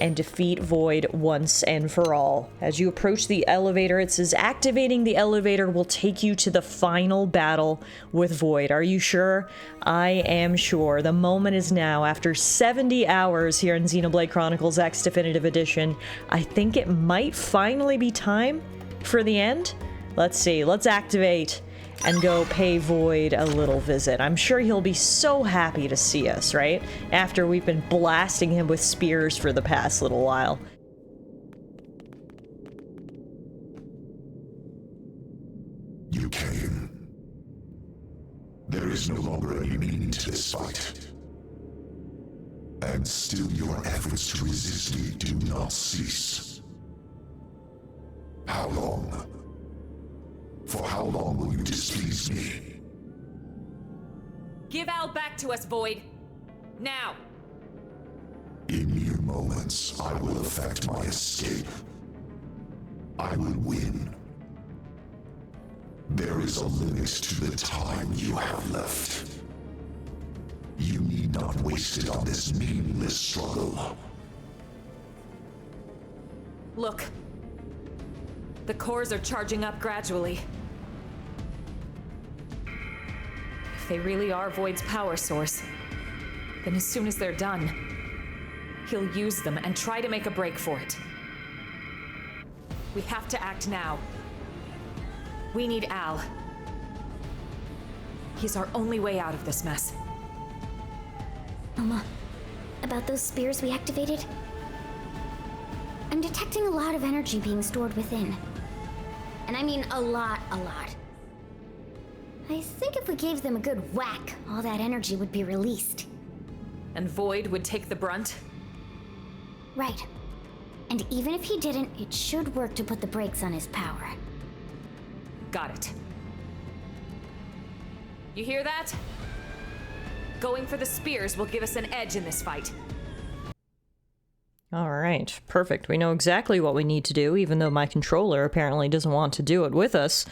and defeat Void once and for all. As you approach the elevator, it says activating the elevator will take you to the final battle with Void. Are you sure? I am sure. The moment is now. After 70 hours here in Xenoblade Chronicles X Definitive Edition, I think it might finally be time for the end. Let's see. Let's activate and go pay Void a little visit. I'm sure he'll be so happy to see us, right? After we've been blasting him with spears for the past little while. You came. There is no longer any meaning to this fight. And still your efforts to resist me do not cease. How long? For how long will you displease me? Give Al back to us, Void. Now! In mere moments, I will effect my escape. I will win. There is a limit to the time you have left. You need not waste it on this meaningless struggle. Look. The cores are charging up gradually. If they really are Void's power source, then as soon as they're done, he'll use them and try to make a break for it. We have to act now. We need Al. He's our only way out of this mess. Elma, about those spears we activated? I'm detecting a lot of energy being stored within. And I mean a lot, a lot. I think if we gave them a good whack, all that energy would be released. And Void would take the brunt? Right. And even if he didn't, it should work to put the brakes on his power. Got it. You hear that? Going for the spears will give us an edge in this fight. Alright, perfect. We know exactly what we need to do, even though my controller apparently doesn't want to do it with us.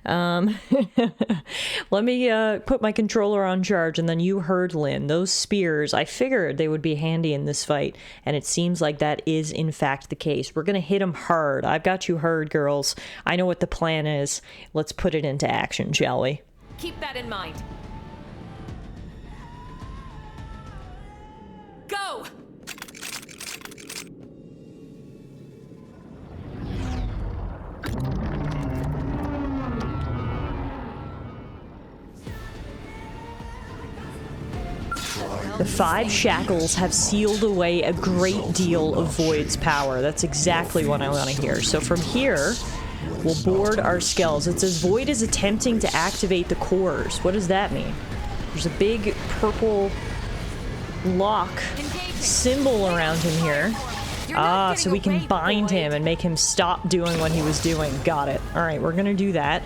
Let me put my controller on charge, and then you heard Lynn. Those spears, I figured they would be handy in this fight, and it seems like that is in fact the case. We're gonna hit them hard. I've got you heard, girls. I know what the plan is. Let's put it into action, shall we? Keep that in mind. Go! The 5 shackles have sealed away a great deal of Void's power. That's exactly what I want to hear. So from here, we'll board our skulls. It says Void is attempting to activate the cores. What does that mean? There's a big purple lock symbol around him here. Ah, so we can bind him and make him stop doing what he was doing. Got it. Alright, we're gonna do that.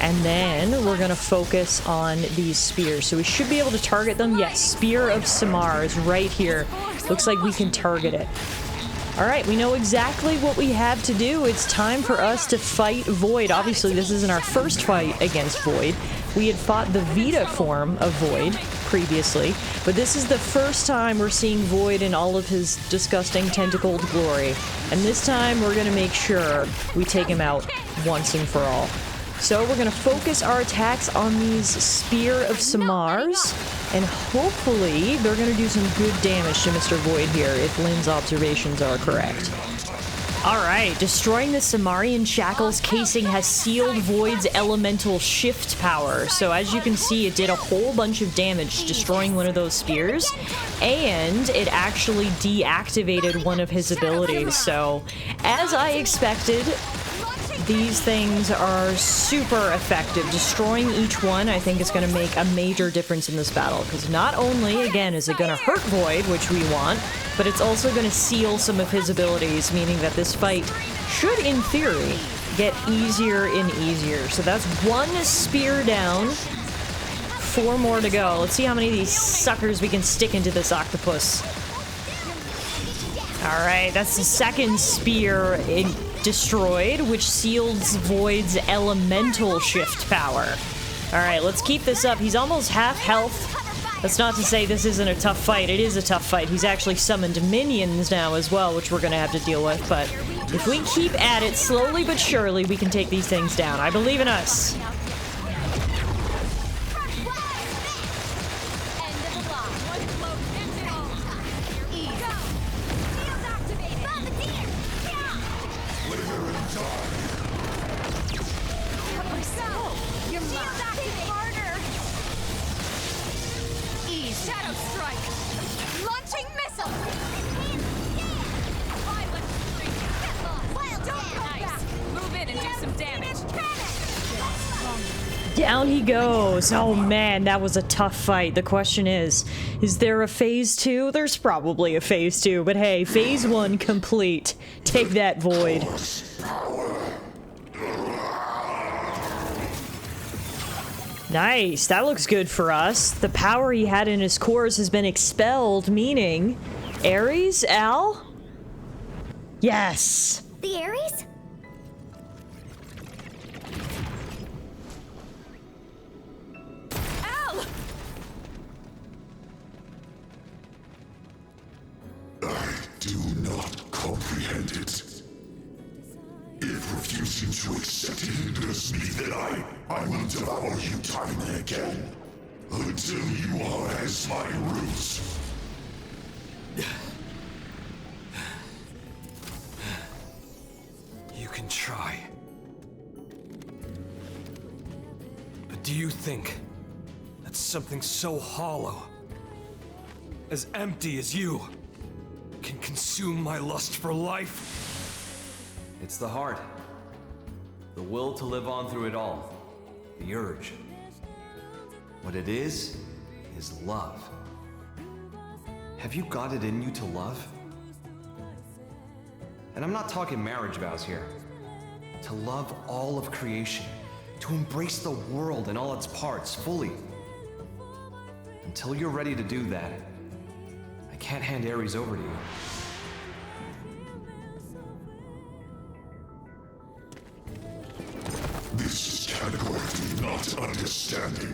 And then we're gonna focus on these spears. So we should be able to target them. Yes, Spear of Samar is right here. Looks like we can target it. Alright, we know exactly what we have to do. It's time for us to fight Void. Obviously, this isn't our first fight against Void. We had fought the Vita form of Void previously, but this is the first time we're seeing Void in all of his disgusting tentacled glory. And this time, we're gonna make sure we take him out once and for all. So we're gonna focus our attacks on these Spear of Samars, and hopefully they're gonna do some good damage to Mr. Void here, if Lynn's observations are correct. Alright, destroying the Samarian Shackles casing has sealed Void's elemental shift power. So as you can see, it did a whole bunch of damage destroying one of those spears, and it actually deactivated one of his abilities. So, as I expected, these things are super effective. Destroying each one, I think, is going to make a major difference in this battle, because not only, again, is it going to hurt Void, which we want, but it's also going to seal some of his abilities, meaning that this fight should, in theory, get easier and easier. So that's 1 spear down, 4 more to go. Let's see how many of these suckers we can stick into this octopus. Alright, that's the 2nd spear destroyed, which seals Void's elemental shift power. Alright, let's keep this up. He's almost half health. That's not to say this isn't a tough fight. It is a tough fight. He's actually summoned minions now as well, which we're gonna have to deal with, but if we keep at it slowly but surely, we can take these things down. I believe in us. Down he goes. Oh man, that was a tough fight. The question is there a phase 2? There's probably a phase 2, but hey, phase 1 complete. Take that, Void. Nice, that looks good for us. The power he had in his cores has been expelled, meaning... Ares? Al? Yes! The Ares? I do not comprehend it. If refusing to accept it hinders me, then I will devour you time and again. Until you are as my roots. You can try. But do you think that something so hollow, as empty as you, can consume my lust for life? It's the heart. The will to live on through it all. The urge. What it is love. Have you got it in you to love? And I'm not talking marriage vows here. To love all of creation. To embrace the world and all its parts fully. Until you're ready to do that, I can't hand Ares over to you. This is categorically not understanding.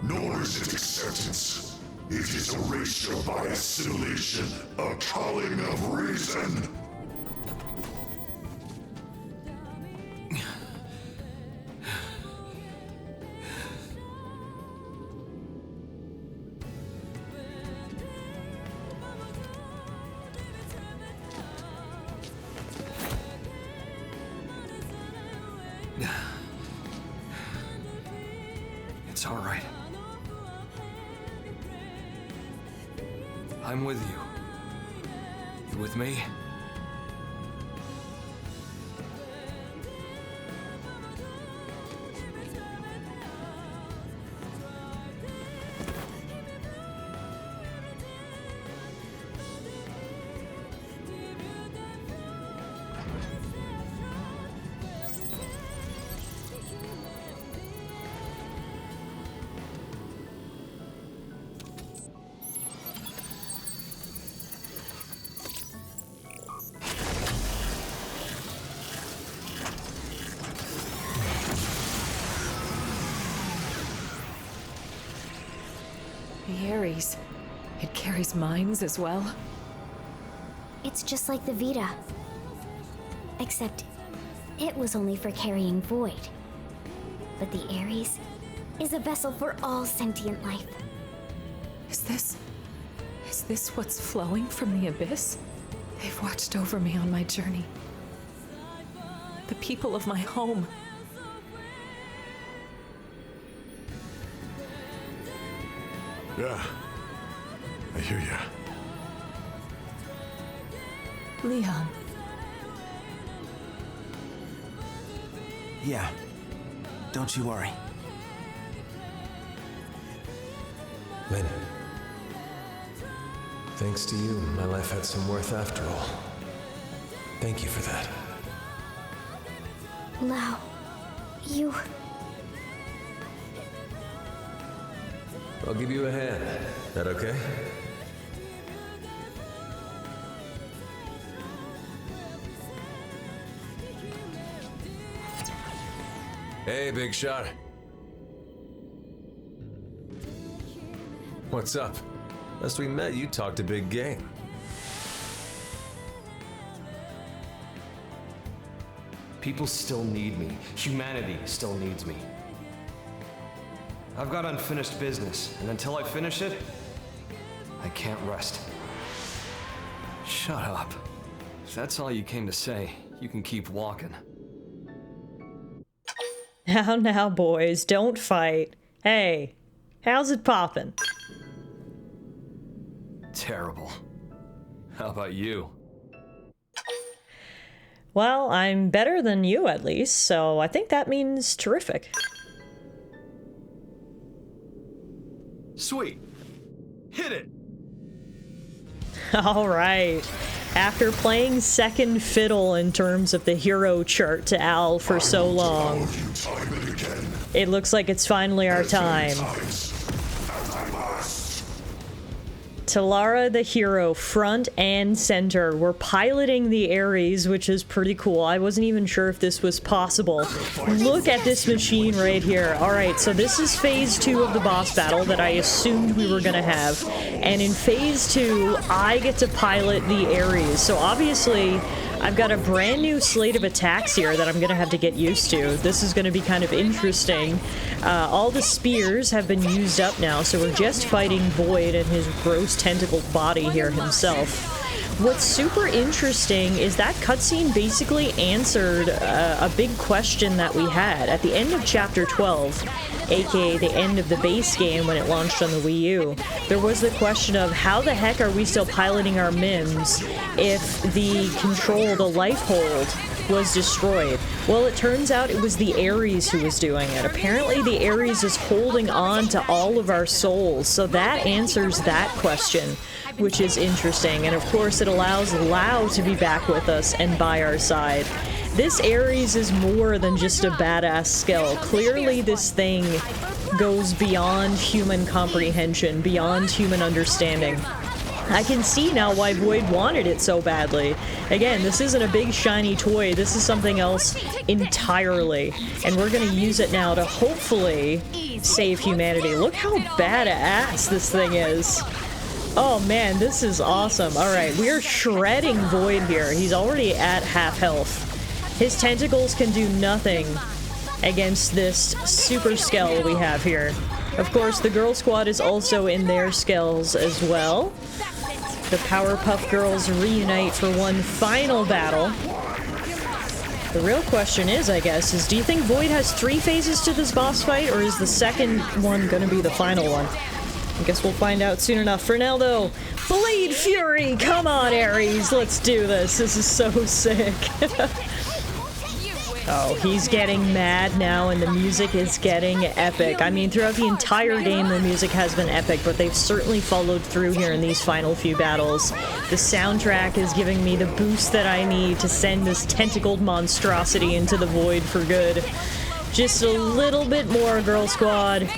Nor is it acceptance. It is erasure by assimilation, a culling of reason. It's all right. I'm with you. You with me? The Ares. It carries minds as well. It's just like the Vita. Except, it was only for carrying void. But the Ares is a vessel for all sentient life. Is this what's flowing from the abyss? They've watched over me on my journey. The people of my home. Yeah, I hear ya. Leon. Yeah, don't you worry. Lynn. Thanks to you, my life had some worth after all. Thank you for that. Lau, you... I'll give you a hand. That okay? Hey, big shot. What's up? Last we met, you talked a big game. People still need me. Humanity still needs me. I've got unfinished business, and until I finish it, I can't rest. Shut up. If that's all you came to say, you can keep walking. Now, boys, don't fight. Hey, how's it poppin'? Terrible. How about you? Well, I'm better than you at least, so I think that means terrific. Sweet. Hit it! Alright. After playing second fiddle in terms of the hero chart to Al for so long, it looks like it's finally our time. Tallara the hero, front and center. We're piloting the Ares, which is pretty cool. I wasn't even sure if this was possible. Look at this machine right here. Alright, so this is phase 2 of the boss battle that I assumed we were gonna have. And in phase 2, I get to pilot the Ares. So obviously, I've got a brand new slate of attacks here that I'm gonna have to get used to. This is gonna be kind of interesting. All the spears have been used up now, so we're just fighting Void and his gross tentacled body here himself. What's super interesting is that cutscene basically answered a big question that we had. At the end of Chapter 12, aka the end of the base game when it launched on the Wii U, there was the question of how the heck are we still piloting our MIMs if the control, the life hold, was destroyed? Well, it turns out it was the Ares who was doing it. Apparently the Ares is holding on to all of our souls, so that answers that question, which is interesting. And of course it allows Lao to be back with us and by our side. This Ares is more than just a badass skill. Clearly this thing goes beyond human comprehension, beyond human understanding. I can see now why Void wanted it so badly. Again, this isn't a big shiny toy, this is something else entirely. And we're gonna use it now to hopefully save humanity. Look how badass this thing is. Oh man, this is awesome. Alright, we're shredding Void here. He's already at half health. His tentacles can do nothing against this super skull we have here. Of course, the Girl Squad is also in their skulls as well. The Powerpuff Girls reunite for one final battle. The real question is, I guess, do you think Void has 3 phases to this boss fight, or is the second one gonna be the final one? I guess we'll find out soon enough. For now, though, Blade Fury! Come on, Ares! Let's do this! This is so sick! Oh, he's getting mad now, and the music is getting epic. I mean, throughout the entire game, the music has been epic, but they've certainly followed through here in these final few battles. The soundtrack is giving me the boost that I need to send this tentacled monstrosity into the void for good. Just a little bit more, Girl Squad.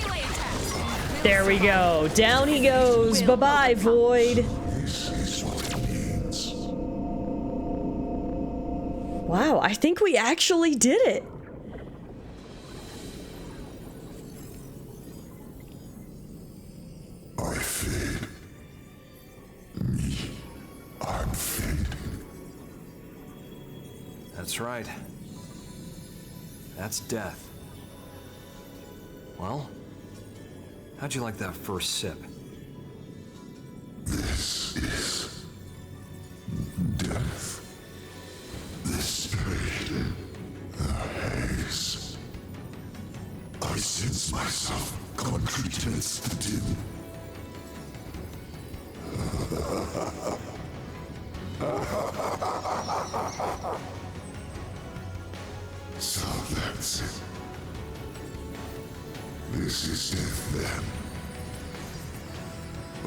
There we go. Down he goes. Bye-bye, Void. Wow, I think we actually did it. I fade. Me, I'm fading. That's right. That's death. Well, how'd you like that first sip? This is death. The spirit, the haze. I sense myself concreteness to dim. So that's it. This is death then.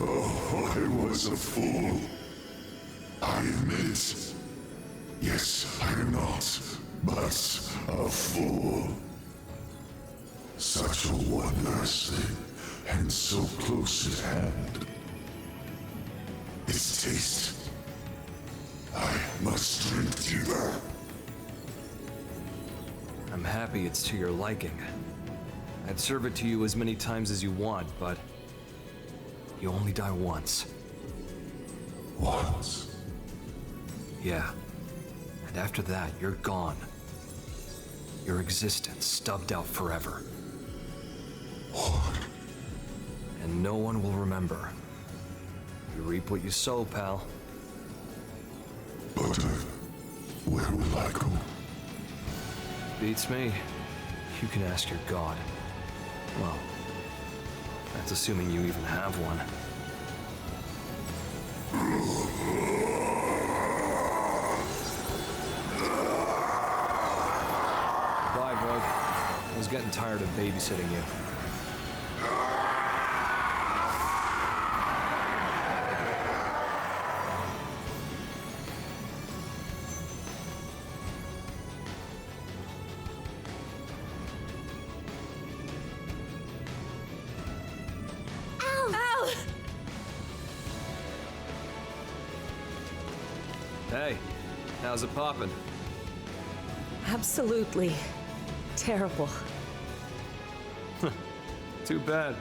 Oh, I was a fool. I admit it. Yes, I'm not, but a fool. Such a wondrous thing, and so close at hand. Its taste. I must drink deeper. I'm happy it's to your liking. I'd serve it to you as many times as you want, but You only die once. Once? Yeah. And after that, you're gone. Your existence stubbed out forever. What? And no one will remember. You reap what you sow, pal. But, where will I go? Beats me. You can ask your god. Well, that's assuming you even have one. Bye, Void. I was getting tired of babysitting you. Hey, how's it poppin'? Absolutely terrible. Too bad.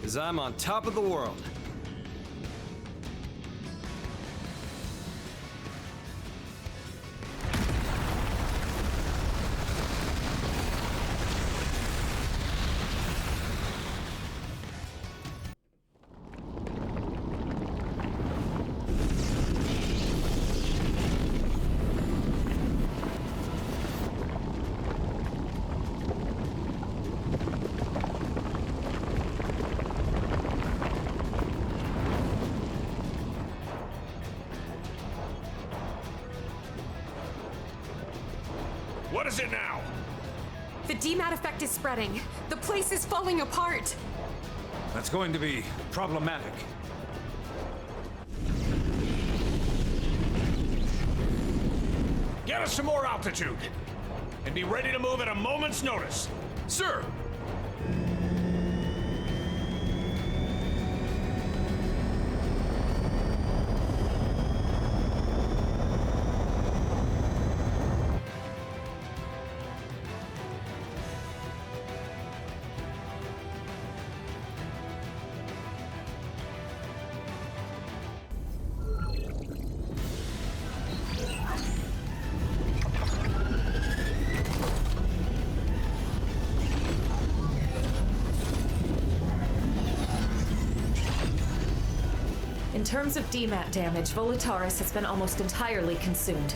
Cause I'm on top of the world. What is it now? The DMAT effect is spreading. The place is falling apart. That's going to be problematic. Get us some more altitude. And be ready to move at a moment's notice. Sir! In terms of DMAT damage, Volataris has been almost entirely consumed.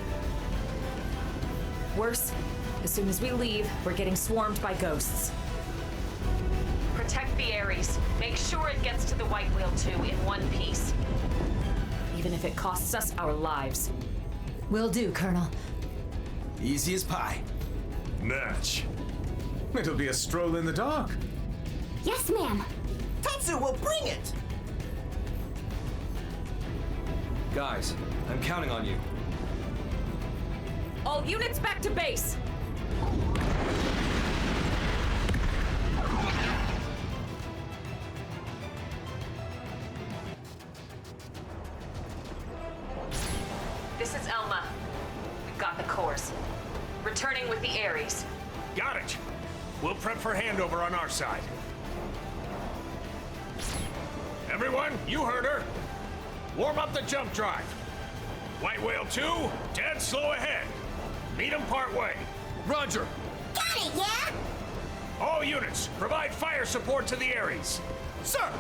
Worse, as soon as we leave, we're getting swarmed by ghosts. Protect the Ares. Make sure it gets to the White Whale 2 in one piece. Even if it costs us our lives. Will do, Colonel. Easy as pie. Natch. It'll be a stroll in the dark. Yes, ma'am. Tatsu will bring it! Guys, I'm counting on you. All units back to base! This is Elma. We've got the cores. Returning with the Ares. Got it. We'll prep for handover on our side. Everyone, you heard her. Warm up the jump drive. White Whale 2, dead slow ahead. Meet him part way. Roger. Got it, yeah? All units, provide fire support to the Ares. Sir!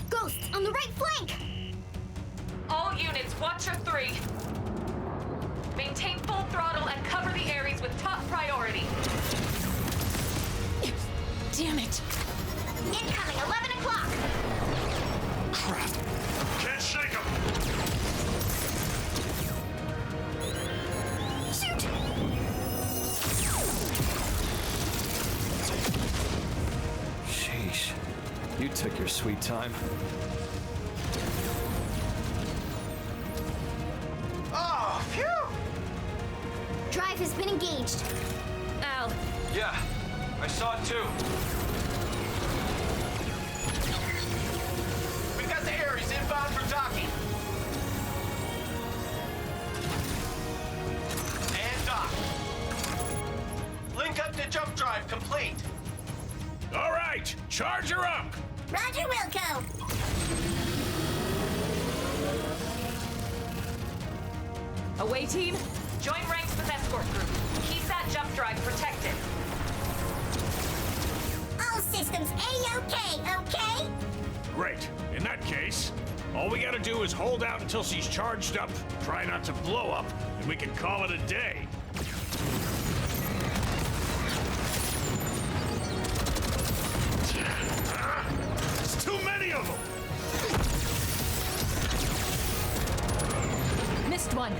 Ghosts on the right flank! All units, watch your 3. Maintain full throttle and cover the Ares with top priority. Damn it! Incoming, 11 o'clock! Crap. Can't shake him. Shoot! Sheesh. You took your sweet time. been engaged. Al. Yeah, I saw it too. We've got the Ares inbound for docking. And dock. Link up to jump drive complete. All right, charge her up. Roger, Wilco. Away team, join ranks with escort group. Keep that jump drive protected. All systems A-OK, okay? Great. In that case, all we gotta do is hold out until she's charged up, try not to blow up, and we can call it a day. There's too many of them! Missed one.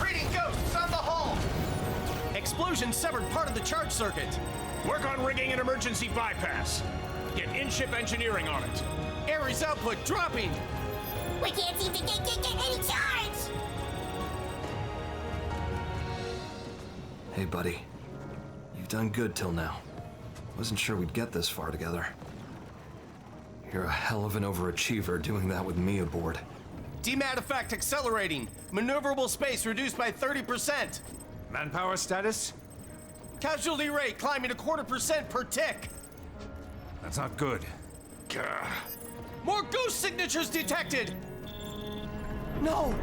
Reading ghosts on the hull. Explosion severed part of the charge circuit. Work on rigging an emergency bypass. Get in-ship engineering on it. Ares output dropping. We can't seem to get any charge! Hey, buddy. You've done good till now. Wasn't sure we'd get this far together. You're a hell of an overachiever doing that with me aboard. DMAT effect accelerating. Maneuverable space reduced by 30%. Manpower status? Casualty rate climbing 0.25% per tick. That's not good. Gah. More ghost signatures detected. No.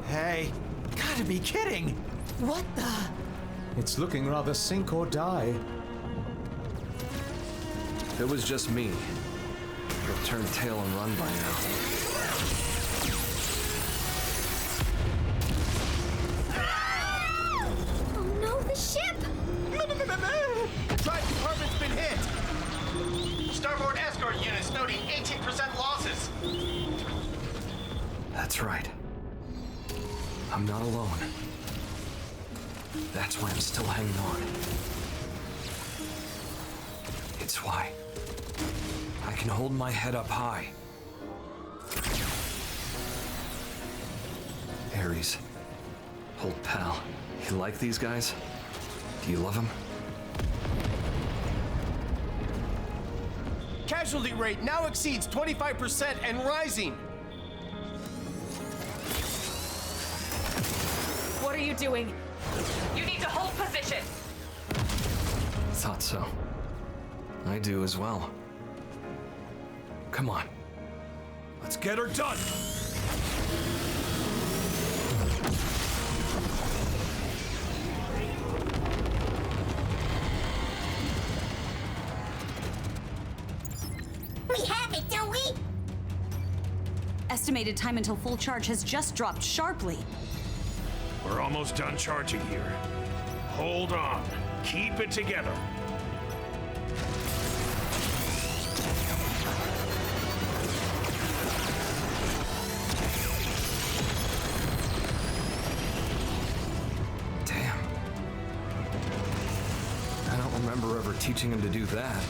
Hey, gotta be kidding. What the? It's looking rather sink or die. If it was just me, I'd have turned tail and run by now. Oh no, the ship! Drive compartment's been hit. Starboard escort units noting 18% losses. That's right. I'm not alone. That's why I'm still hanging on. It's why I can hold my head up high. Ares, old pal, you like these guys? Do you love them? Casualty rate now exceeds 25% and rising. What are you doing? You need to hold position. Thought so. I do as well. Come on. Let's get her done! We have it, don't we? Estimated time until full charge has just dropped sharply. We're almost done charging here. Hold on. Keep it together. Damn. I don't remember ever teaching him to do that.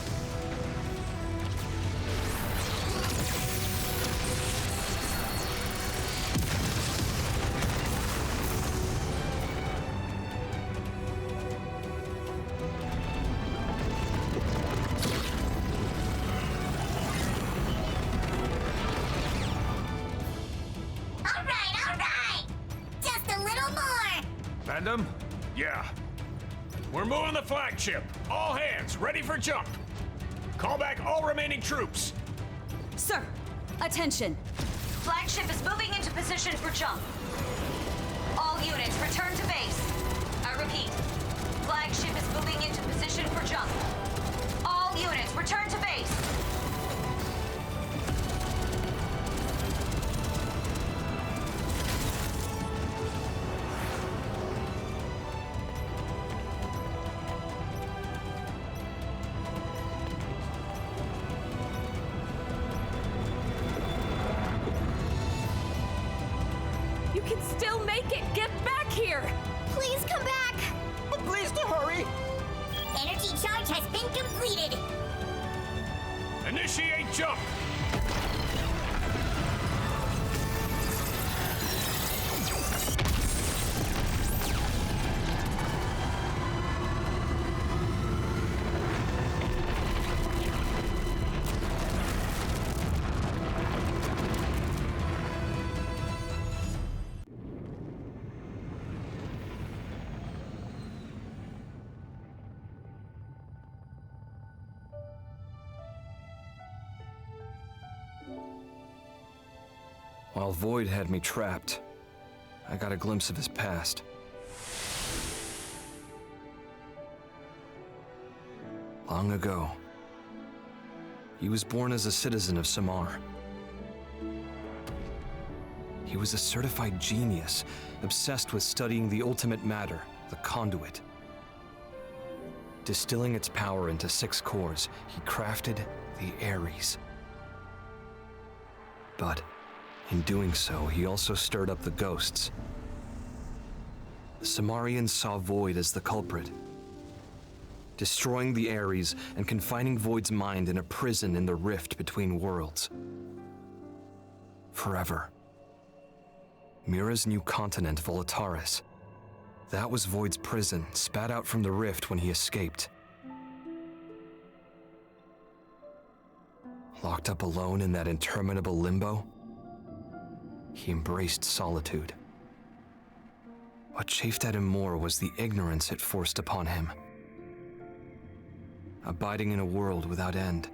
Fandom? Yeah. We're moving the flagship. All hands, ready for jump. Call back all remaining troops. Sir, attention. Flagship is moving into position for jump. All units, return to base. I repeat, flagship is moving into position for jump. All units, return to base. You can still make it! Get back here! Please come back! But please to hurry! Energy charge has been completed! Initiate jump! While Void had me trapped, I got a glimpse of his past. Long ago, he was born as a citizen of Samar. He was a certified genius, obsessed with studying the ultimate matter, the conduit. Distilling its power into 6 cores, he crafted the Ares. But in doing so, he also stirred up the ghosts. The Samarians saw Void as the culprit, destroying the Ares and confining Void's mind in a prison in the rift between worlds. Forever. Mira's new continent, Volataris. That was Void's prison, spat out from the rift when he escaped. Locked up alone in that interminable limbo, he embraced solitude. What chafed at him more was the ignorance it forced upon him. Abiding in a world without end,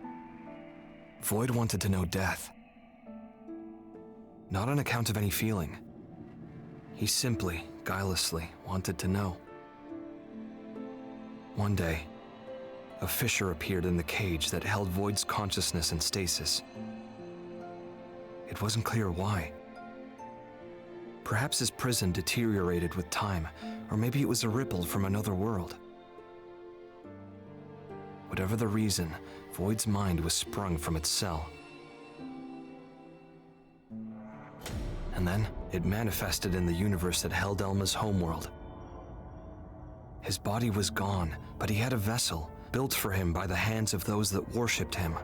Void wanted to know death. Not on account of any feeling. He simply, guilelessly, wanted to know. One day, a fissure appeared in the cage that held Void's consciousness in stasis. It wasn't clear why. Perhaps his prison deteriorated with time, or maybe it was a ripple from another world. Whatever the reason, Void's mind was sprung from its cell. And then, it manifested in the universe that held Elma's homeworld. His body was gone, but he had a vessel, built for him by the hands of those that worshipped him.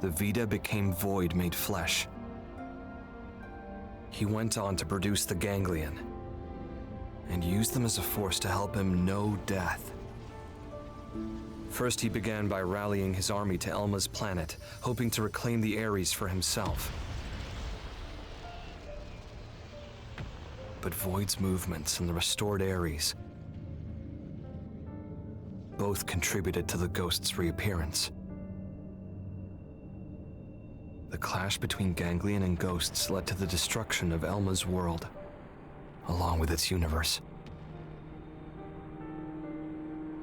The Vita became Void made flesh. He went on to produce the Ganglion, and used them as a force to help him know death. First, he began by rallying his army to Elma's planet, hoping to reclaim the Ares for himself. But Void's movements and the restored Ares both contributed to the ghost's reappearance. The clash between Ganglion and ghosts led to the destruction of Elma's world, along with its universe.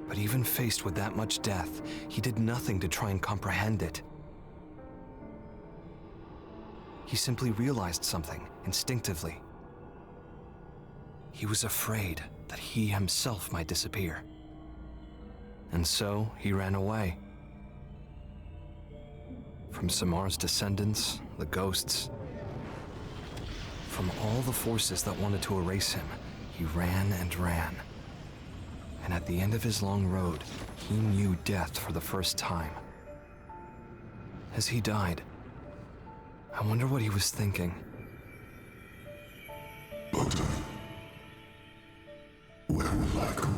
But even faced with that much death, he did nothing to try and comprehend it. He simply realized something, instinctively. He was afraid that he himself might disappear. And so, he ran away. From Samar's descendants, the ghosts, from all the forces that wanted to erase him, he ran and ran. And at the end of his long road, he knew death for the first time. As he died, I wonder what he was thinking. Where will I go?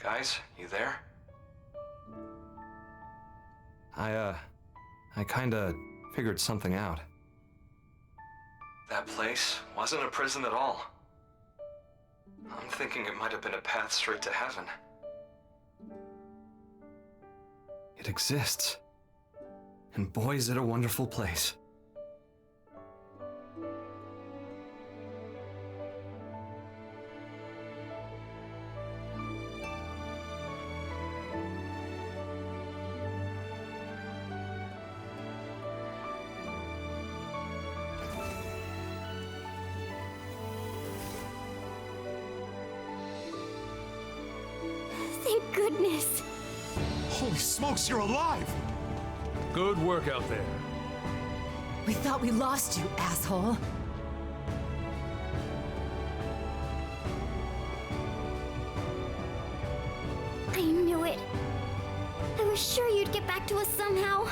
Guys, you there? I kinda figured something out. That place wasn't a prison at all. I'm thinking it might have been a path straight to heaven. It exists. And boy, is it a wonderful place. Thank goodness. Holy smokes, you're alive! Good work out there. We thought we lost you, asshole. I knew it. I was sure you'd get back to us somehow.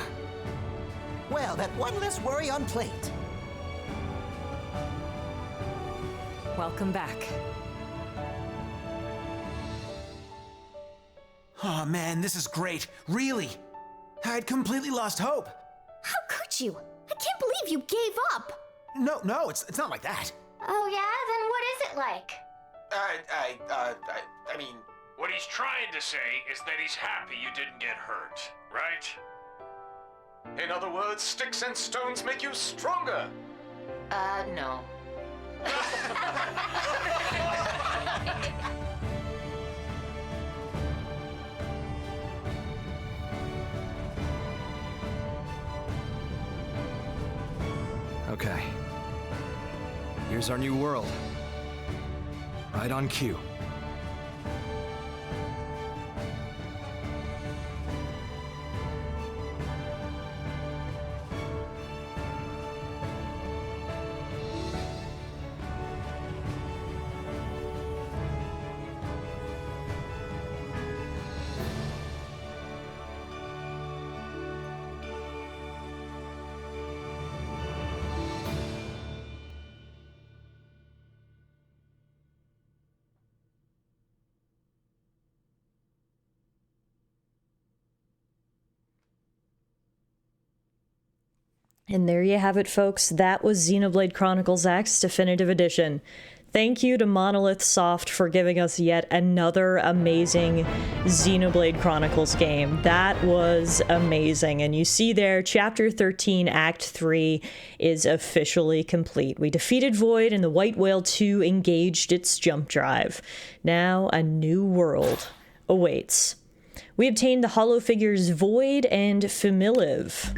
Well, that one less worry on plate. Welcome back. Oh man, this is great. Really. I'd completely lost hope. How could you? I can't believe you gave up. No, it's not like that. Oh yeah? Then what is it like? I mean... What he's trying to say is that he's happy you didn't get hurt, right? In other words, sticks and stones make you stronger. No. Okay. Here's our new world. Right on cue. And there you have it, folks. That was Xenoblade Chronicles X Definitive Edition. Thank you to Monolith Soft for giving us yet another amazing Xenoblade Chronicles game. That was amazing. And you see there, Chapter 13, Act 3 is officially complete. We defeated Void and the White Whale 2 engaged its jump drive. Now a new world awaits. We obtained the Hollow Figures Void and Familiv.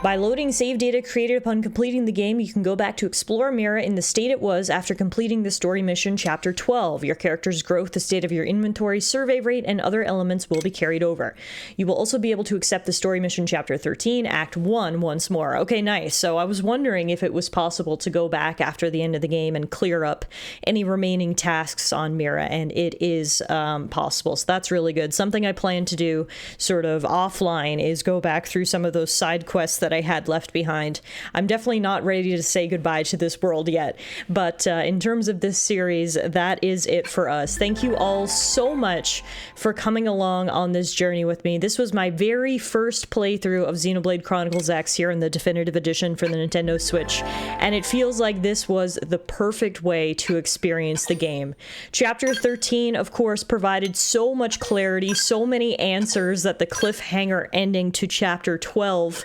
By loading save data created upon completing the game, you can go back to explore Mira in the state it was after completing the story mission Chapter 12. Your character's growth, the state of your inventory, survey rate, and other elements will be carried over. You will also be able to accept the story mission Chapter 13, Act 1 once more. Okay, nice. So I was wondering if it was possible to go back after the end of the game and clear up any remaining tasks on Mira, and it is possible. So that's really good. Something I plan to do sort of offline is go back through some of those side quests that I had left behind. I'm definitely not ready to say goodbye to this world yet, but in terms of this series, that is it for us. Thank you all so much for coming along on this journey with me. This was my very first playthrough of Xenoblade Chronicles X here in the Definitive Edition for the Nintendo Switch, and it feels like this was the perfect way to experience the game. Chapter 13, of course, provided so much clarity, so many answers that the cliffhanger ending to Chapter 12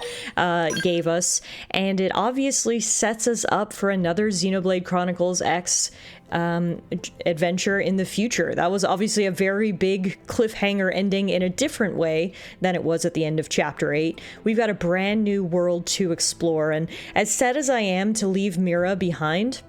gave us, and it obviously sets us up for another Xenoblade Chronicles X adventure in the future. That was obviously a very big cliffhanger ending in a different way than it was at the end of Chapter 8. We've got a brand new world to explore, and as sad as I am to leave Mira behind,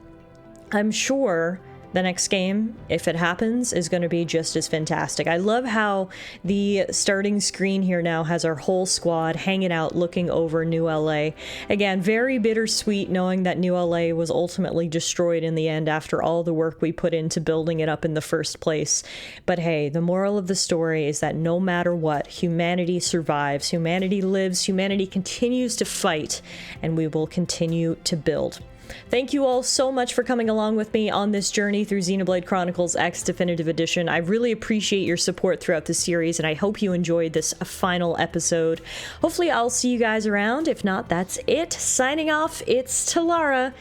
I'm sure the next game, if it happens, is going to be just as fantastic. I love how the starting screen here now has our whole squad hanging out looking over New LA. Again, very bittersweet knowing that New LA was ultimately destroyed in the end after all the work we put into building it up in the first place. But hey, the moral of the story is that no matter what, humanity survives, humanity lives, humanity continues to fight, and we will continue to build. Thank you all so much for coming along with me on this journey through Xenoblade Chronicles X Definitive Edition. I really appreciate your support throughout the series, and I hope you enjoyed this final episode. Hopefully I'll see you guys around. If not, that's it. Signing off, it's Tallara.